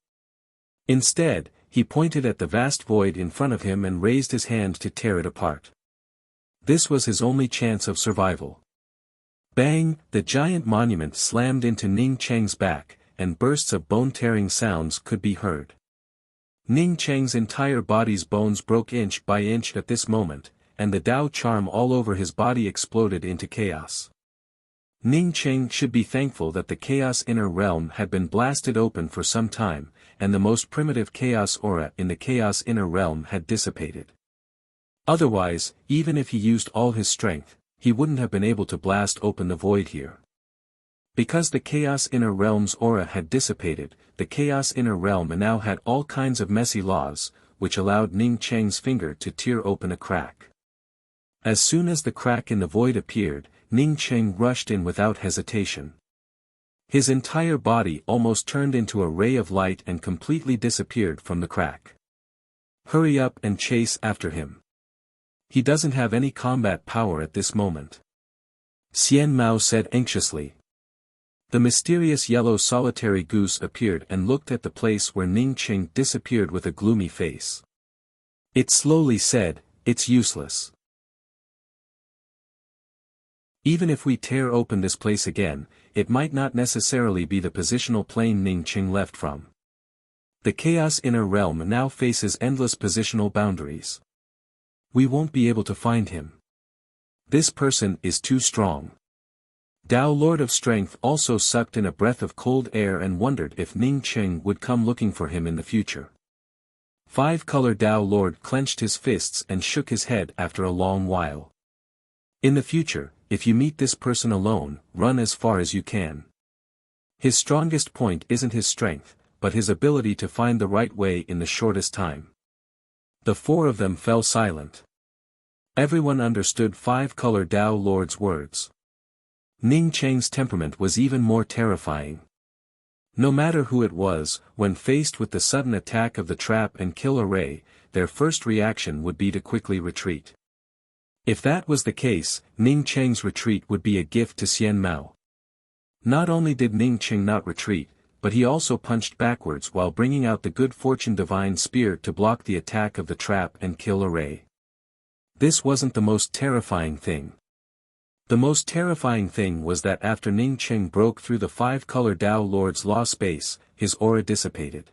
Instead, he pointed at the vast void in front of him and raised his hand to tear it apart. This was his only chance of survival. Bang! The giant monument slammed into Ning Qing's back, and bursts of bone-tearing sounds could be heard. Ning Qing's entire body's bones broke inch by inch at this moment, and the Tao charm all over his body exploded into chaos. Ning Qing should be thankful that the Chaos Inner Realm had been blasted open for some time, and the most primitive Chaos aura in the Chaos Inner Realm had dissipated. Otherwise, even if he used all his strength, he wouldn't have been able to blast open the void here. Because the Chaos Inner Realm's aura had dissipated, the Chaos Inner Realm now had all kinds of messy laws, which allowed Ning Qing's finger to tear open a crack. As soon as the crack in the void appeared, Ning Qing rushed in without hesitation. His entire body almost turned into a ray of light and completely disappeared from the crack. Hurry up and chase after him. He doesn't have any combat power at this moment. Xian Mao said anxiously. The mysterious yellow solitary goose appeared and looked at the place where Ning Qing disappeared with a gloomy face. It slowly said, "It's useless. Even if we tear open this place again, it might not necessarily be the positional plane Ning Qing left from. The Chaos Inner Realm now faces endless positional boundaries. We won't be able to find him. This person is too strong. Tao Lord of Strength also sucked in a breath of cold air and wondered if Ning Cheng would come looking for him in the future. Five-color Tao Lord clenched his fists and shook his head after a long while. In the future, if you meet this person alone, run as far as you can. His strongest point isn't his strength, but his ability to find the right way in the shortest time. The four of them fell silent. Everyone understood five-color Tao Lord's words. Ning Cheng's temperament was even more terrifying. No matter who it was, when faced with the sudden attack of the trap and kill array, their first reaction would be to quickly retreat. If that was the case, Ning Cheng's retreat would be a gift to Xian Mao. Not only did Ning Cheng not retreat, but he also punched backwards while bringing out the Good Fortune Divine Spear to block the attack of the trap and kill array. This wasn't the most terrifying thing. The most terrifying thing was that after Ning Cheng broke through the five-color Tao Lord's law space, his aura dissipated.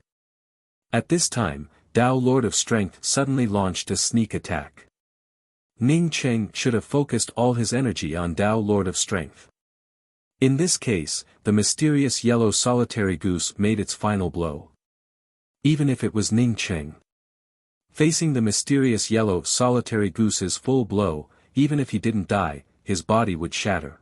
At this time, Tao Lord of Strength suddenly launched a sneak attack. Ning Cheng should have focused all his energy on Tao Lord of Strength. In this case, the mysterious yellow solitary goose made its final blow. Even if it was Ning Cheng facing the mysterious yellow solitary goose's full blow, even if he didn't die, his body would shatter.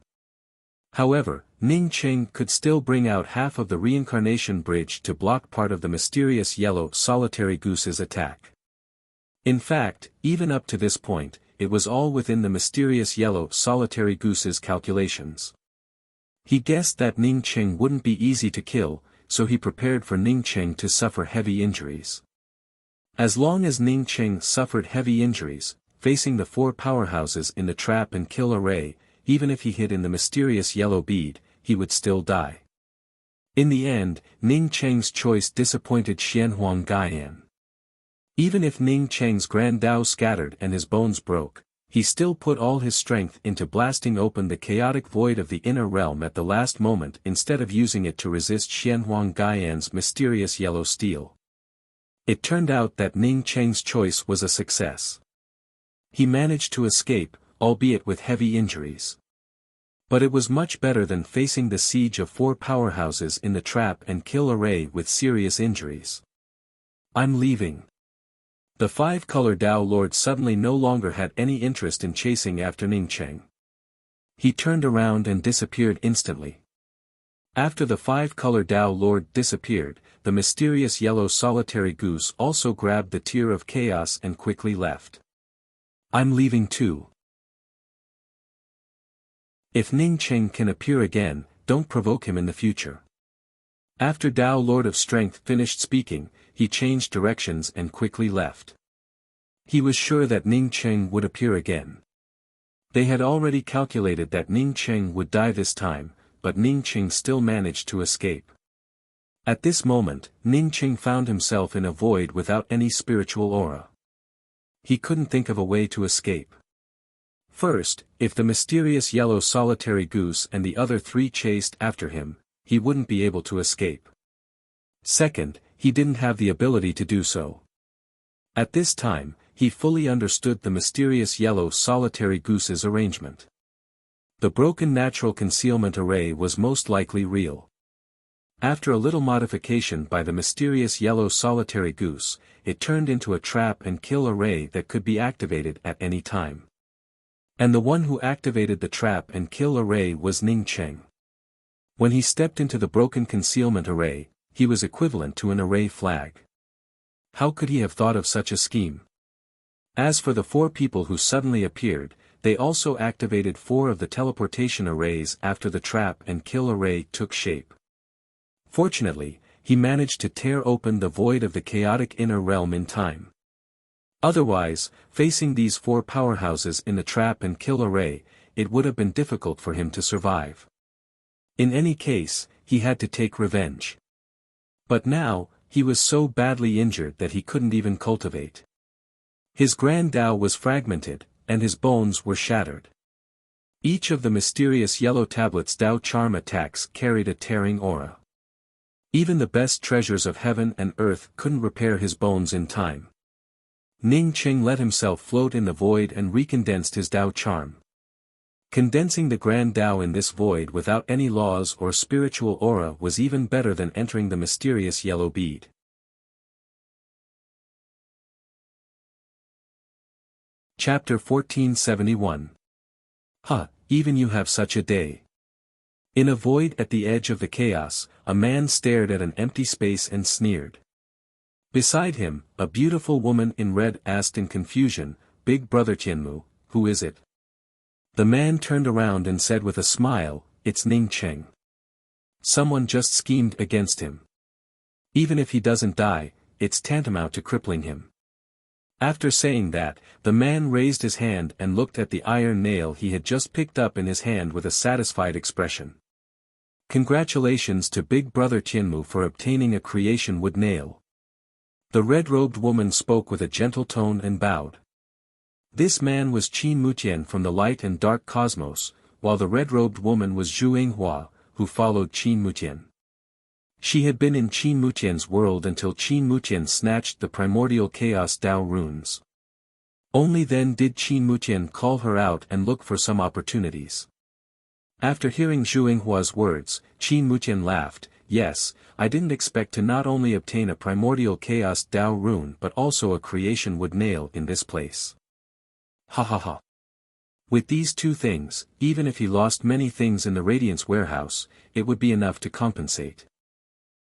However, Ning Cheng could still bring out half of the reincarnation bridge to block part of the mysterious yellow solitary goose's attack. In fact, even up to this point, it was all within the mysterious yellow solitary goose's calculations. He guessed that Ning Cheng wouldn't be easy to kill, so he prepared for Ning Cheng to suffer heavy injuries. As long as Ning Cheng suffered heavy injuries, facing the four powerhouses in the trap and kill array, even if he hit in the mysterious yellow bead, he would still die. In the end, Ning Cheng's choice disappointed Xianhuang Gaian. Even if Ning Cheng's Grand Dao scattered and his bones broke, he still put all his strength into blasting open the chaotic void of the inner realm at the last moment instead of using it to resist Xianhuang Gaian's mysterious yellow steel. It turned out that Ning Cheng's choice was a success. He managed to escape, albeit with heavy injuries. But it was much better than facing the siege of four powerhouses in the trap and kill array with serious injuries. I'm leaving. The five-color Tao Lord suddenly no longer had any interest in chasing after Ning Cheng. He turned around and disappeared instantly. After the five-color Tao Lord disappeared, the mysterious yellow solitary goose also grabbed the Tear of Chaos and quickly left. I'm leaving too. If Ning Cheng can appear again, don't provoke him in the future. After Tao Lord of Strength finished speaking, he changed directions and quickly left. He was sure that Ning Cheng would appear again. They had already calculated that Ning Cheng would die this time, but Ning Cheng still managed to escape. At this moment, Ning Cheng found himself in a void without any spiritual aura. He couldn't think of a way to escape. First, if the mysterious yellow solitary goose and the other three chased after him, he wouldn't be able to escape. Second, he didn't have the ability to do so. At this time, he fully understood the mysterious yellow solitary goose's arrangement. The broken natural concealment array was most likely real. After a little modification by the mysterious yellow solitary goose, it turned into a trap and kill array that could be activated at any time. And the one who activated the trap and kill array was Ning Cheng. When he stepped into the broken concealment array, he was equivalent to an array flag. How could he have thought of such a scheme? As for the four people who suddenly appeared, they also activated four of the teleportation arrays after the trap and kill array took shape. Fortunately, he managed to tear open the void of the chaotic inner realm in time. Otherwise, facing these four powerhouses in the trap and kill array, it would have been difficult for him to survive. In any case, he had to take revenge. But now, he was so badly injured that he couldn't even cultivate. His Grand Dao was fragmented, and his bones were shattered. Each of the mysterious yellow tablets' Dao charm attacks carried a tearing aura. Even the best treasures of heaven and earth couldn't repair his bones in time. Ning Cheng let himself float in the void and recondensed his Dao charm. Condensing the grand Tao in this void without any laws or spiritual aura was even better than entering the mysterious yellow bead. Chapter 1471. Even you have such a day. In a void at the edge of the chaos, a man stared at an empty space and sneered. Beside him, a beautiful woman in red asked in confusion, "Big Brother Tianmu, who is it?" The man turned around and said with a smile, "It's Ning Cheng. Someone just schemed against him. Even if he doesn't die, it's tantamount to crippling him." After saying that, the man raised his hand and looked at the iron nail he had just picked up in his hand with a satisfied expression. Congratulations to Big Brother Tianmu for obtaining a creation wood nail. The red-robed woman spoke with a gentle tone and bowed. This man was Qin Mutian from the light and dark cosmos, while the red-robed woman was Zhu Yinghua, who followed Qin Mutian. She had been in Qin Mutian's world until Qin Mutian snatched the primordial chaos Tao runes. Only then did Qin Mutian call her out and look for some opportunities. After hearing Zhu Yinghua's words, Qin Mutian laughed. "Yes, I didn't expect to not only obtain a primordial chaos Tao rune but also a creation wood nail in this place. Ha ha ha. With these two things, even if he lost many things in the Radiance warehouse, it would be enough to compensate."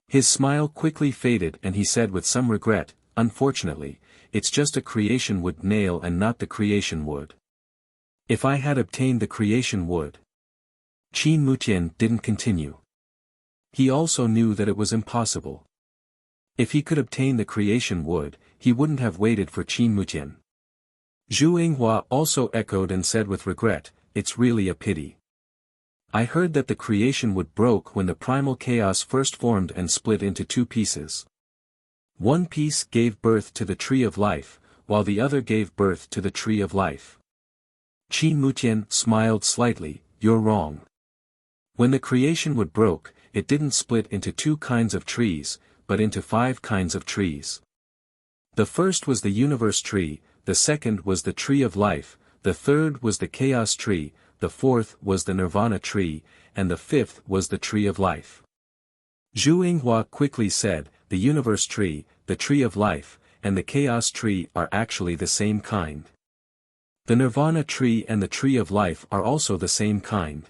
His smile quickly faded and he said with some regret, "Unfortunately, it's just a creation wood nail and not the creation wood. If I had obtained the creation wood..." Qin Mutian didn't continue. He also knew that it was impossible. If he could obtain the creation wood, he wouldn't have waited for Qin Mutian. Zhu Yinghua also echoed and said with regret, "It's really a pity. I heard that the creation wood broke when the primal chaos first formed and split into two pieces. One piece gave birth to the tree of life, while the other gave birth to the tree of life." Qin Mutian smiled slightly. "You're wrong. When the creation wood broke, it didn't split into two kinds of trees, but into 5 kinds of trees. The first was the universe tree, the second was the tree of life, the third was the chaos tree, the fourth was the nirvana tree, and the fifth was the tree of life." Zhu Yinghua quickly said, "The universe tree, the tree of life, and the chaos tree are actually the same kind. The nirvana tree and the tree of life are also the same kind.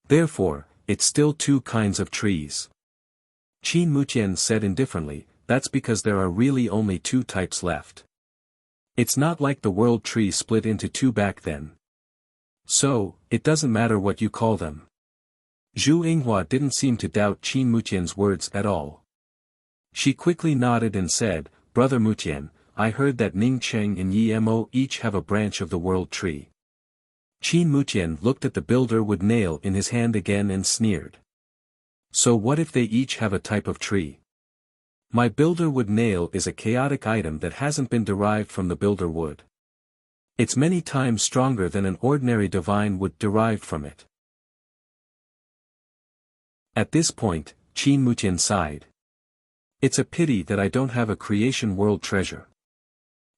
Therefore, it's still 2 kinds of trees." Qin Mutian said indifferently, "That's because there are really only 2 types left. It's not like the world tree split into 2 back then. So, it doesn't matter what you call them." Zhu Yinghua didn't seem to doubt Qin Mutian's words at all. She quickly nodded and said, "Brother Mutian, I heard that Ning Cheng and Yi Mo each have a branch of the world tree." Qin Mutian looked at the builder wood nail in his hand again and sneered. "So what if they each have a type of tree? My builder wood nail is a chaotic item that hasn't been derived from the builder wood. It's many times stronger than an ordinary divine wood derived from it." At this point, Qin Mutian sighed. "It's a pity that I don't have a creation world treasure.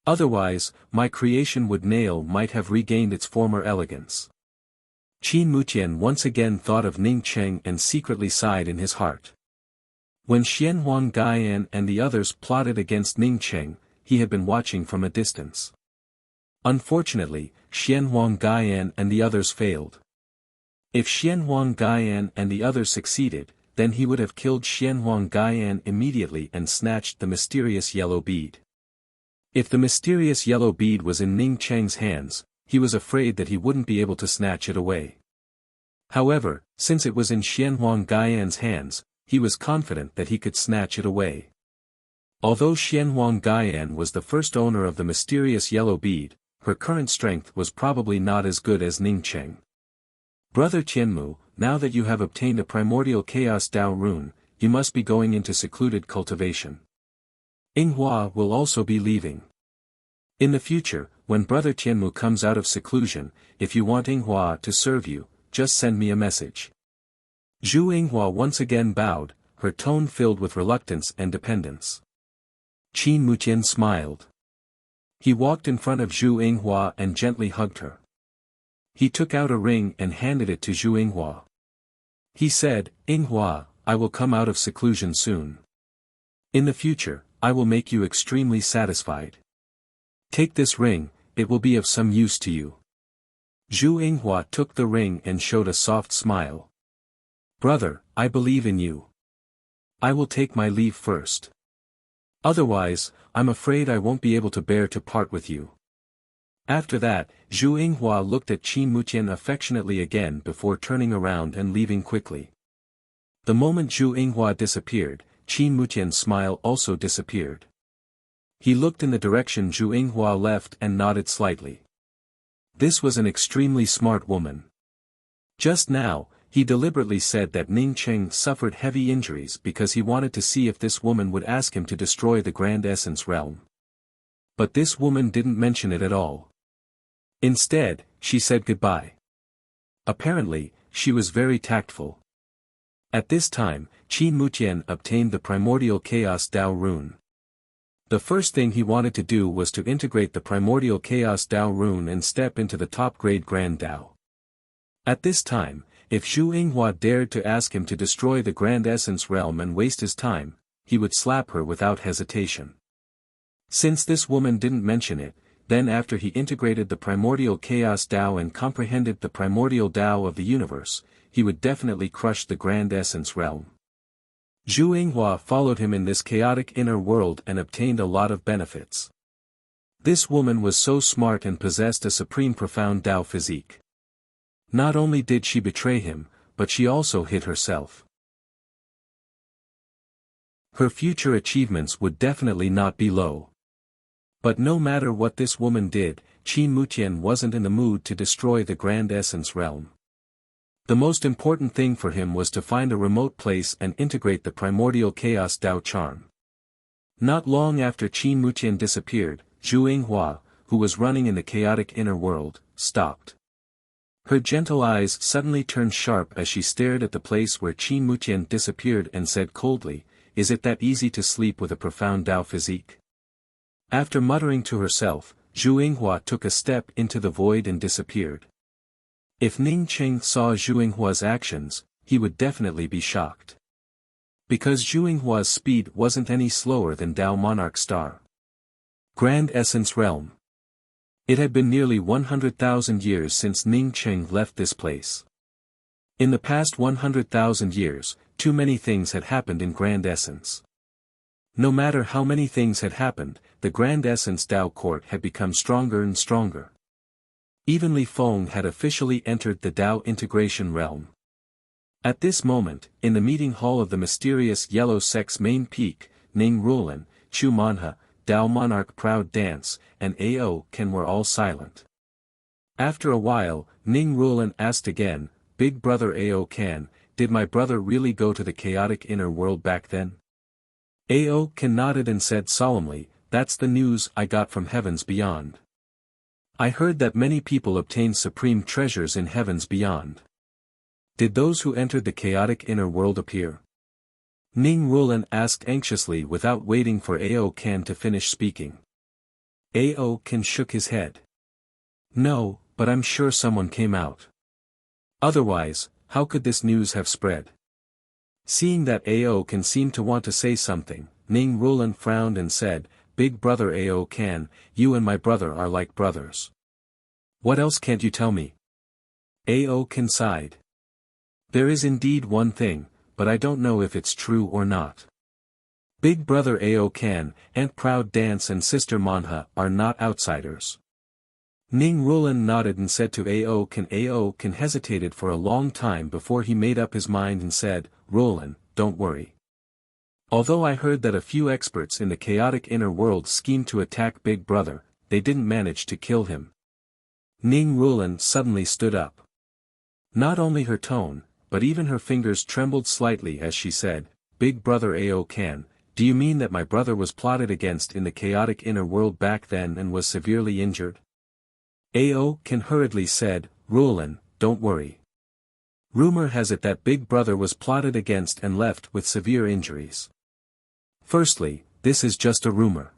Otherwise, my creation wood nail might have regained its former elegance." Qin Mutian once again thought of Ning Cheng and secretly sighed in his heart. When Xianhuang Gaian and the others plotted against Ning Cheng, he had been watching from a distance. Unfortunately, Xianhuang Gaian and the others failed. If Xianhuang Gaian and the others succeeded, then he would have killed Xianhuang Gaian immediately and snatched the mysterious yellow bead. If the mysterious yellow bead was in Ning Cheng's hands, he was afraid that he wouldn't be able to snatch it away. However, since it was in Xianhuang Gaian's hands, he was confident that he could snatch it away. Although Xianhuang Gaian was the first owner of the mysterious yellow bead, her current strength was probably not as good as Ning Cheng. "Brother Tianmu, now that you have obtained a primordial chaos Tao rune, you must be going into secluded cultivation. Yinghua will also be leaving. In the future, when Brother Tianmu comes out of seclusion, if you want Yinghua to serve you, just send me a message." Zhu Yinghua once again bowed, her tone filled with reluctance and dependence. Qin Mutian smiled. He walked in front of Zhu Yinghua and gently hugged her. He took out a ring and handed it to Zhu Yinghua. He said, "Yinghua, I will come out of seclusion soon. In the future, I will make you extremely satisfied. Take this ring, it will be of some use to you." Zhu Yinghua took the ring and showed a soft smile. "Brother, I believe in you. I will take my leave first. Otherwise, I'm afraid I won't be able to bear to part with you." After that, Zhu Yinghua looked at Qin Mutian affectionately again before turning around and leaving quickly. The moment Zhu Yinghua disappeared, Qin Mutian's smile also disappeared. He looked in the direction Zhu Yinghua left and nodded slightly. This was an extremely smart woman. Just now, he deliberately said that Ning Cheng suffered heavy injuries because he wanted to see if this woman would ask him to destroy the Grand Essence Realm. But this woman didn't mention it at all. Instead, she said goodbye. Apparently, she was very tactful. At this time, Qin Mutian obtained the Primordial Chaos Dao Rune. The first thing he wanted to do was to integrate the Primordial Chaos Dao Rune and step into the top-grade Grand Dao. At this time, if Zhu Yinghua dared to ask him to destroy the Grand Essence Realm and waste his time, he would slap her without hesitation. Since this woman didn't mention it, then after he integrated the Primordial Chaos Dao and comprehended the Primordial Dao of the universe, he would definitely crush the Grand Essence Realm. Zhu Yinghua followed him in this chaotic inner world and obtained a lot of benefits. This woman was so smart and possessed a supreme profound Dao physique. Not only did she betray him, but she also hid herself. Her future achievements would definitely not be low. But no matter what this woman did, Qin Mutian wasn't in the mood to destroy the Grand Essence Realm. The most important thing for him was to find a remote place and integrate the Primordial Chaos Dao charm. Not long after Qin Mutian disappeared, Zhu Yinghua, who was running in the chaotic inner world, stopped. Her gentle eyes suddenly turned sharp as she stared at the place where Qin Mutian disappeared and said coldly, "Is it that easy to sleep with a profound Dao physique?" After muttering to herself, Zhu Yinghua took a step into the void and disappeared. If Ning Cheng saw Zhu Yinghua's actions, he would definitely be shocked. Because Zhu Yinghua's speed wasn't any slower than Dao Monarch Star. Grand Essence Realm. It had been nearly 100,000 years since Ning Cheng left this place. In the past 100,000 years, too many things had happened in Grand Essence. No matter how many things had happened, the Grand Essence Dao Court had become stronger and stronger. Even Li Feng had officially entered the Dao Integration Realm. At this moment, in the meeting hall of the mysterious Yellow Sect's main peak, Ning Rulan, Chu Manha, Dao Monarch Proud Dance, and Ao Ken were all silent. After a while, Ning Rulan asked again, "Big brother Ao Ken, did my brother really go to the chaotic inner world back then?" Ao Ken nodded and said solemnly, "That's the news I got from heavens beyond. I heard that many people obtained supreme treasures in heavens beyond." "Did those who entered the chaotic inner world appear?" Ning Rulan asked anxiously without waiting for Ao Ken to finish speaking. Ao Ken shook his head. "No, but I'm sure someone came out. Otherwise, how could this news have spread?" Seeing that Ao Ken seemed to want to say something, Ning Rulan frowned and said, "Big brother Ao Ken, you and my brother are like brothers. What else can't you tell me?" Ao Ken sighed. "There is indeed one thing, but I don't know if it's true or not. Big brother Ao Ken, Aunt Proud Dance and Sister Manha are not outsiders." Ning Rulan nodded and said to Ao Ken. Ao Ken hesitated for a long time before he made up his mind and said, "Rulan, don't worry. Although I heard that a few experts in the chaotic inner world schemed to attack Big Brother, they didn't manage to kill him." Ning Rulan suddenly stood up. Not only her tone, but even her fingers trembled slightly as she said, "Big brother Ao Ken, do you mean that my brother was plotted against in the chaotic inner world back then and was severely injured?" Ao Ken hurriedly said, "Rulan, don't worry. Rumor has it that Big Brother was plotted against and left with severe injuries. Firstly, this is just a rumor.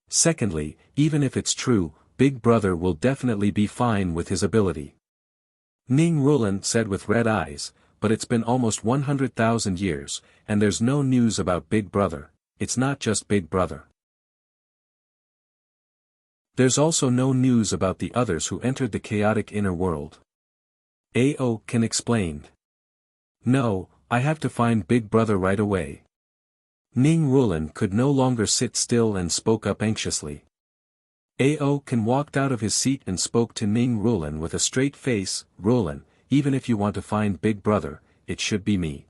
Secondly, even if it's true, Big Brother will definitely be fine with his ability. Ning Rulan said with red eyes, but it's been almost 100,000 years, and there's no news about Big Brother. It's not just Big Brother. There's also no news about the others who entered the chaotic inner world. Ao Can explained. No, I have to find Big Brother right away. Ning Rulan could no longer sit still and spoke up anxiously. Ao Can walked out of his seat and spoke to Ning Rulan with a straight face. Rulan, even if you want to find Big Brother, it should be me.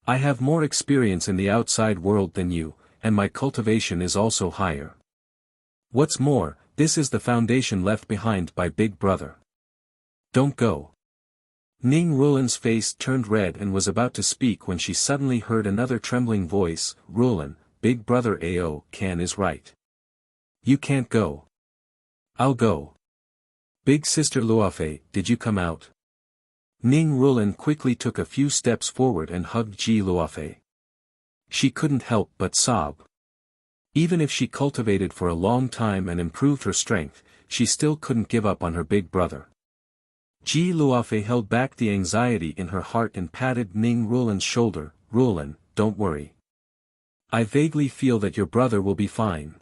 I have more experience in the outside world than you, and my cultivation is also higher. What's more, this is the foundation left behind by Big Brother. Don't go. Ning Rulan's face turned red and was about to speak when she suddenly heard another trembling voice. Rulan, Big Brother Ao Can is right. You can't go. I'll go. Big Sister Luofei, did you come out? Ning Rulan quickly took a few steps forward and hugged Ji Luofei. She couldn't help but sob. Even if she cultivated for a long time and improved her strength, she still couldn't give up on her big brother. Ji Luofei held back the anxiety in her heart and patted Ning Rulan's shoulder. Rulan, don't worry. I vaguely feel that your brother will be fine.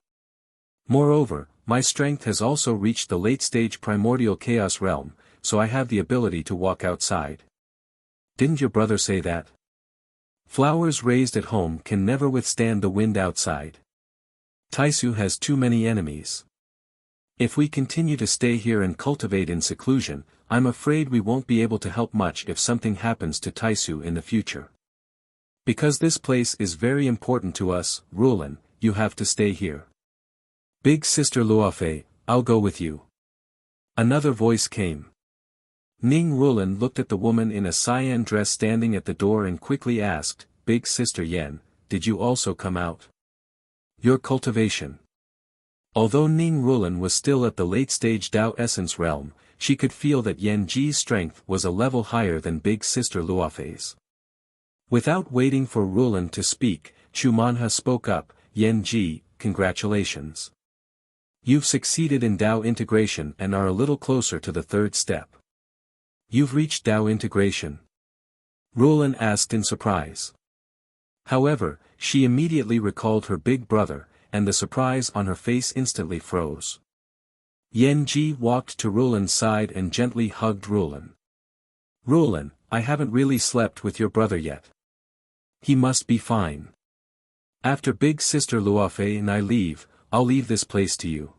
Moreover, my strength has also reached the late-stage primordial chaos realm, so I have the ability to walk outside. Didn't your brother say that? Flowers raised at home can never withstand the wind outside. Taisu has too many enemies. If we continue to stay here and cultivate in seclusion, I'm afraid we won't be able to help much if something happens to Taisu in the future. Because this place is very important to us, Rulan, you have to stay here. Big Sister Luofei, I'll go with you. Another voice came. Ning Rulan looked at the woman in a cyan dress standing at the door and quickly asked, Big Sister Yen, did you also come out? Your cultivation. Although Ning Rulan was still at the late-stage Tao Essence realm, she could feel that Yen Ji's strength was a level higher than Big Sister Luofei's. Without waiting for Rulan to speak, Chu Manha spoke up, Yen Ji, congratulations. You've succeeded in Tao integration and are a little closer to the third step. You've reached Tao integration? Rulan asked in surprise. However, she immediately recalled her big brother, and the surprise on her face instantly froze. Yen Ji walked to Rulan's side and gently hugged Rulan. Rulan, I haven't really slept with your brother yet. He must be fine. After Big Sister Luofei and I leave, I'll leave this place to you.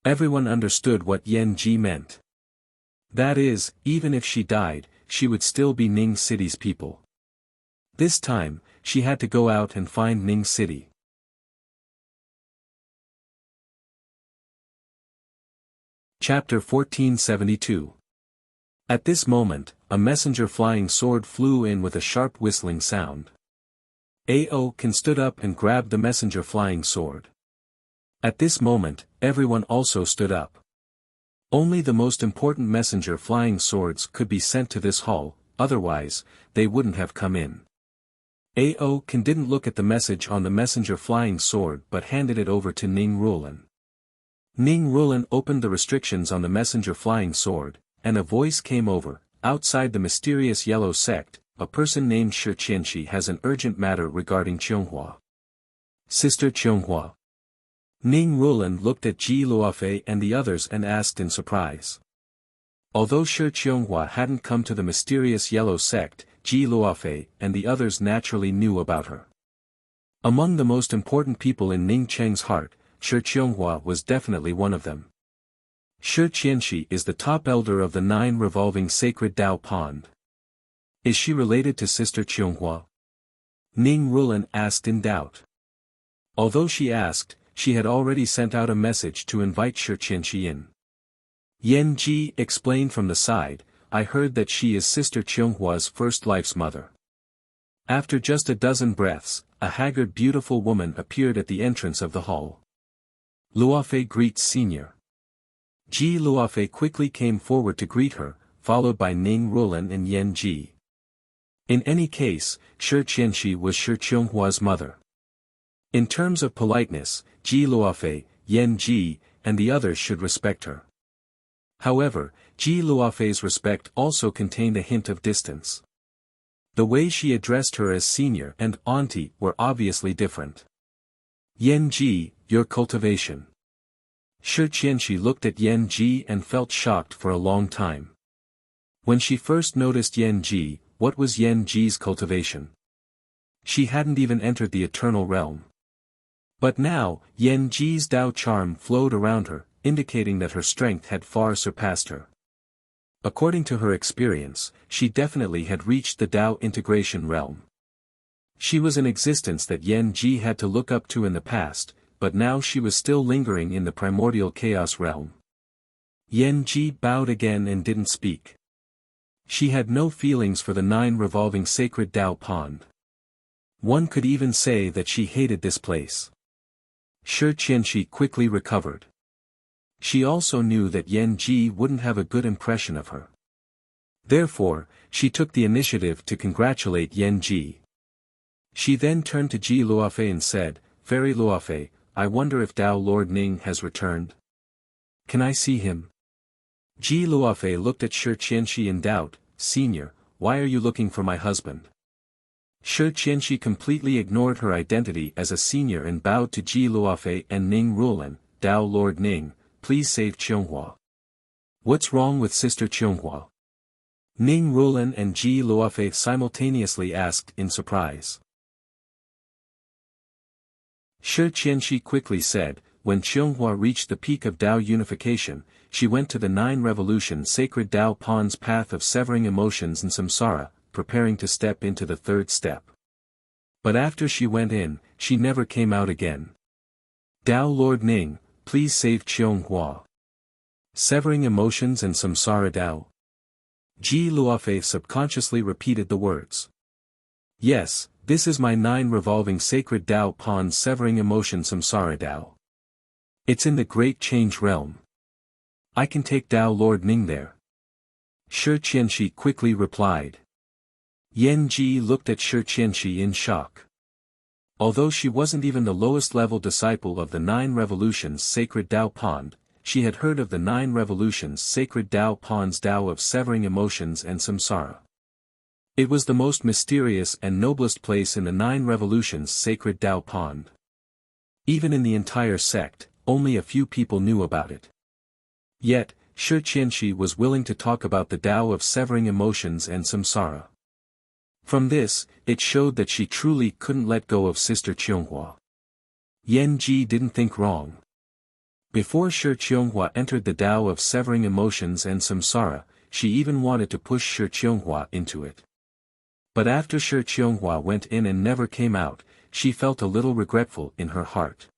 Everyone understood what Yen Ji meant. That is, even if she died, she would still be Ning City's people. This time, she had to go out and find Ning City. Chapter 1472. At this moment, a messenger flying sword flew in with a sharp whistling sound. Ao Can stood up and grabbed the messenger flying sword. At this moment, everyone also stood up. Only the most important messenger flying swords could be sent to this hall, otherwise, they wouldn't have come in. Ao Can didn't look at the message on the messenger flying sword but handed it over to Ning Rulan. Ning Rulan opened the restrictions on the messenger flying sword, and a voice came over. Outside the mysterious yellow sect, a person named Shi Qianxi has an urgent matter regarding Qianghua. Sister Qianghua. Ning Rulan looked at Ji Luofei and the others and asked in surprise. Although Shi Qianghua hadn't come to the mysterious yellow sect, Ji Luofei and the others naturally knew about her. Among the most important people in Ning Cheng's heart, Shi Qianghua was definitely one of them. Shi Qianxi is the top elder of the 9 revolving sacred Tao Pond. Is she related to Sister Qianghua? Ning Rulan asked in doubt. Although she asked, she had already sent out a message to invite Shi Qianxi in. Yen Ji explained from the side, I heard that she is Sister Qianghua's first life's mother. After just a dozen breaths, a haggard beautiful woman appeared at the entrance of the hall. Luofei greets Senior. Ji Luofei quickly came forward to greet her, followed by Ning Rulan and Yen Ji. In any case, Shi Qianxi was Shi Qianghua's mother. In terms of politeness, Ji Luofei, Yen Ji, and the others should respect her. However, Ji Luofei's respect also contained a hint of distance. The way she addressed her as senior and auntie were obviously different. Yan Ji, your cultivation. Shi Qianxi looked at Yan Ji and felt shocked for a long time. When she first noticed Yan Ji, what was Yan Ji's cultivation? She hadn't even entered the eternal realm. But now, Yan Ji's Dao charm flowed around her, indicating that her strength had far surpassed her. According to her experience, she definitely had reached the Dao integration realm. She was an existence that Yan Ji had to look up to in the past, but now she was still lingering in the primordial chaos realm. Yan Ji bowed again and didn't speak. She had no feelings for the 9 revolving sacred Dao pond. One could even say that she hated this place. Shi Qianxi quickly recovered. She also knew that Yan Ji wouldn't have a good impression of her. Therefore, she took the initiative to congratulate Yan Ji. She then turned to Ji Luofei and said, "Fairy Luofei, I wonder if Dao Lord Ning has returned. Can I see him?" Ji Luofei looked at Shi Qianxi in doubt. "Senior, why are you looking for my husband?" Shi Qianxi completely ignored her identity as a senior and bowed to Ji Luofei and Ning Rulan. "Dao Lord Ning, please save Qionghua." "What's wrong with Sister Qionghua?" Ning Rulan and Ji Luofei simultaneously asked in surprise. Shi Qianxi quickly said, "When Qionghua reached the peak of Dao unification, she went to the 9 revolution sacred Dao pond's path of severing emotions and samsara, preparing to step into the 3rd step. But after she went in, she never came out again. Dao Lord Ning, please save Qionghua." Severing emotions and samsara Dao. Ji Luofei subconsciously repeated the words. "Yes, this is my 9 revolving sacred Dao pond severing emotion samsara Dao. It's in the great change realm. I can take Dao Lord Ning there." Shi Qianxi quickly replied. Yan Ji looked at Shi Qianxi in shock. Although she wasn't even the lowest level disciple of the 9 revolutions sacred Dao pond, she had heard of the 9 revolutions sacred Dao pond's Dao of severing emotions and samsara. It was the most mysterious and noblest place in the 9 revolutions sacred Dao pond. Even in the entire sect, only a few people knew about it. Yet, Shi Qianxi was willing to talk about the Dao of severing emotions and samsara. From this, it showed that she truly couldn't let go of Sister Qionghua. Yan Ji didn't think wrong. Before Shi Qionghua entered the Dao of severing emotions and samsara, she even wanted to push Shi Qionghua into it. But after Shi Qionghua went in and never came out, she felt a little regretful in her heart.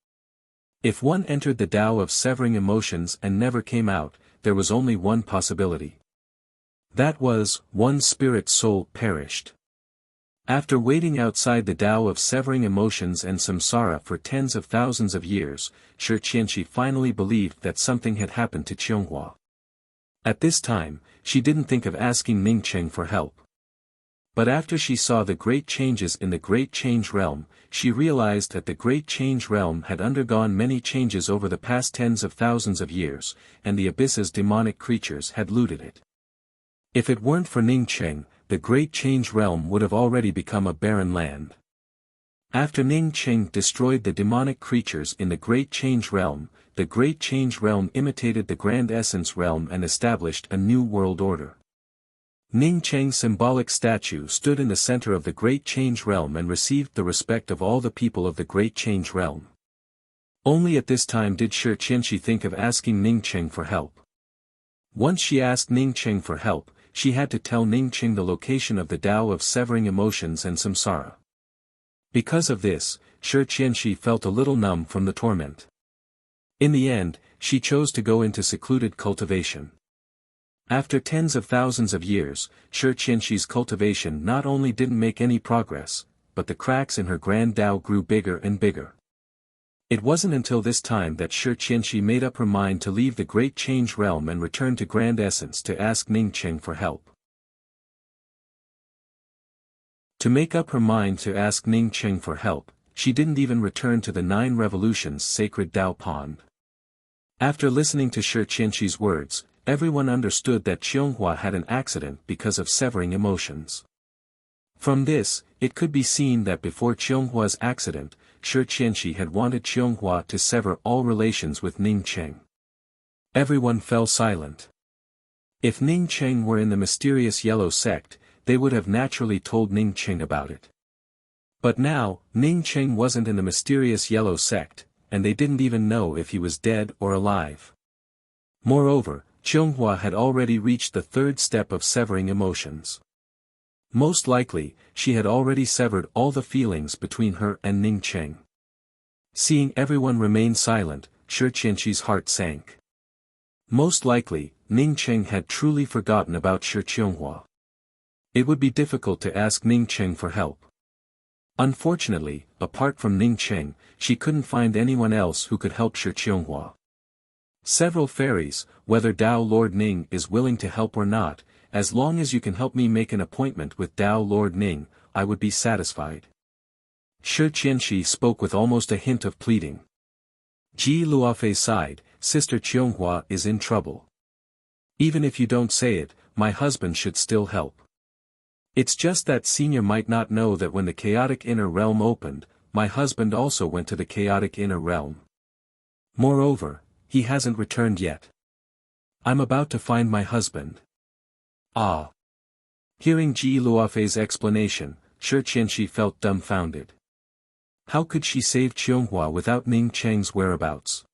If one entered the Dao of severing emotions and never came out, there was only one possibility. That was, one's spirit soul perished. After waiting outside the Dao of severing emotions and samsara for tens of thousands of years, Shi Qianxi finally believed that something had happened to Qionghua. At this time, she didn't think of asking Ning Cheng for help. But after she saw the great changes in the Great Change Realm, she realized that the Great Change Realm had undergone many changes over the past tens of thousands of years, and the abyss's demonic creatures had looted it. If it weren't for Ning Cheng, the Great Change Realm would have already become a barren land. After Ning Cheng destroyed the demonic creatures in the Great Change Realm, the Great Change Realm imitated the Grand Essence Realm and established a new world order. Ning Cheng's symbolic statue stood in the center of the Great Change Realm and received the respect of all the people of the Great Change Realm. Only at this time did Shi Qianxi think of asking Ning Cheng for help. Once she asked Ning Cheng for help, she had to tell Ning Cheng the location of the Dao of severing emotions and samsara. Because of this, Shi Qianxi felt a little numb from the torment. In the end, she chose to go into secluded cultivation. After tens of thousands of years, Shi Qianxi's cultivation not only didn't make any progress, but the cracks in her grand Dao grew bigger and bigger. It wasn't until this time that Shi Qianxi made up her mind to leave the Great Change Realm and return to Grand Essence to ask Ning Cheng for help. To make up her mind to ask Ning Cheng for help, she didn't even return to the 9 revolutions sacred Dao pond. After listening to Shi Qianxi's words, everyone understood that Qianghua had an accident because of severing emotions. From this, it could be seen that before Qianghua's accident, Shi Qianxi had wanted Qianghua to sever all relations with Ning Cheng. Everyone fell silent. If Ning Cheng were in the mysterious yellow sect, they would have naturally told Ning Cheng about it. But now, Ning Cheng wasn't in the mysterious yellow sect, and they didn't even know if he was dead or alive. Moreover, Qianghua had already reached the third step of severing emotions. Most likely, she had already severed all the feelings between her and Ning Cheng. Seeing everyone remain silent, Shi Qianxi's heart sank. Most likely, Ning Cheng had truly forgotten about Shi Qianghua. It would be difficult to ask Ning Cheng for help. Unfortunately, apart from Ning Cheng, she couldn't find anyone else who could help Shi Qianghua. Several fairies, whether Dao Lord Ning is willing to help or not, as long as you can help me make an appointment with Dao Lord Ning, I would be satisfied. Shi Qianxi spoke with almost a hint of pleading. Ji Luofei sighed, Sister Qianghua is in trouble. Even if you don't say it, my husband should still help. It's just that Senior might not know that when the chaotic inner realm opened, my husband also went to the chaotic inner realm. Moreover, he hasn't returned yet. I'm about to find my husband. Ah. Hearing Ji Luofei's explanation, Shi Qianxi felt dumbfounded. How could she save Qianghua without Ning Cheng's whereabouts?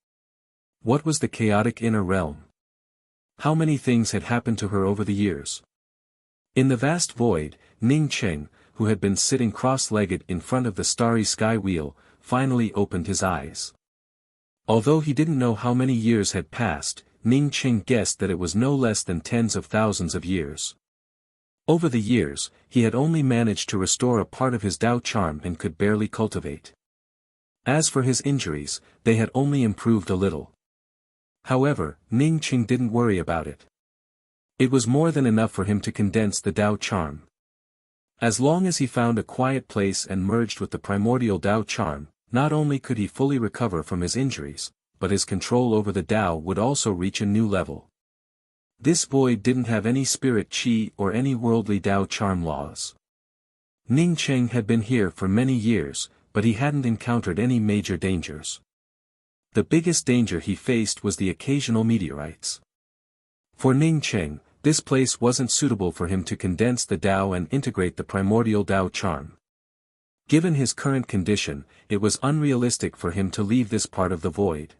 What was the chaotic inner realm? How many things had happened to her over the years? In the vast void, Ning Cheng, who had been sitting cross-legged in front of the starry sky wheel, finally opened his eyes. Although he didn't know how many years had passed, Ning Cheng guessed that it was no less than tens of thousands of years. Over the years, he had only managed to restore a part of his Dao charm and could barely cultivate. As for his injuries, they had only improved a little. However, Ning Cheng didn't worry about it. It was more than enough for him to condense the Dao charm. As long as he found a quiet place and merged with the primordial Dao charm, not only could he fully recover from his injuries, but his control over the Dao would also reach a new level. This void didn't have any spirit qi or any worldly Dao charm laws. Ning Cheng had been here for many years, but he hadn't encountered any major dangers. The biggest danger he faced was the occasional meteorites. For Ning Cheng, this place wasn't suitable for him to condense the Dao and integrate the primordial Dao charm. Given his current condition, it was unrealistic for him to leave this part of the void.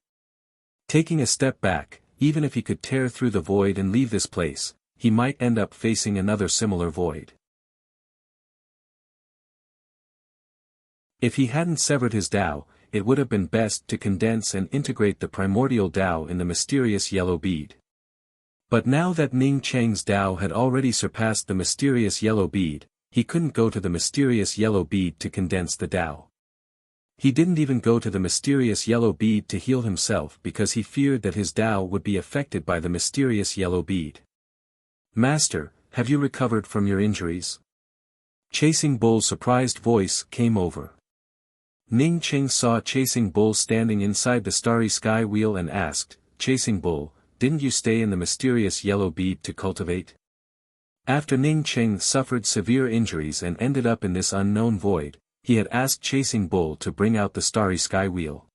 Taking a step back, even if he could tear through the void and leave this place, he might end up facing another similar void. If he hadn't severed his Dao, it would have been best to condense and integrate the primordial Dao in the mysterious yellow bead. But now that Ning Cheng's Dao had already surpassed the mysterious yellow bead, he couldn't go to the mysterious yellow bead to condense the Dao. He didn't even go to the mysterious yellow bead to heal himself because he feared that his Dao would be affected by the mysterious yellow bead. Master, have you recovered from your injuries? Chasing Bull's surprised voice came over. Ning Cheng saw Chasing Bull standing inside the starry sky wheel and asked, Chasing Bull, didn't you stay in the mysterious yellow bead to cultivate? After Ning Cheng suffered severe injuries and ended up in this unknown void, he had asked Chasing Bull to bring out the starry sky wheel.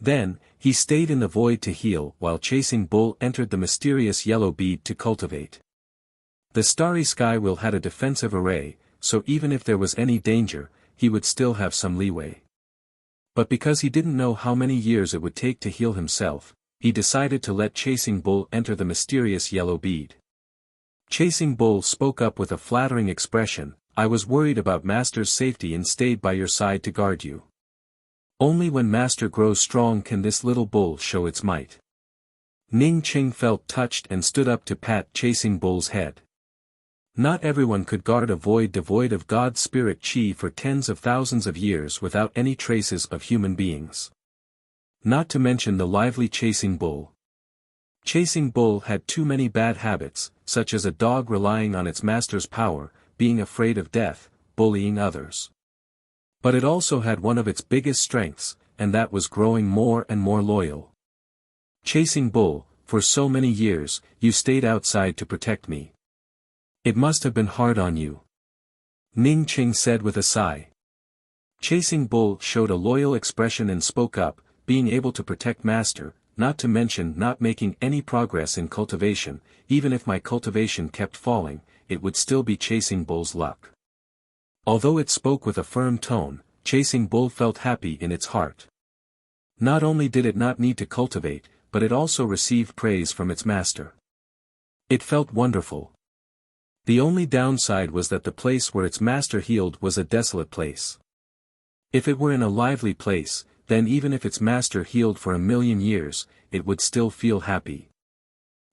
Then, he stayed in the void to heal while Chasing Bull entered the mysterious yellow bead to cultivate. The starry sky wheel had a defensive array, so even if there was any danger, he would still have some leeway. But because he didn't know how many years it would take to heal himself, he decided to let Chasing Bull enter the mysterious yellow bead. Chasing Bull spoke up with a flattering expression, I was worried about Master's safety and stayed by your side to guard you. Only when Master grows strong can this little bull show its might. Ning Cheng felt touched and stood up to pat Chasing Bull's head. Not everyone could guard a void devoid of God's spirit qi for tens of thousands of years without any traces of human beings. Not to mention the lively Chasing Bull. Chasing Bull had too many bad habits, such as a dog relying on its master's power, being afraid of death, bullying others. But it also had one of its biggest strengths, and that was growing more and more loyal. Chasing Bull, for so many years, you stayed outside to protect me. It must have been hard on you. Ning Qing said with a sigh. Chasing Bull showed a loyal expression and spoke up, being able to protect Master, not to mention not making any progress in cultivation. Even if my cultivation kept falling, it would still be Chasing Bull's luck. Although it spoke with a firm tone, Chasing Bull felt happy in its heart. Not only did it not need to cultivate, but it also received praise from its master. It felt wonderful. The only downside was that the place where its master healed was a desolate place. If it were in a lively place, then even if its master healed for 1,000,000 years, it would still feel happy.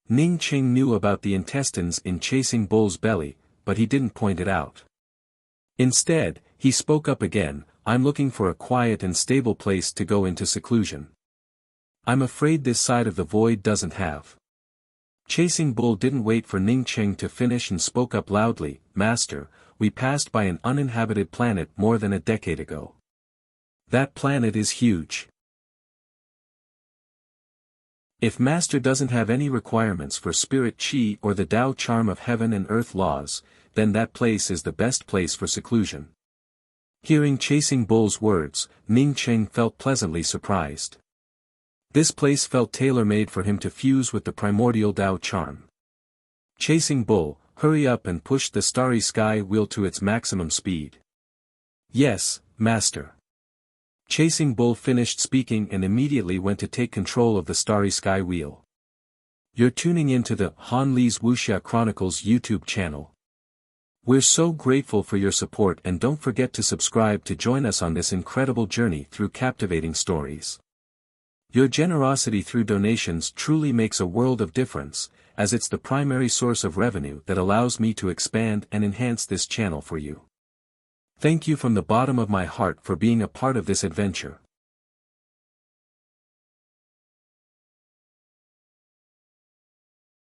Ning Qing knew about the intestines in Chasing Bull's belly, but he didn't point it out. Instead, he spoke up again, I'm looking for a quiet and stable place to go into seclusion. I'm afraid this side of the void doesn't have. Chasing Bull didn't wait for Ning Qing to finish and spoke up loudly, Master, we passed by an uninhabited planet more than a decade ago. That planet is huge. If Master doesn't have any requirements for spirit chi or the Tao charm of heaven and earth laws, then that place is the best place for seclusion. Hearing Chasing Bull's words, Ning Qing felt pleasantly surprised. This place felt tailor-made for him to fuse with the primordial Tao charm. Chasing Bull, hurry up and push the starry sky wheel to its maximum speed. Yes, Master. Chasing Bull finished speaking and immediately went to take control of the starry sky wheel. You're tuning into the Han Li's Wuxia Chronicles YouTube channel. We're so grateful for your support, and don't forget to subscribe to join us on this incredible journey through captivating stories. Your generosity through donations truly makes a world of difference, as it's the primary source of revenue that allows me to expand and enhance this channel for you. Thank you from the bottom of my heart for being a part of this adventure.